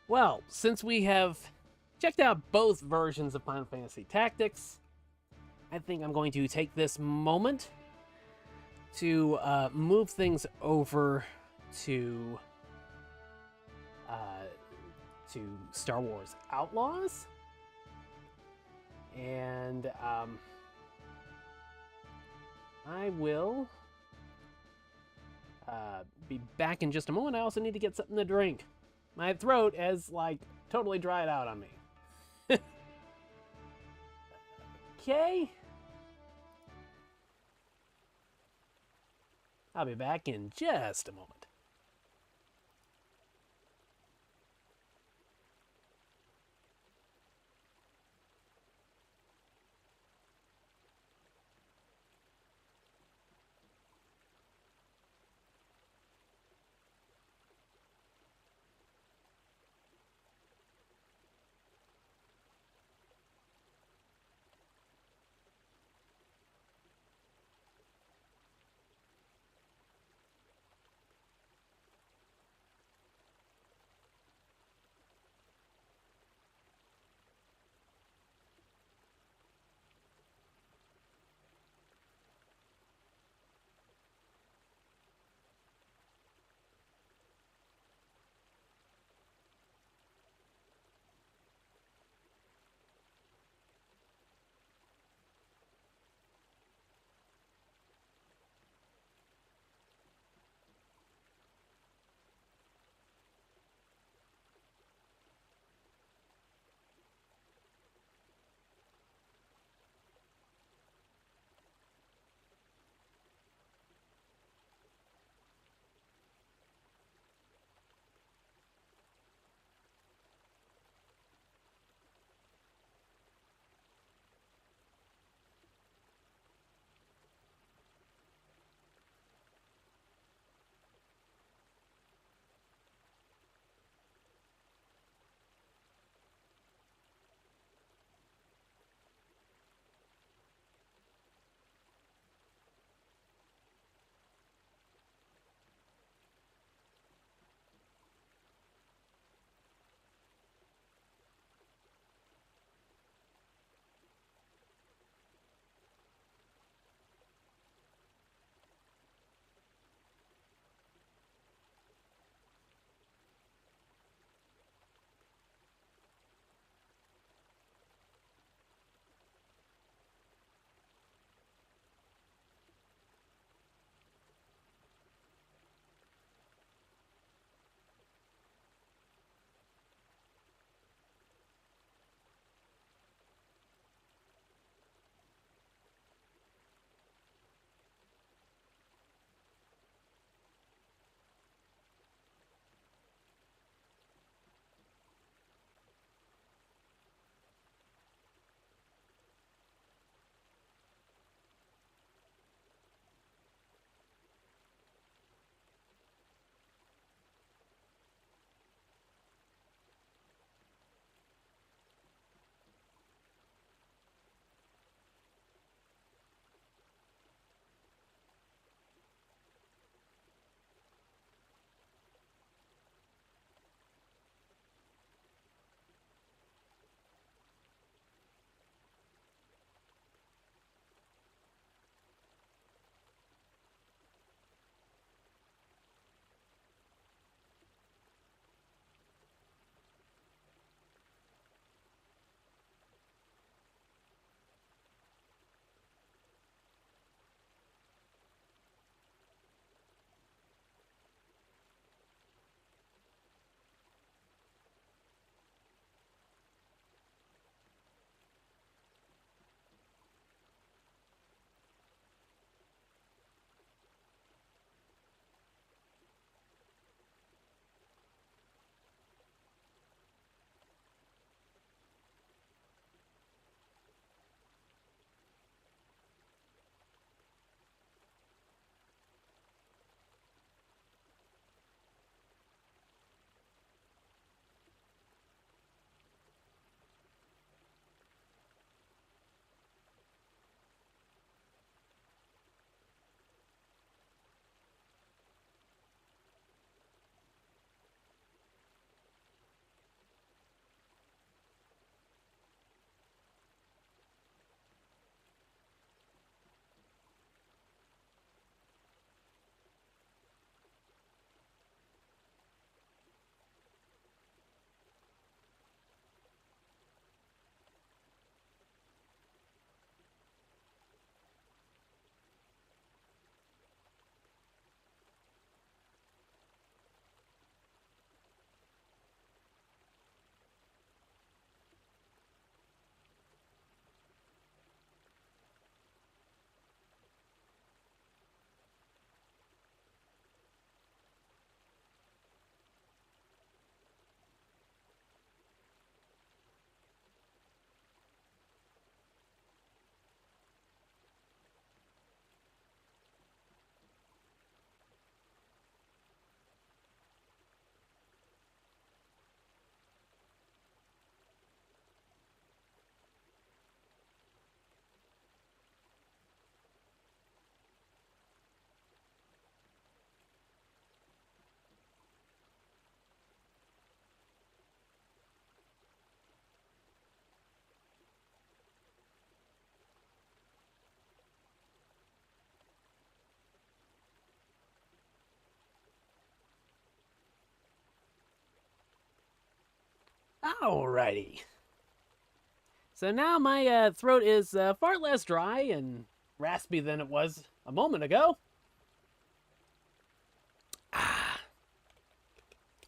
Well, since we have checked out both versions of Final Fantasy Tactics, I think I'm going to take this moment to move things over to Star Wars Outlaws, and I will be back in just a moment. I also need to get something to drink. My throat has, like, totally dried out on me. Okay. I'll be back in just a moment. Alrighty. So now my throat is far less dry and raspy than it was a moment ago.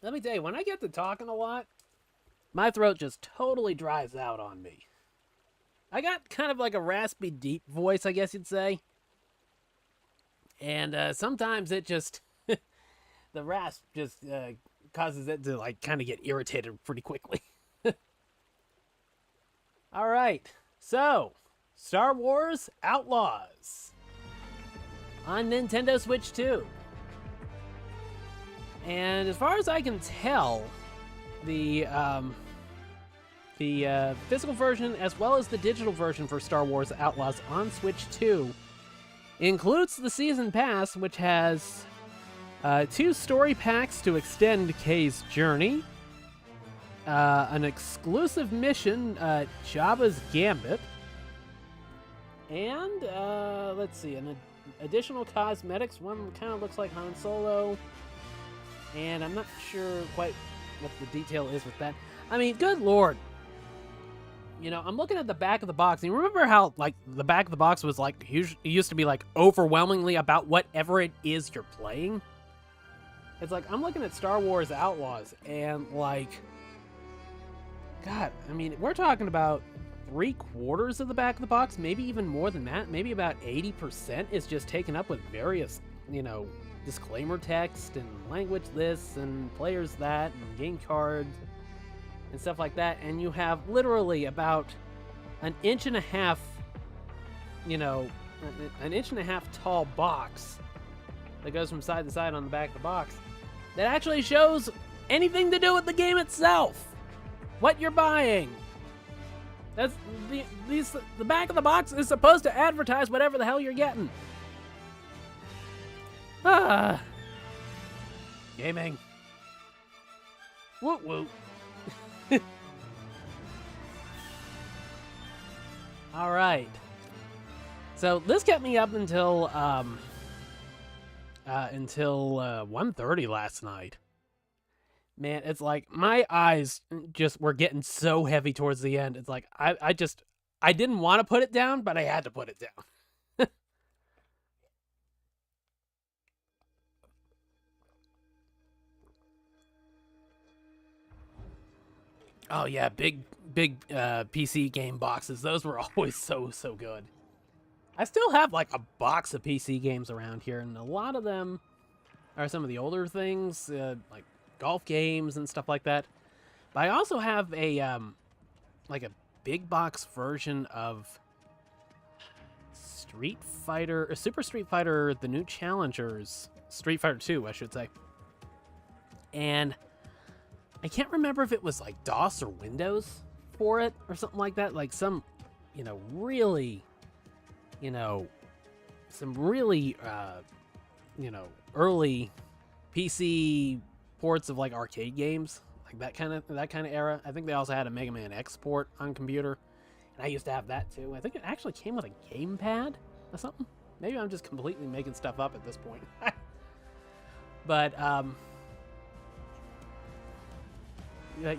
Let me tell you, when I get to talking a lot, my throat just totally dries out on me. I got kind of like a raspy, deep voice, I guess you'd say. And sometimes it just, the rasp just causes it to like kind of get irritated pretty quickly. All right, so Star Wars Outlaws on Nintendo Switch 2. And as far as I can tell, the physical version as well as the digital version for Star Wars Outlaws on Switch 2 includes the Season Pass, which has 2 story packs to extend Kay's journey, an exclusive mission, Jabba's Gambit, and let's see, an additional cosmetics. One kind of looks like Han Solo, and I'm not sure quite what the detail is with that. I mean, good lord. You know, I'm looking at the back of the box, and you remember how, like, the back of the box was, like, it used to be, like, overwhelmingly about whatever it is you're playing? It's like, I'm looking at Star Wars Outlaws, and, like, God, I mean, we're talking about 3/4 of the back of the box, maybe even more than that. Maybe about 80% is just taken up with various, you know, disclaimer text and language this and players that and game cards and stuff like that. And you have literally about an 1.5 inch, you know, an 1.5 inch tall box that goes from side to side on the back of the box that actually shows anything to do with the game itself. What you're buying. That's the back of the box is supposed to advertise whatever the hell you're getting. Gaming. Woot woot. All right. So this kept me up until 1:30 last night. Man, it's like my eyes just were getting so heavy towards the end. It's like I didn't want to put it down, but I had to put it down. Oh yeah, big PC game boxes. Those were always so good. I still have like a box of PC games around here, and a lot of them are some of the older things, like golf games and stuff like that. But I also have a like a big box version of Street Fighter, or Super Street Fighter, the new Challengers, Street Fighter 2, I should say. And I can't remember if it was like DOS or Windows for it or something like that. Like some, you know, really, you know, some really, you know, early PC ports of like arcade games, like that kind of era. I think they also had a Mega Man X port on computer, and I used to have that too. I think it actually came with a gamepad or something. Maybe I'm just completely making stuff up at this point. But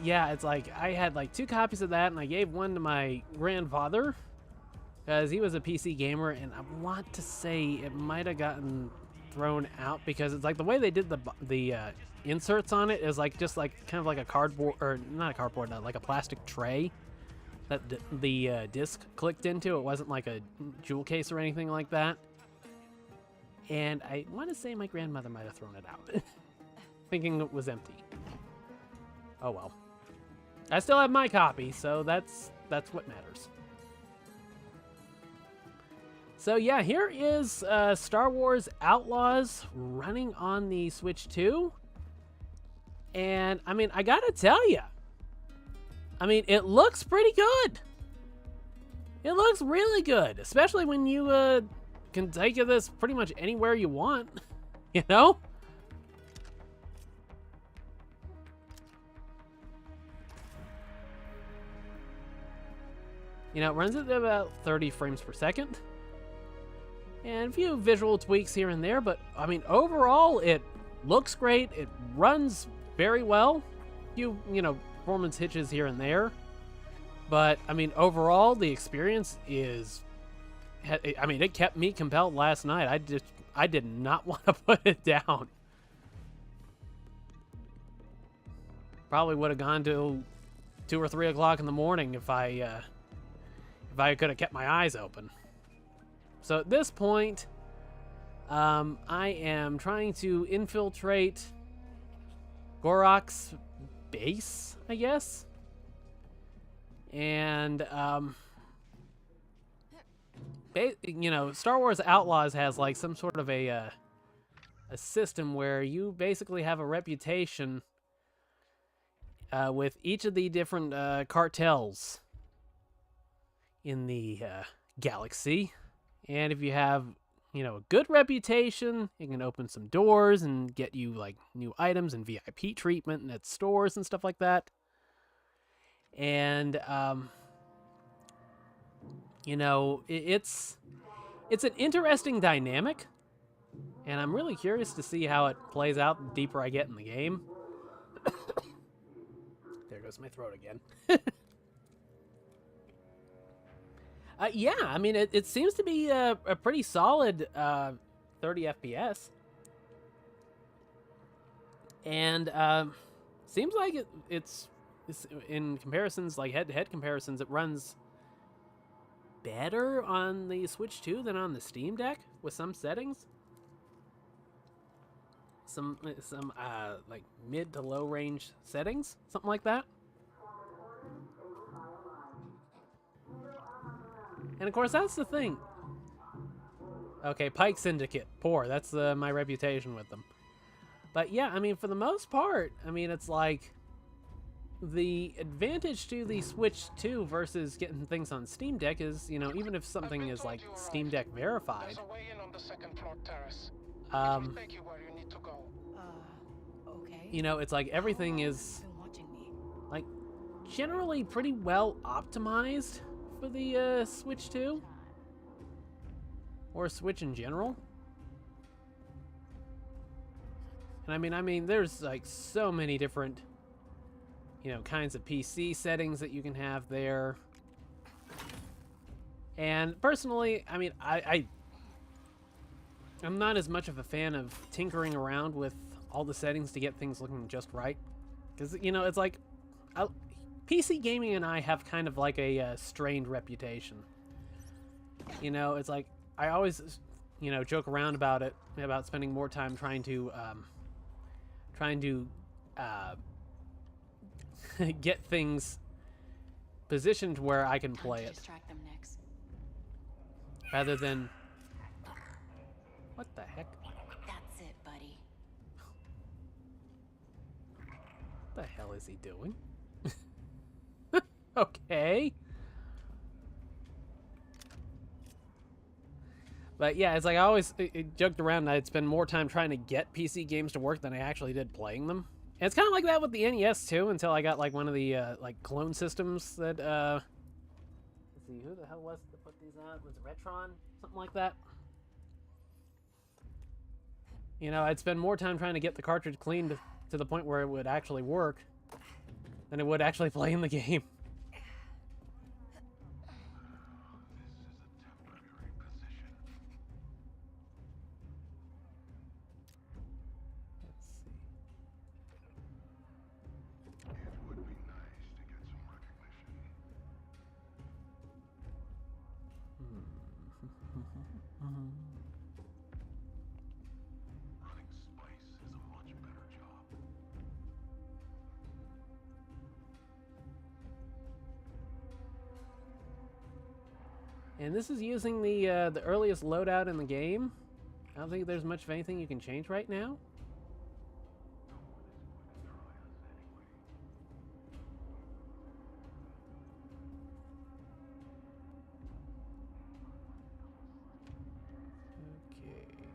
yeah, it's like I had like 2 copies of that, and I gave one to my grandfather because he was a PC gamer, and I want to say it might have gotten thrown out because it's like the way they did the inserts on it is like just like kind of like a cardboard, or not a cardboard, like a plastic tray that the disc clicked into. It wasn't like a jewel case or anything like that. And I want to say my grandmother might have thrown it out, thinking it was empty. Oh well. I still have my copy, so that's what matters. So yeah, here is Star Wars Outlaws running on the Switch 2. And, I mean, I gotta tell you, I mean, it looks pretty good. It looks really good, especially when you can take this pretty much anywhere you want, you know? You know, it runs at about 30 frames per second. And a few visual tweaks here and there, but, I mean, overall, it looks great. It runs very well. You know, performance hitches here and there. But, I mean, overall, the experience is... I mean, it kept me compelled last night. I did not want to put it down. Probably would have gone till 2 or 3 o'clock in the morning if I could have kept my eyes open. So at this point, I am trying to infiltrate Gorok's base, I guess. And, you know, Star Wars Outlaws has like some sort of a system where you basically have a reputation with each of the different cartels in the galaxy. And if you have, you know, a good reputation, it can open some doors and get you like new items and VIP treatment at stores and stuff like that. And you know, it's an interesting dynamic, and I'm really curious to see how it plays out the deeper I get in the game. There goes my throat again. Yeah, I mean, it seems to be a pretty solid 30 FPS. And seems like it's in comparisons, like head-to-head comparisons, it runs better on the Switch 2 than on the Steam Deck with some settings. Some like mid to low range settings, something like that. And of course, that's the thing. Okay, Pike Syndicate, poor. That's my reputation with them. But yeah, I mean, for the most part, I mean, it's like the advantage to the Switch 2 versus getting things on Steam Deck is, you know, even if something is like Steam Deck verified, you know, it's like everything is like generally pretty well optimized for the Switch 2 or Switch in general. And I mean, there's like so many different, you know, kinds of PC settings that you can have there. And personally, I mean, I'm not as much of a fan of tinkering around with all the settings to get things looking just right. Because, you know, it's like, PC gaming and I have kind of like a strained reputation. You know, it's like, I always, you know, joke around about it, about spending more time trying to get things positioned where I can play it. Rather than... What the heck? That's it, buddy. What the hell is he doing? Okay. But yeah, it's like I always joked around I'd spend more time trying to get PC games to work than I actually did playing them. And it's kind of like that with the NES too, until I got like one of the like clone systems that let's see, who the hell was it that put these out? Was it Retron? Something like that. You know, I'd spend more time trying to get the cartridge cleaned to the point where it would actually work than it would actually play in the game. And this is using the earliest loadout in the game. I don't think there's much of anything you can change right now. Okay.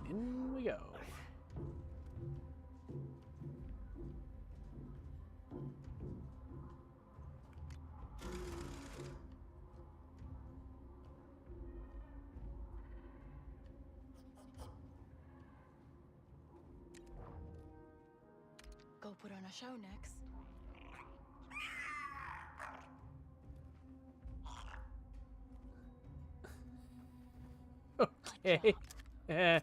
In we go. go put on a show next. Okay. Okay.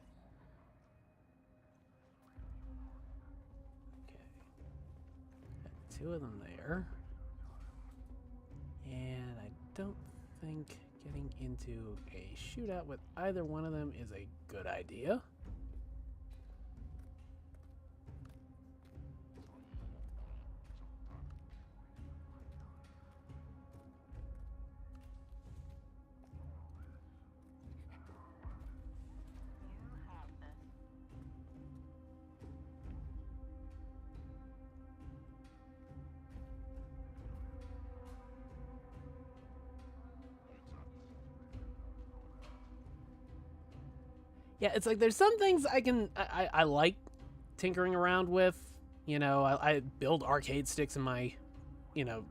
Got 2 of them there. And I don't think getting into a shootout with either one of them is a good idea. Yeah, it's like there's some things I like tinkering around with. You know, I build arcade sticks in my, you know,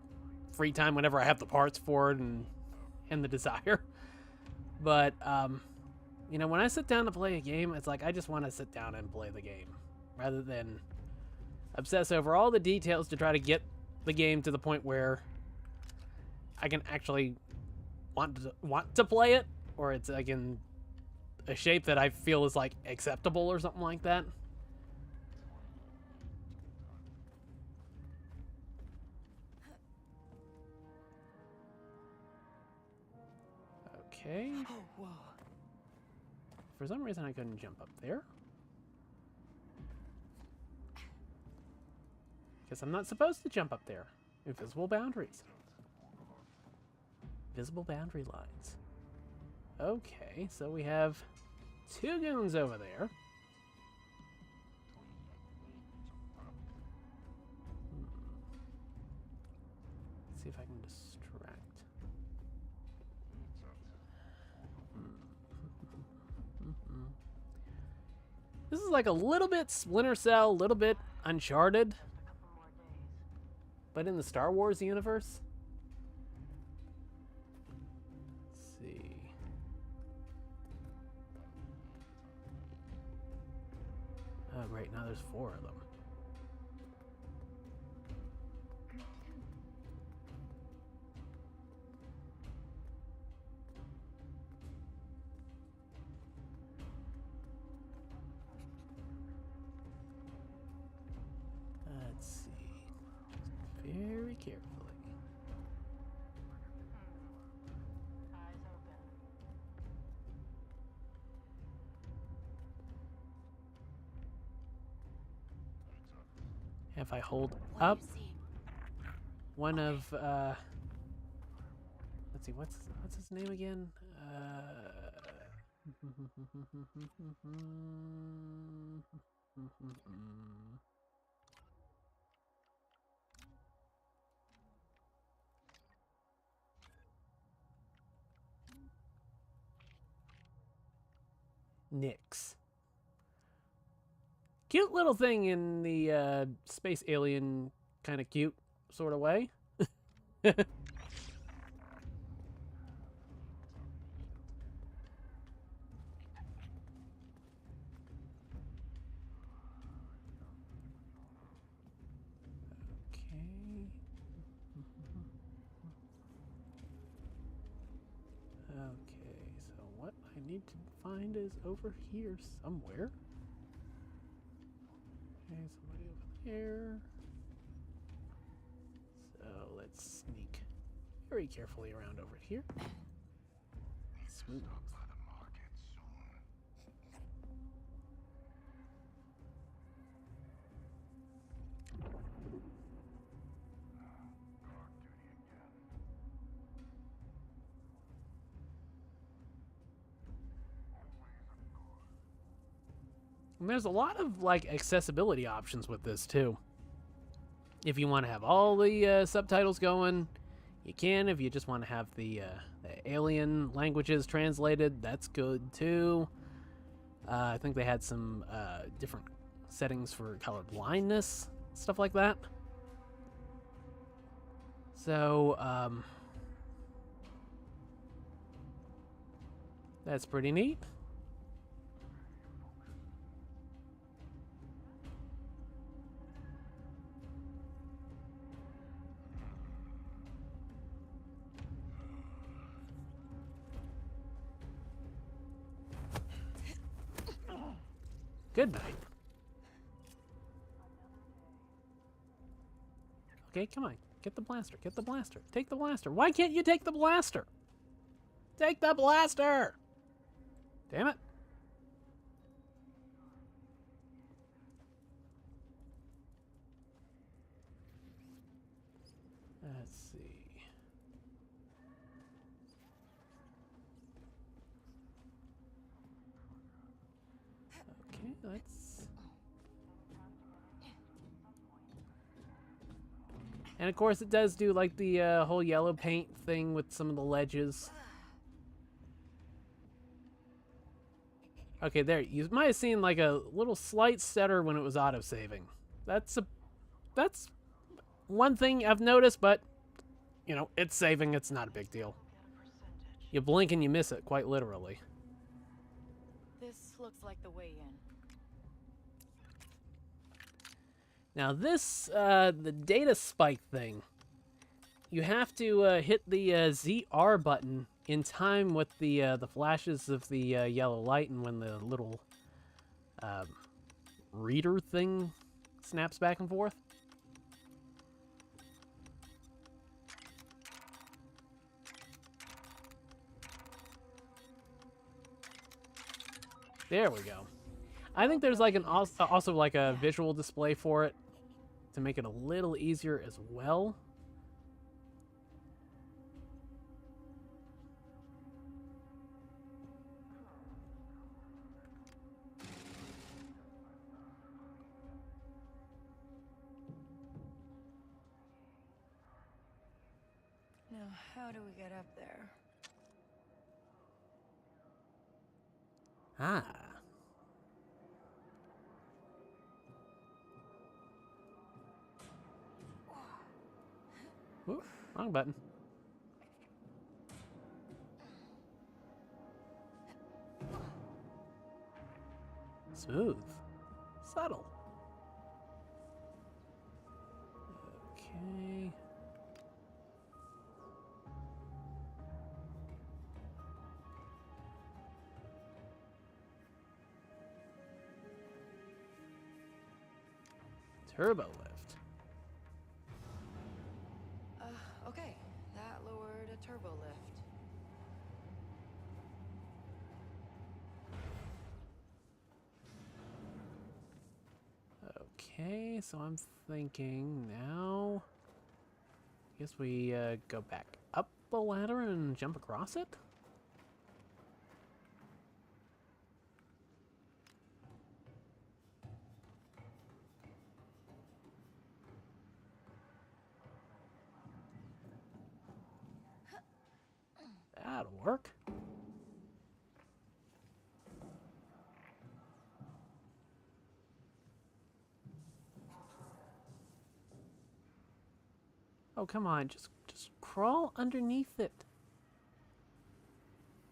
free time whenever I have the parts for it and the desire. But you know, when I sit down to play a game, it's like I just want to sit down and play the game rather than obsess over all the details to try to get the game to the point where I can actually want to play it, or it's like in a shape that I feel is like acceptable or something like that. Okay. Oh, whoa. For some reason I couldn't jump up there. Guess I'm not supposed to jump up there. Invisible boundaries. Visible boundary lines. Okay, so we have 2 goons over there. Let's see if I can distract. This is like a little bit Splinter Cell, a little bit Uncharted, but in the Star Wars universe. Let's see. Oh, great. Now there's 4 of them. Let's see. Just very carefully. If I hold up one of let's see, what's his name again? Nyx. Cute little thing in the space alien kind of cute sort of way. Okay, so what I need to find is over here somewhere. Okay, somebody over there. So let's sneak very carefully around over here. Smooth. And there's a lot of like accessibility options with this too. If you want to have all the subtitles going, you can. If you just want to have the alien languages translated, that's good too. I think they had some different settings for color blindness, stuff like that. So that's pretty neat. Good night. Okay, come on. Get the blaster. Get the blaster. Take the blaster. Why can't you take the blaster? Take the blaster! Damn it. Let's see. Okay, let's... And of course it does do like the whole yellow paint thing with some of the ledges. Okay, there. You might have seen like a little slight stutter when it was auto-saving. That's one thing I've noticed, but, you know, it's saving. It's not a big deal. You blink and you miss it, quite literally. This looks like the way in. Now this, the data spike thing, you have to hit the ZR button in time with the flashes of the yellow light and when the little reader thing snaps back and forth. There we go. I think there's like an also like a visual display for it to make it a little easier as well. Now, how do we get up there? Ah. Ooh, wrong button. Smooth. Subtle. Okay. Turbo lift. Okay. That lowered a turbo lift. Okay, so I'm thinking now... I guess we go back up the ladder and jump across it? That'll work. Oh, come on, just crawl underneath it.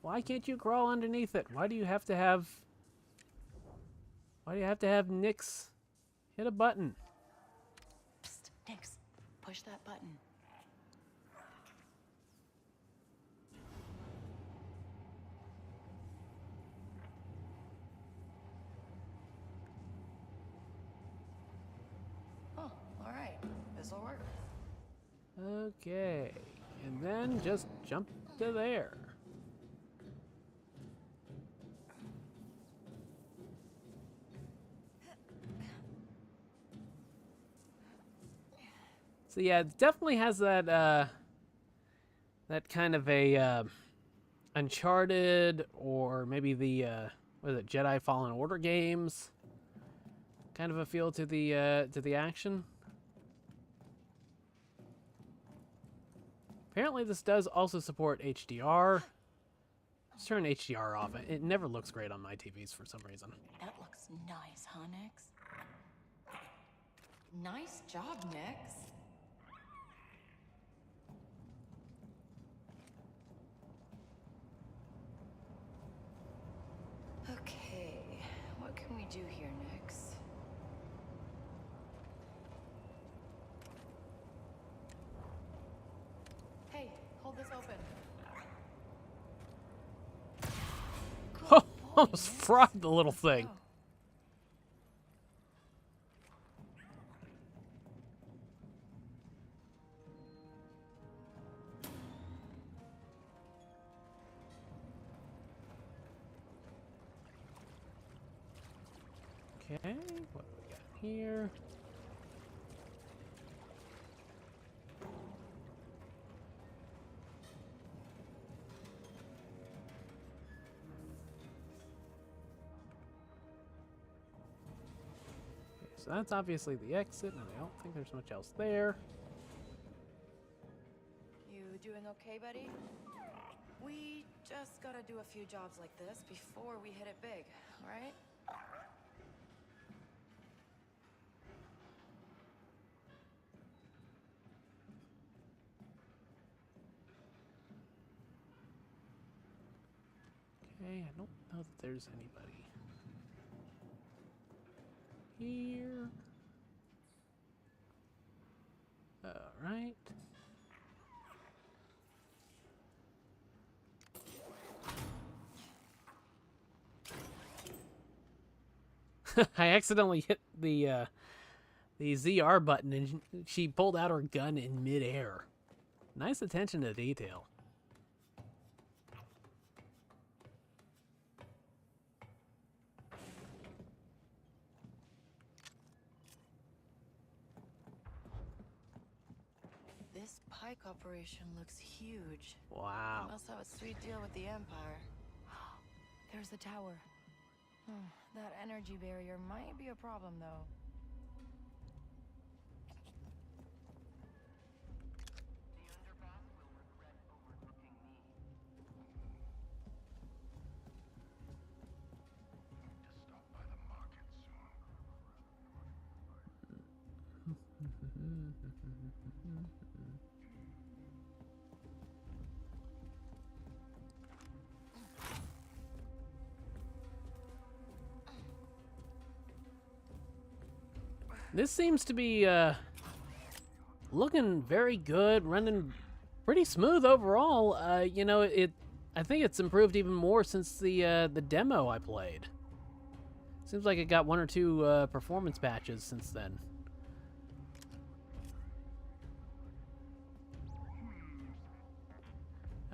Why can't you crawl underneath it? Why do you have to have Nyx hit a button? Psst, Nyx, push that button. Oh, all right. This'll work. Okay, and then just jump to there. So yeah, it definitely has that that kind of a Uncharted or maybe the what is it, Jedi Fallen Order games kind of a feel to the action. Apparently this does also support HDR. Just turn HDR off. It never looks great on my TVs for some reason. That looks nice, huh, Nyx? Nice job, Nyx. Okay, what can we do here, Nyx? Hey, hold this open. Oh, almost fried the little thing. Okay, what do we got here? So that's obviously the exit, and I don't think there's much else there. You doing okay, buddy? We just gotta do a few jobs like this before we hit it big, alright? Okay, I don't know that there's anybody here. Alright. I accidentally hit the ZR button and she pulled out her gun in midair. Nice attention to detail. This pike operation looks huge. Wow. Must have a sweet deal with the Empire. There's the tower. That energy barrier might be a problem, though. This seems to be looking very good, running pretty smooth overall. You know, I think it's improved even more since the demo I played. Seems like it got 1 or 2 performance patches since then.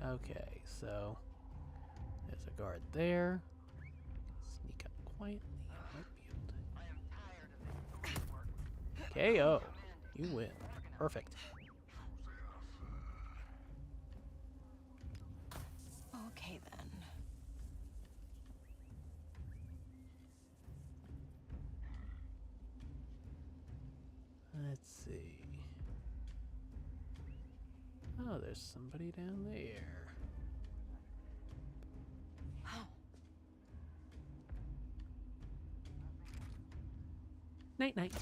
Okay, so there's a guard there. Sneak up quietly. KO. You win. Perfect. Okay, then. Let's see. Oh, there's somebody down there. Night, night.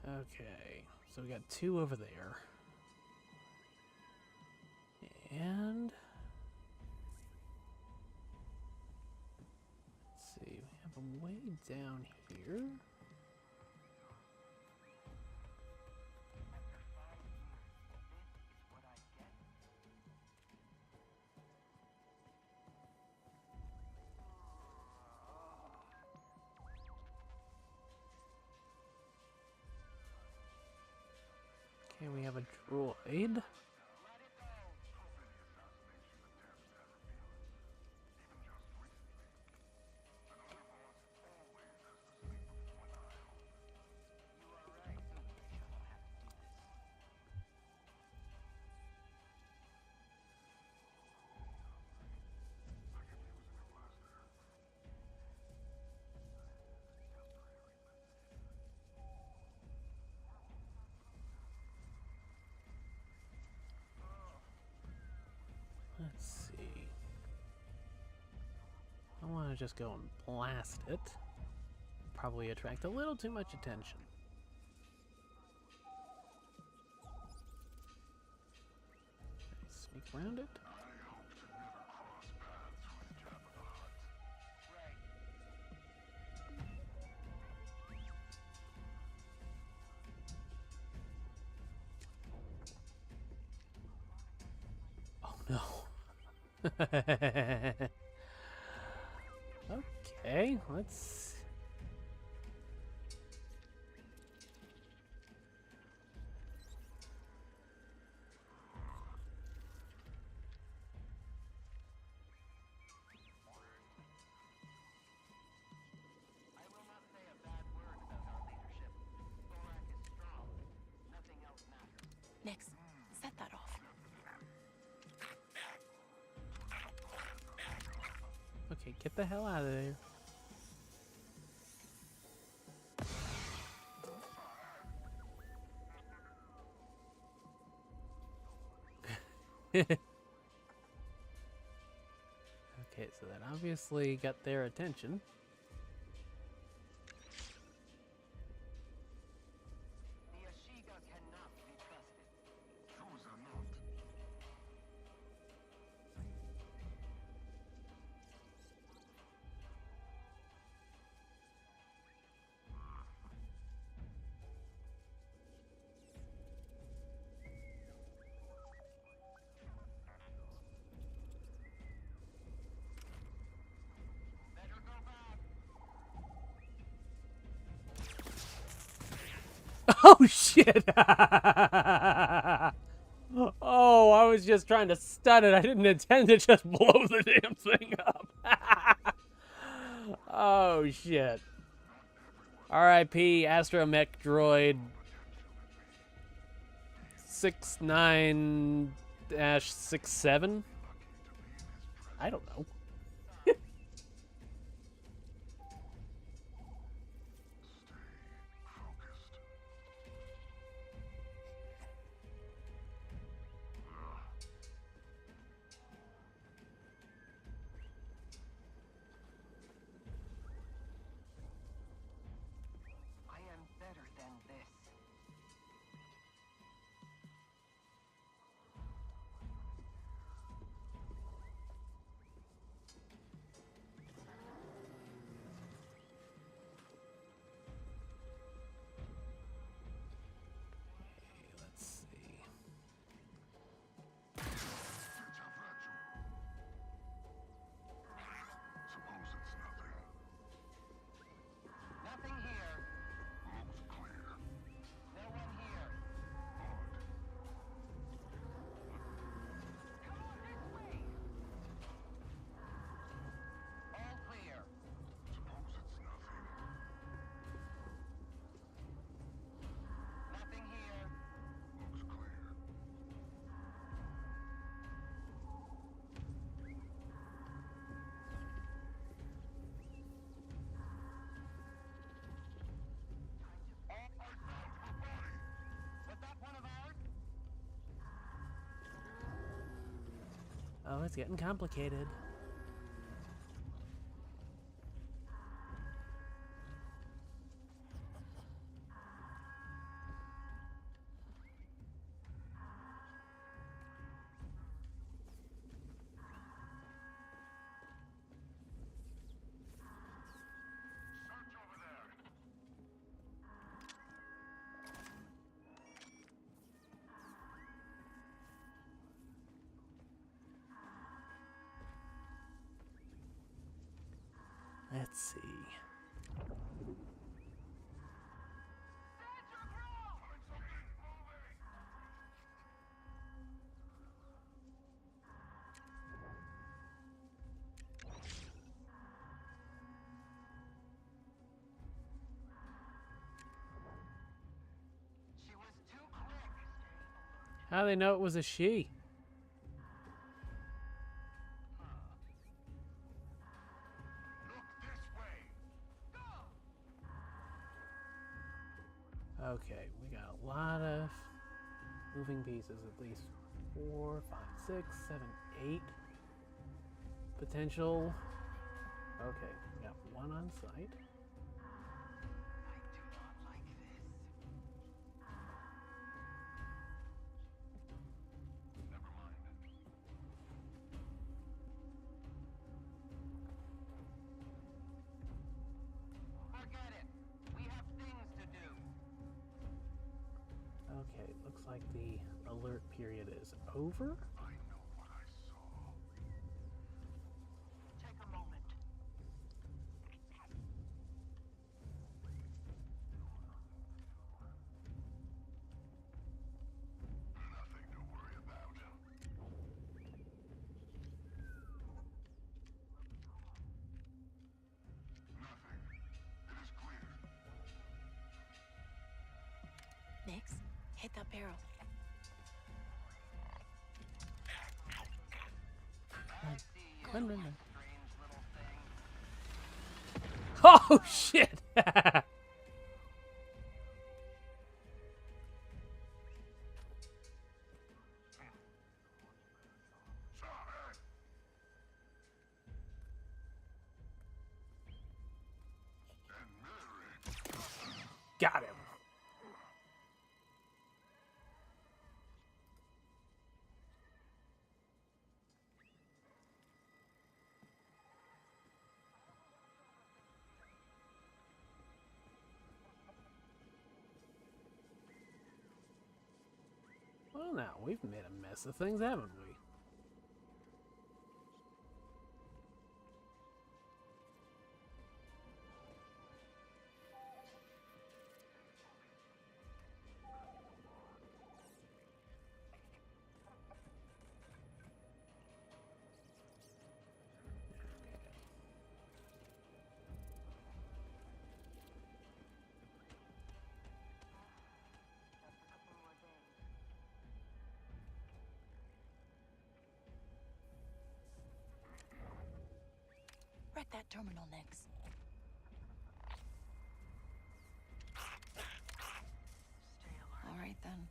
Okay, so we got 2 over there. And let's see, we have a way down here. Okay, we have a droid. Let's see. I want to just go and blast it. Probably attract a little too much attention. Sneak around it. Oh no. Okay, let's... Okay, get the hell out of there. Okay, so that obviously got their attention. The Ashiga cannot be trusted. Choose or not. Better go back. Oh shit! Oh, I was just trying to stun it. I didn't intend to just blow the damn thing up. Oh shit. R.I.P. Astromech Droid 69-67. I don't know. I am better than this. Let's see. Suppose it's nothing. Nothing here. Looks clear. No one here. Come on this way. All clear. Suppose it's nothing. Nothing here. Looks clear. Was that one of ours? Oh, it's getting complicated. Search over there. Let's see. She was too quick. How do they know it was a she? Look this way. Okay, we got a lot of moving pieces. At least 4, 5, 6, 7, 8 potential. Okay, we got one on site. I do not like this. Never mind. Forget it. We have things to do. Okay, looks like the alert period is over. I know what I saw. Take a moment. Nothing to worry about. Nothing. It is clear. Next, hit that barrel. I see you, Run. strange little thing. Oh shit! Got him. Well, now we've made a mess of things, haven't we? Wreck that terminal next. All right then.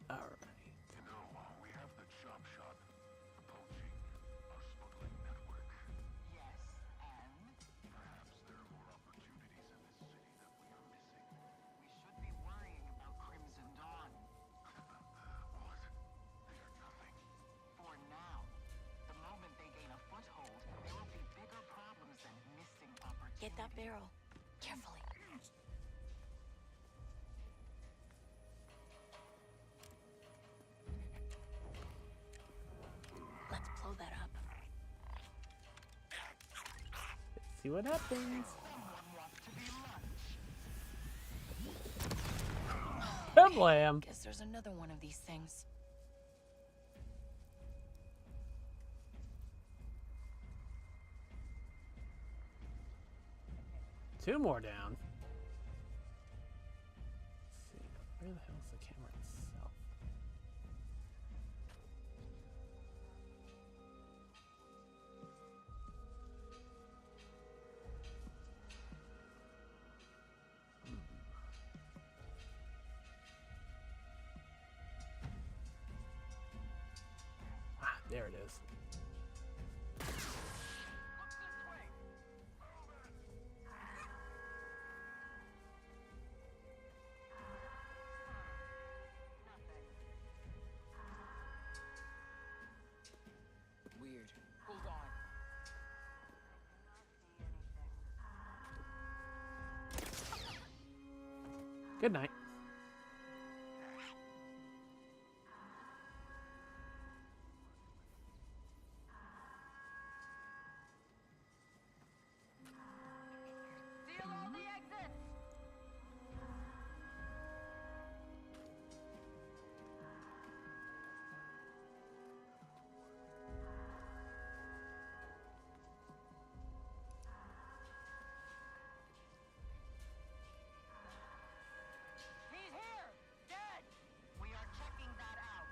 You know, we have the chop shot, the poaching, our smuggling network. Yes, and Perhaps there are more opportunities in this city that we are missing. we should be worrying about Crimson Dawn. What? They are nothing. For now. The moment they gain a foothold, there will be bigger problems than missing opportunities. Get that barrel. Carefully. Let's blow that up. See what happens. Kablam! Guess there's another one of these things. Two more down. Let's see, where the hell's the camera itself? Ah, there it is. Weird. Hold on. Good night. Seal all the exits! He's here! Dead! We are checking that out.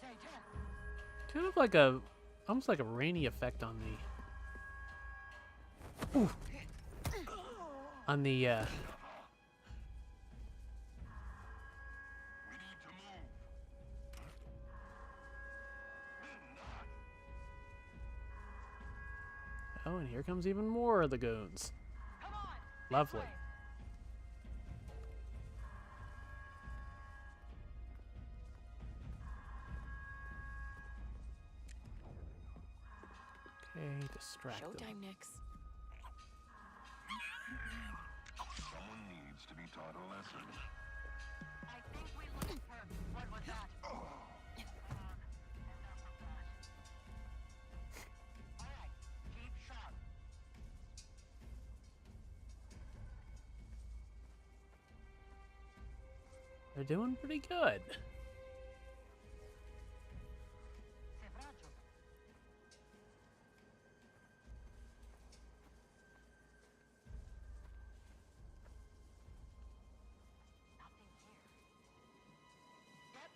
Say 10. Kind of like a, almost like a rainy effect on the, ooh, on the, We need to move. Oh, and here comes even more of the goons. Lovely. Okay, distract them. Showtime, Nix. Someone needs to be taught a lesson. I think we lost her. What was that? Alright, keep sharp. They're doing pretty good. Nothing here. Get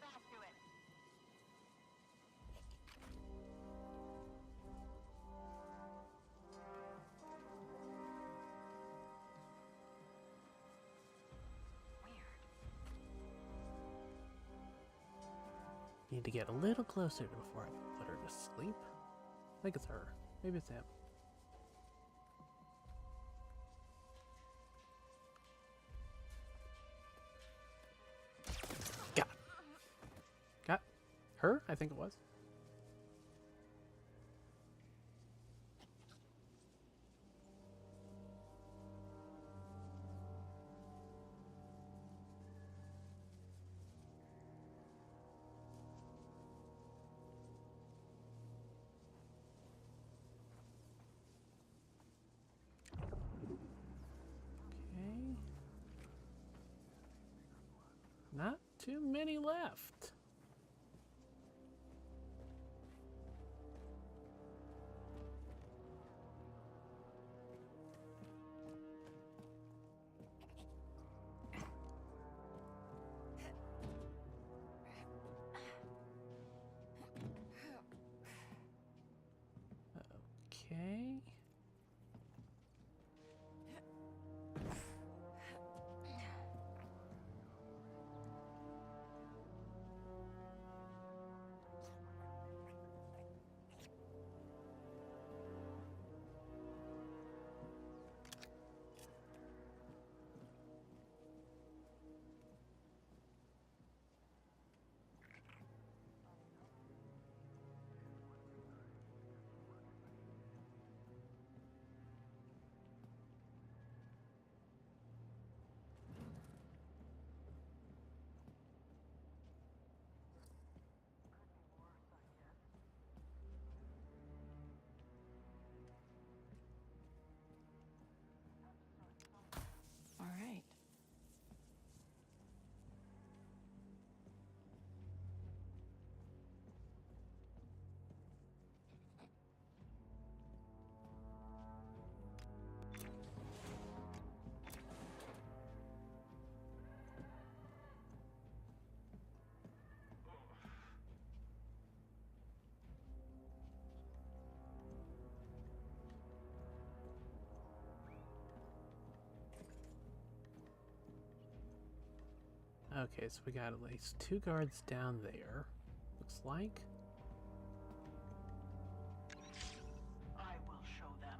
back to it. Need to get a little closer before I put her to sleep. I think it's her. Maybe it's him. Got her? I think it was. Not too many left. Okay. All right. Okay, so we got at least 2 guards down there. Looks like. I will show them.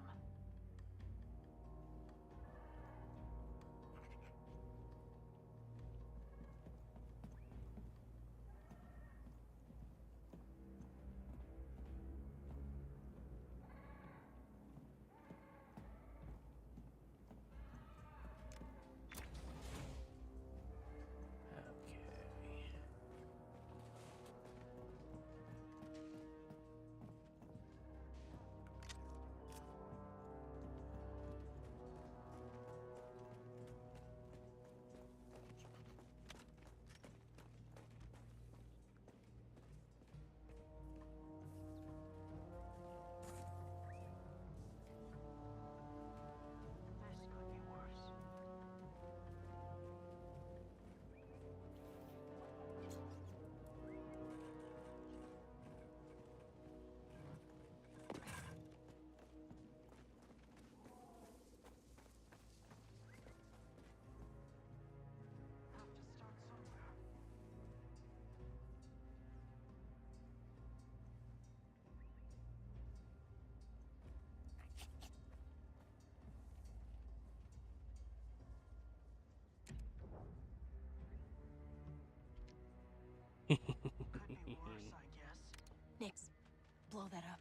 blow that up.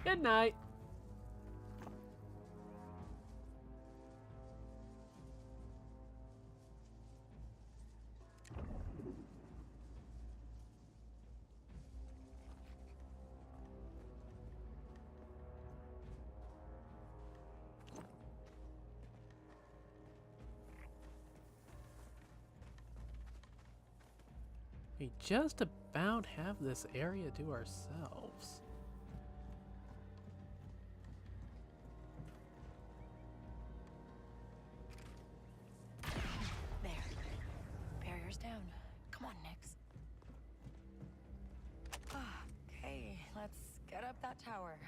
Good night. We just about have this area to ourselves. There. Barrier's down. Come on, Nix. Okay, let's get up that tower.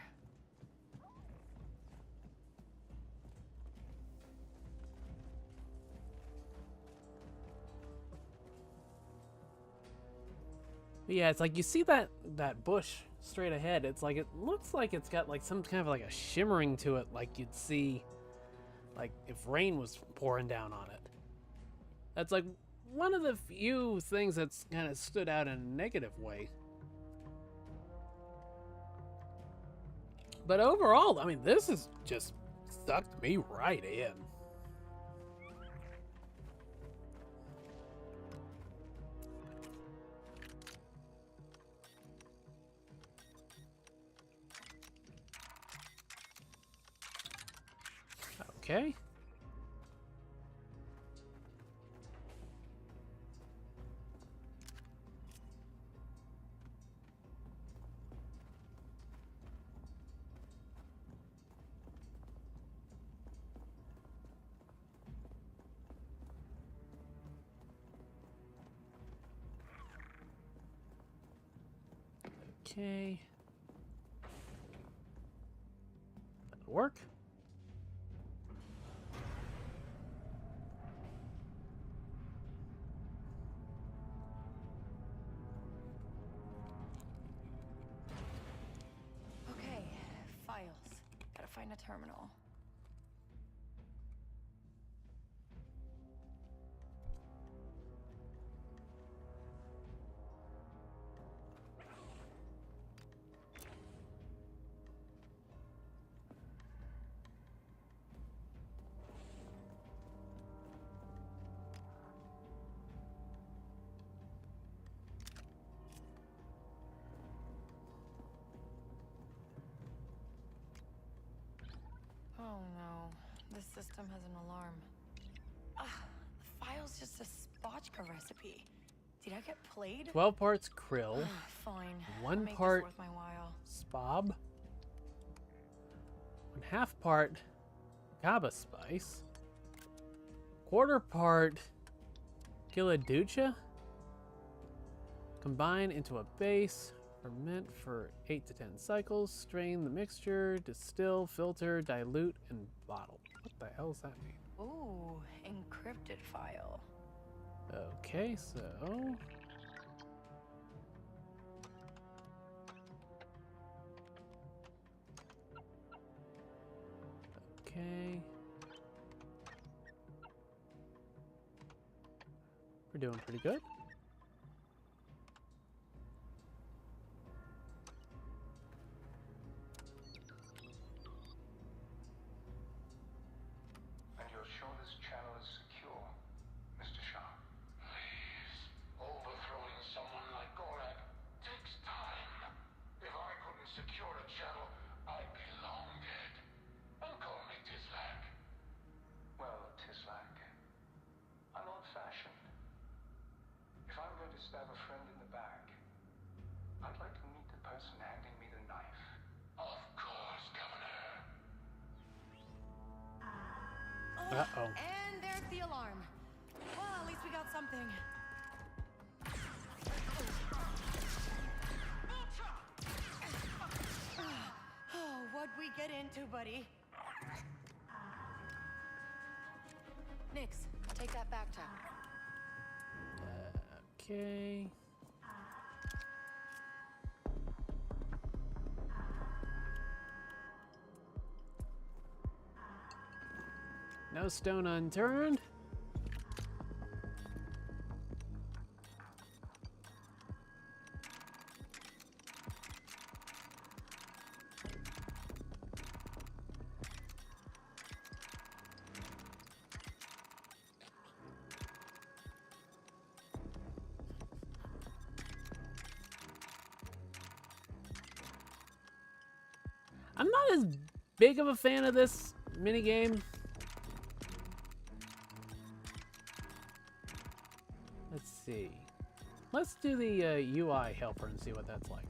Yeah, it's like you see that bush straight ahead. It's like it looks like it's got like some kind of like a shimmering to it, like you'd see like if rain was pouring down on it. That's like one of the few things that's kind of stood out in a negative way. But overall, I mean, this has just sucked me right in. Okay. Okay. That'll work. Okay, files. Gotta find a terminal. Oh no, this system has an alarm. The file's just a spotchka recipe. Did I get played? 12 parts krill. Fine. 1 Make part this worth my while. spob. 1/2 part kaba spice. 1/4 part Killaducha. Combine into a base. Ferment for 8 to 10 cycles. Strain the mixture. Distill, filter, dilute, and bottle. What the hell does that mean? Ooh, encrypted file. Okay, so... Okay. We're doing pretty good. And you're sure this channel is secure, Mr. Shah? Please. Overthrowing someone like Gorak takes time. If I couldn't secure a channel, I'd be long dead. Call me Tislak. Well, Tislak, I'm old-fashioned. If I'm going to stab a friend in the back, I'd like to meet the person handing me the knife. Of course, Governor. Uh-oh. And there's the alarm. Well, at least we got something. Oh, what'd we get into, buddy? Nix, take that back tap. Okay. No stone unturned. I'm not as big of a fan of this minigame. Let's see. Let's do the UI helper and see what that's like.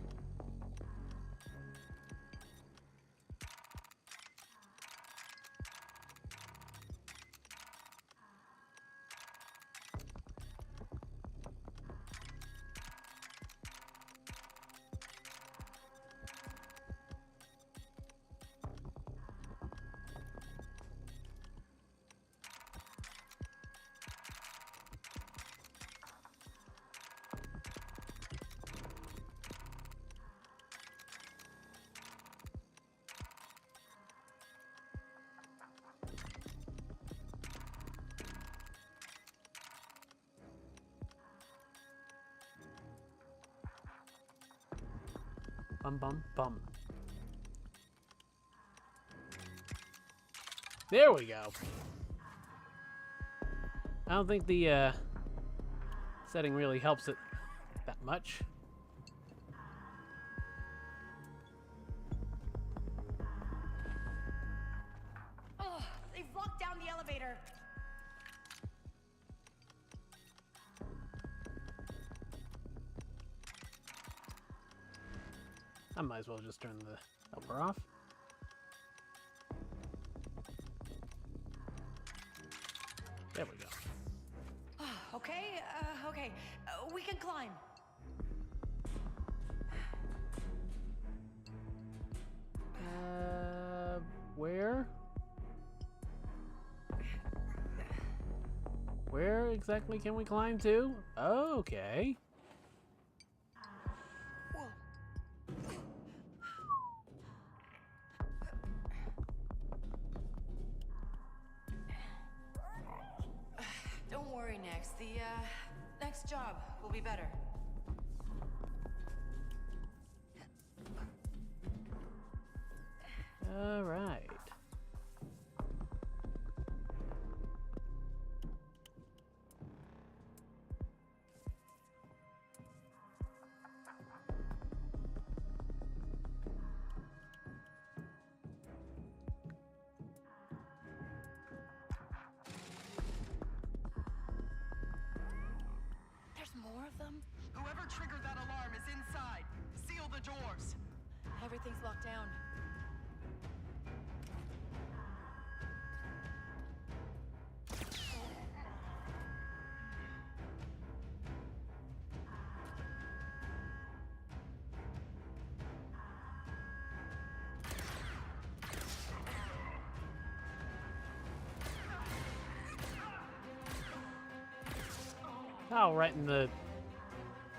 Bum, bum, bum. There we go. I don't think the setting really helps it that much. Oh, they've locked down the elevator. I might as well just turn the helper off. There we go. Okay, okay. We can climb. Where? Where exactly can we climb to? Okay. Don't worry, Nex. The next job will be better. All right. There's more of them? Whoever triggered that alarm is inside. Seal the doors. Everything's locked down. Oh, right in the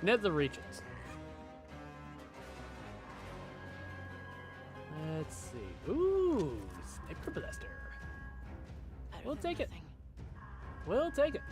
nether regions. Let's see. Ooh, sniper blaster. We'll take it. We'll take it.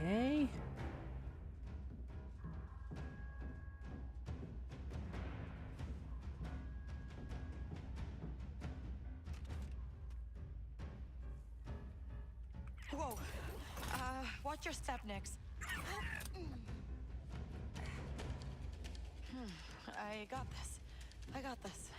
Okay. Whoa. Watch your step, Nex. I got this. I got this.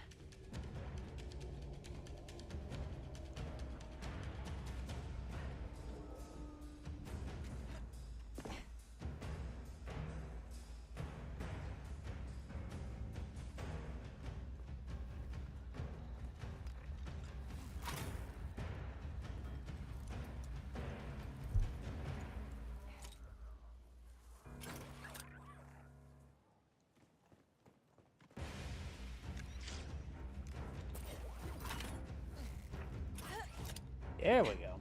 There we go.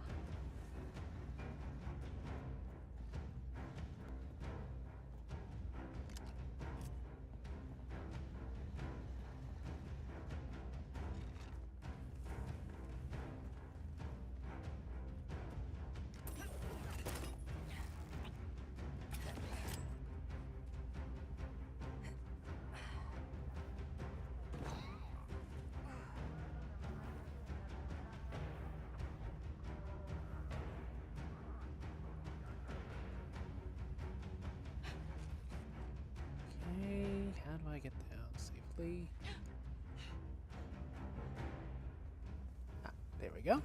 Okay, how do I get down safely? Ah, there we go.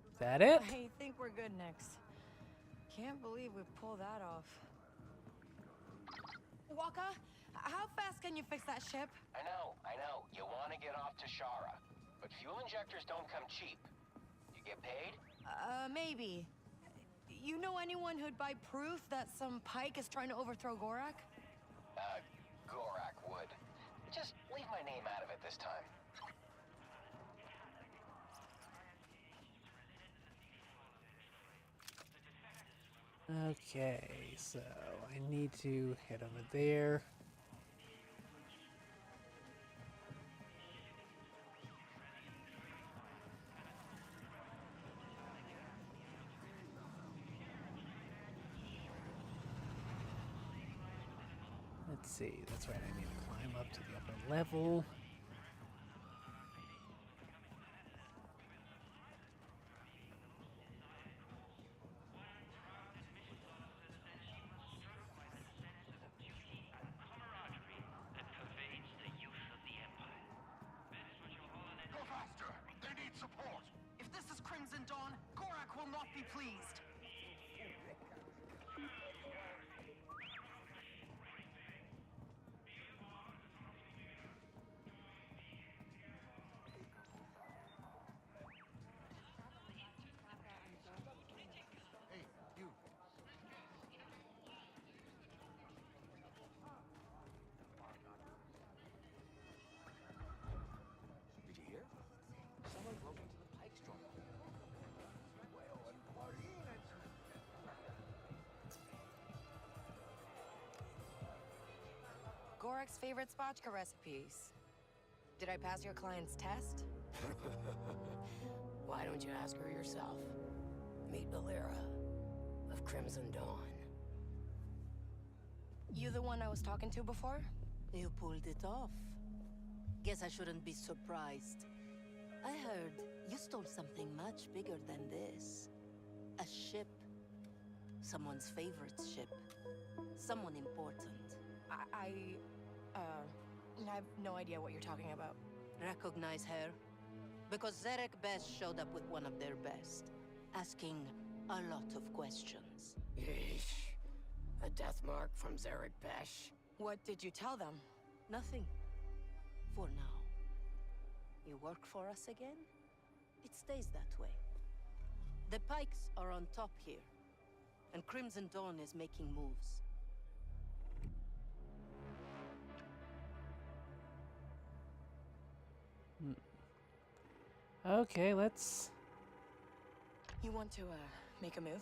Is that it? I think we're good next. Can't believe we pulled that off. Waka, how fast can you fix that ship? I know. You want to get off to Shara. But fuel injectors don't come cheap. You get paid? Maybe. You know anyone who'd buy proof that some pike is trying to overthrow Gorak? Gorak would. Just leave my name out of it this time. Okay, so I need to head over there. Let's see, that's right, I need to climb up to the upper level. Go faster! They need support! If this is Crimson Dawn, Gorak will not be pleased! Hey, you. Did you hear? Someone broke into the Pike stronghold. Gorak's favorite spotchka recipes. Did I pass your client's test? Why don't you ask her yourself? Meet Valera of Crimson Dawn. You the one I was talking to before? You pulled it off. Guess I shouldn't be surprised. I heard you stole something much bigger than this. A ship. Someone's favorite ship. Someone important. I have no idea what you're talking about. Recognize her? Because Zarek Besh showed up with one of their best, asking a lot of questions. Yeesh. A death mark from Zarek Besh. What did you tell them? Nothing. For now. You work for us again? It stays that way. The Pikes are on top here, and Crimson Dawn is making moves. Okay, let's... You want to, make a move?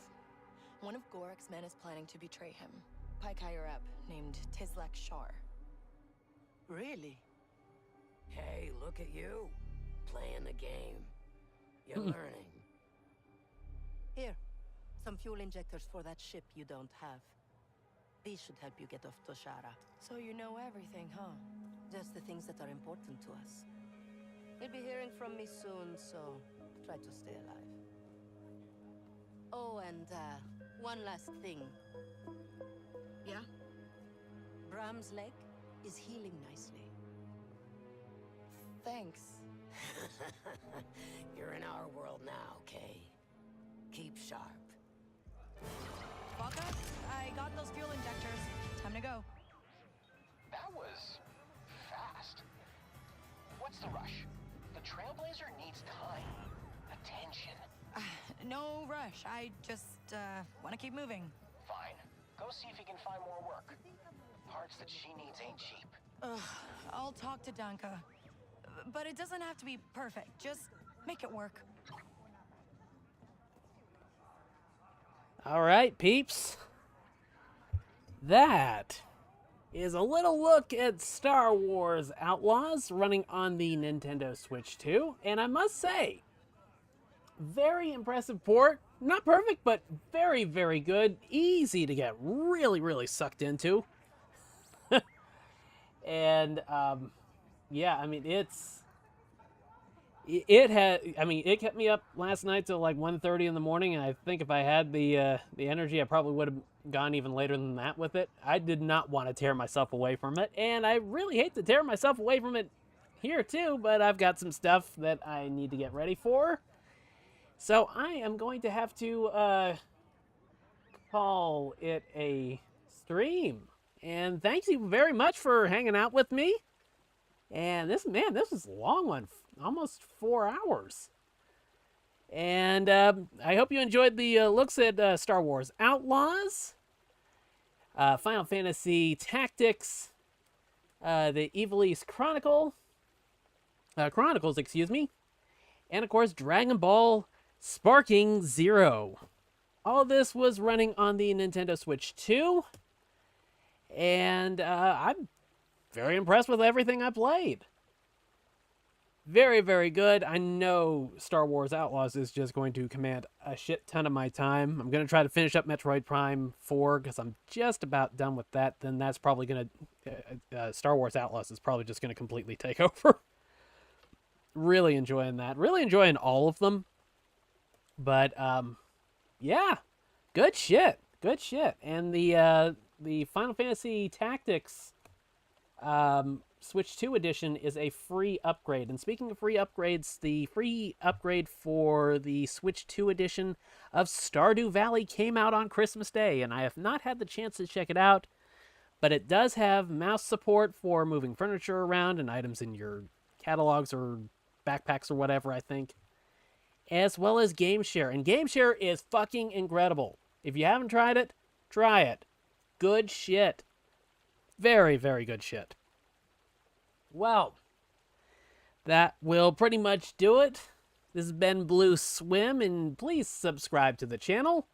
One of Gorak's men is planning to betray him. Pike higher up, named Tizlek Shar. Really? Hey, look at you. Playing the game. You're learning. Here, some fuel injectors for that ship you don't have. These should help you get off to Shara. So you know everything, huh? Just the things that are important to us. You'll be hearing from me soon, so try to stay alive. Oh, and one last thing. Yeah? Bram's leg is healing nicely. Thanks. You're in our world now, Kay. Keep sharp. Waka, I got those fuel injectors. Time to go. That was fast. What's the rush? The Trailblazer needs time. Attention. No rush. I just, want to keep moving. Fine. Go see if you can find more work. parts that she needs ain't cheap. Ugh, I'll talk to Danka. But it doesn't have to be perfect. Just make it work. All right, peeps. That is a little look at Star Wars Outlaws running on the Nintendo Switch 2. And I must say, very impressive port. Not perfect, but very, very good. Easy to get really, really sucked into. And, yeah, I mean, it kept me up last night till like 1:30 in the morning, and I think if I had the energy, I probably would have gone even later than that with it. I did not want to tear myself away from it, and I really hate to tear myself away from it here too, but I've got some stuff that I need to get ready for. So I am going to have to call it a stream. And thank you very much for hanging out with me. And this was a long one, almost 4 hours. And I hope you enjoyed the looks at Star Wars Outlaws, Final Fantasy Tactics, the Ivalice Chronicles, and of course Dragon Ball Sparking Zero. All of this was running on the Nintendo Switch 2, and I'm very impressed with everything I played. Very, very good. I know Star Wars Outlaws is just going to command a shit ton of my time. I'm going to try to finish up Metroid Prime 4 because I'm just about done with that. Then that's probably going to... Star Wars Outlaws is probably just going to completely take over. Really enjoying that. Really enjoying all of them. But, yeah. Good shit. Good shit. And the Final Fantasy Tactics Switch 2 edition is a free upgrade. And speaking of free upgrades, the free upgrade for the Switch 2 edition of Stardew Valley came out on Christmas Day, and I have not had the chance to check it out, but it does have mouse support for moving furniture around and items in your catalogs or backpacks or whatever, I think, as well as Game Share. And Game Share is fucking incredible. If you haven't tried it, try it. Good shit. Very, very good shit. Well, that will pretty much do it. This has been BlueSwim, and please subscribe to the channel.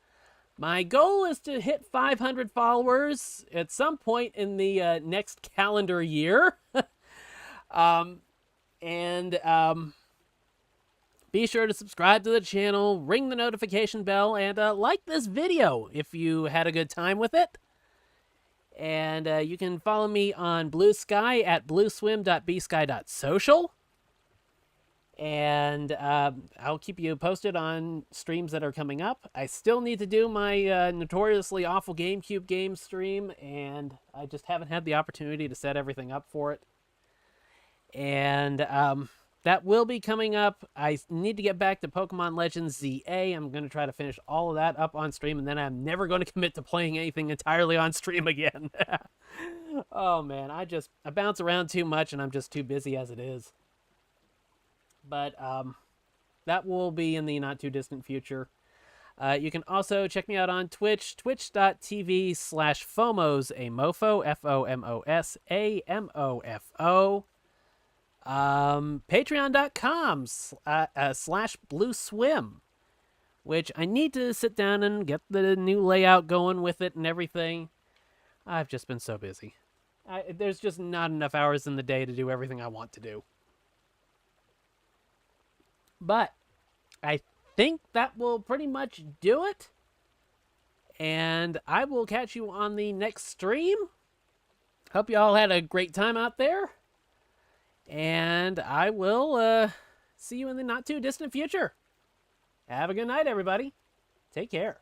My goal is to hit 500 followers at some point in the next calendar year. Be sure to subscribe to the channel, ring the notification bell, and like this video if you had a good time with it. And you can follow me on Bluesky at blueswim.bsky.social. And I'll keep you posted on streams that are coming up. I still need to do my notoriously awful GameCube game stream, and I just haven't had the opportunity to set everything up for it. And that will be coming up. I need to get back to Pokemon Legends ZA. I'm going to try to finish all of that up on stream, and then I'm never going to commit to playing anything entirely on stream again. Oh, man. I bounce around too much, and I'm just too busy as it is. But that will be in the not-too-distant future. You can also check me out on Twitch, twitch.tv/FOMOSAMOFO, FOMOSAMOFO. Patreon.com/BlueSwim, which I need to sit down and get the new layout going with it and everything. I've just been so busy. There's just not enough hours in the day to do everything I want to do. But I think that will pretty much do it. And I will catch you on the next stream. Hope you all had a great time out there. And I will see you in the not-too-distant future. Have a good night, everybody. Take care.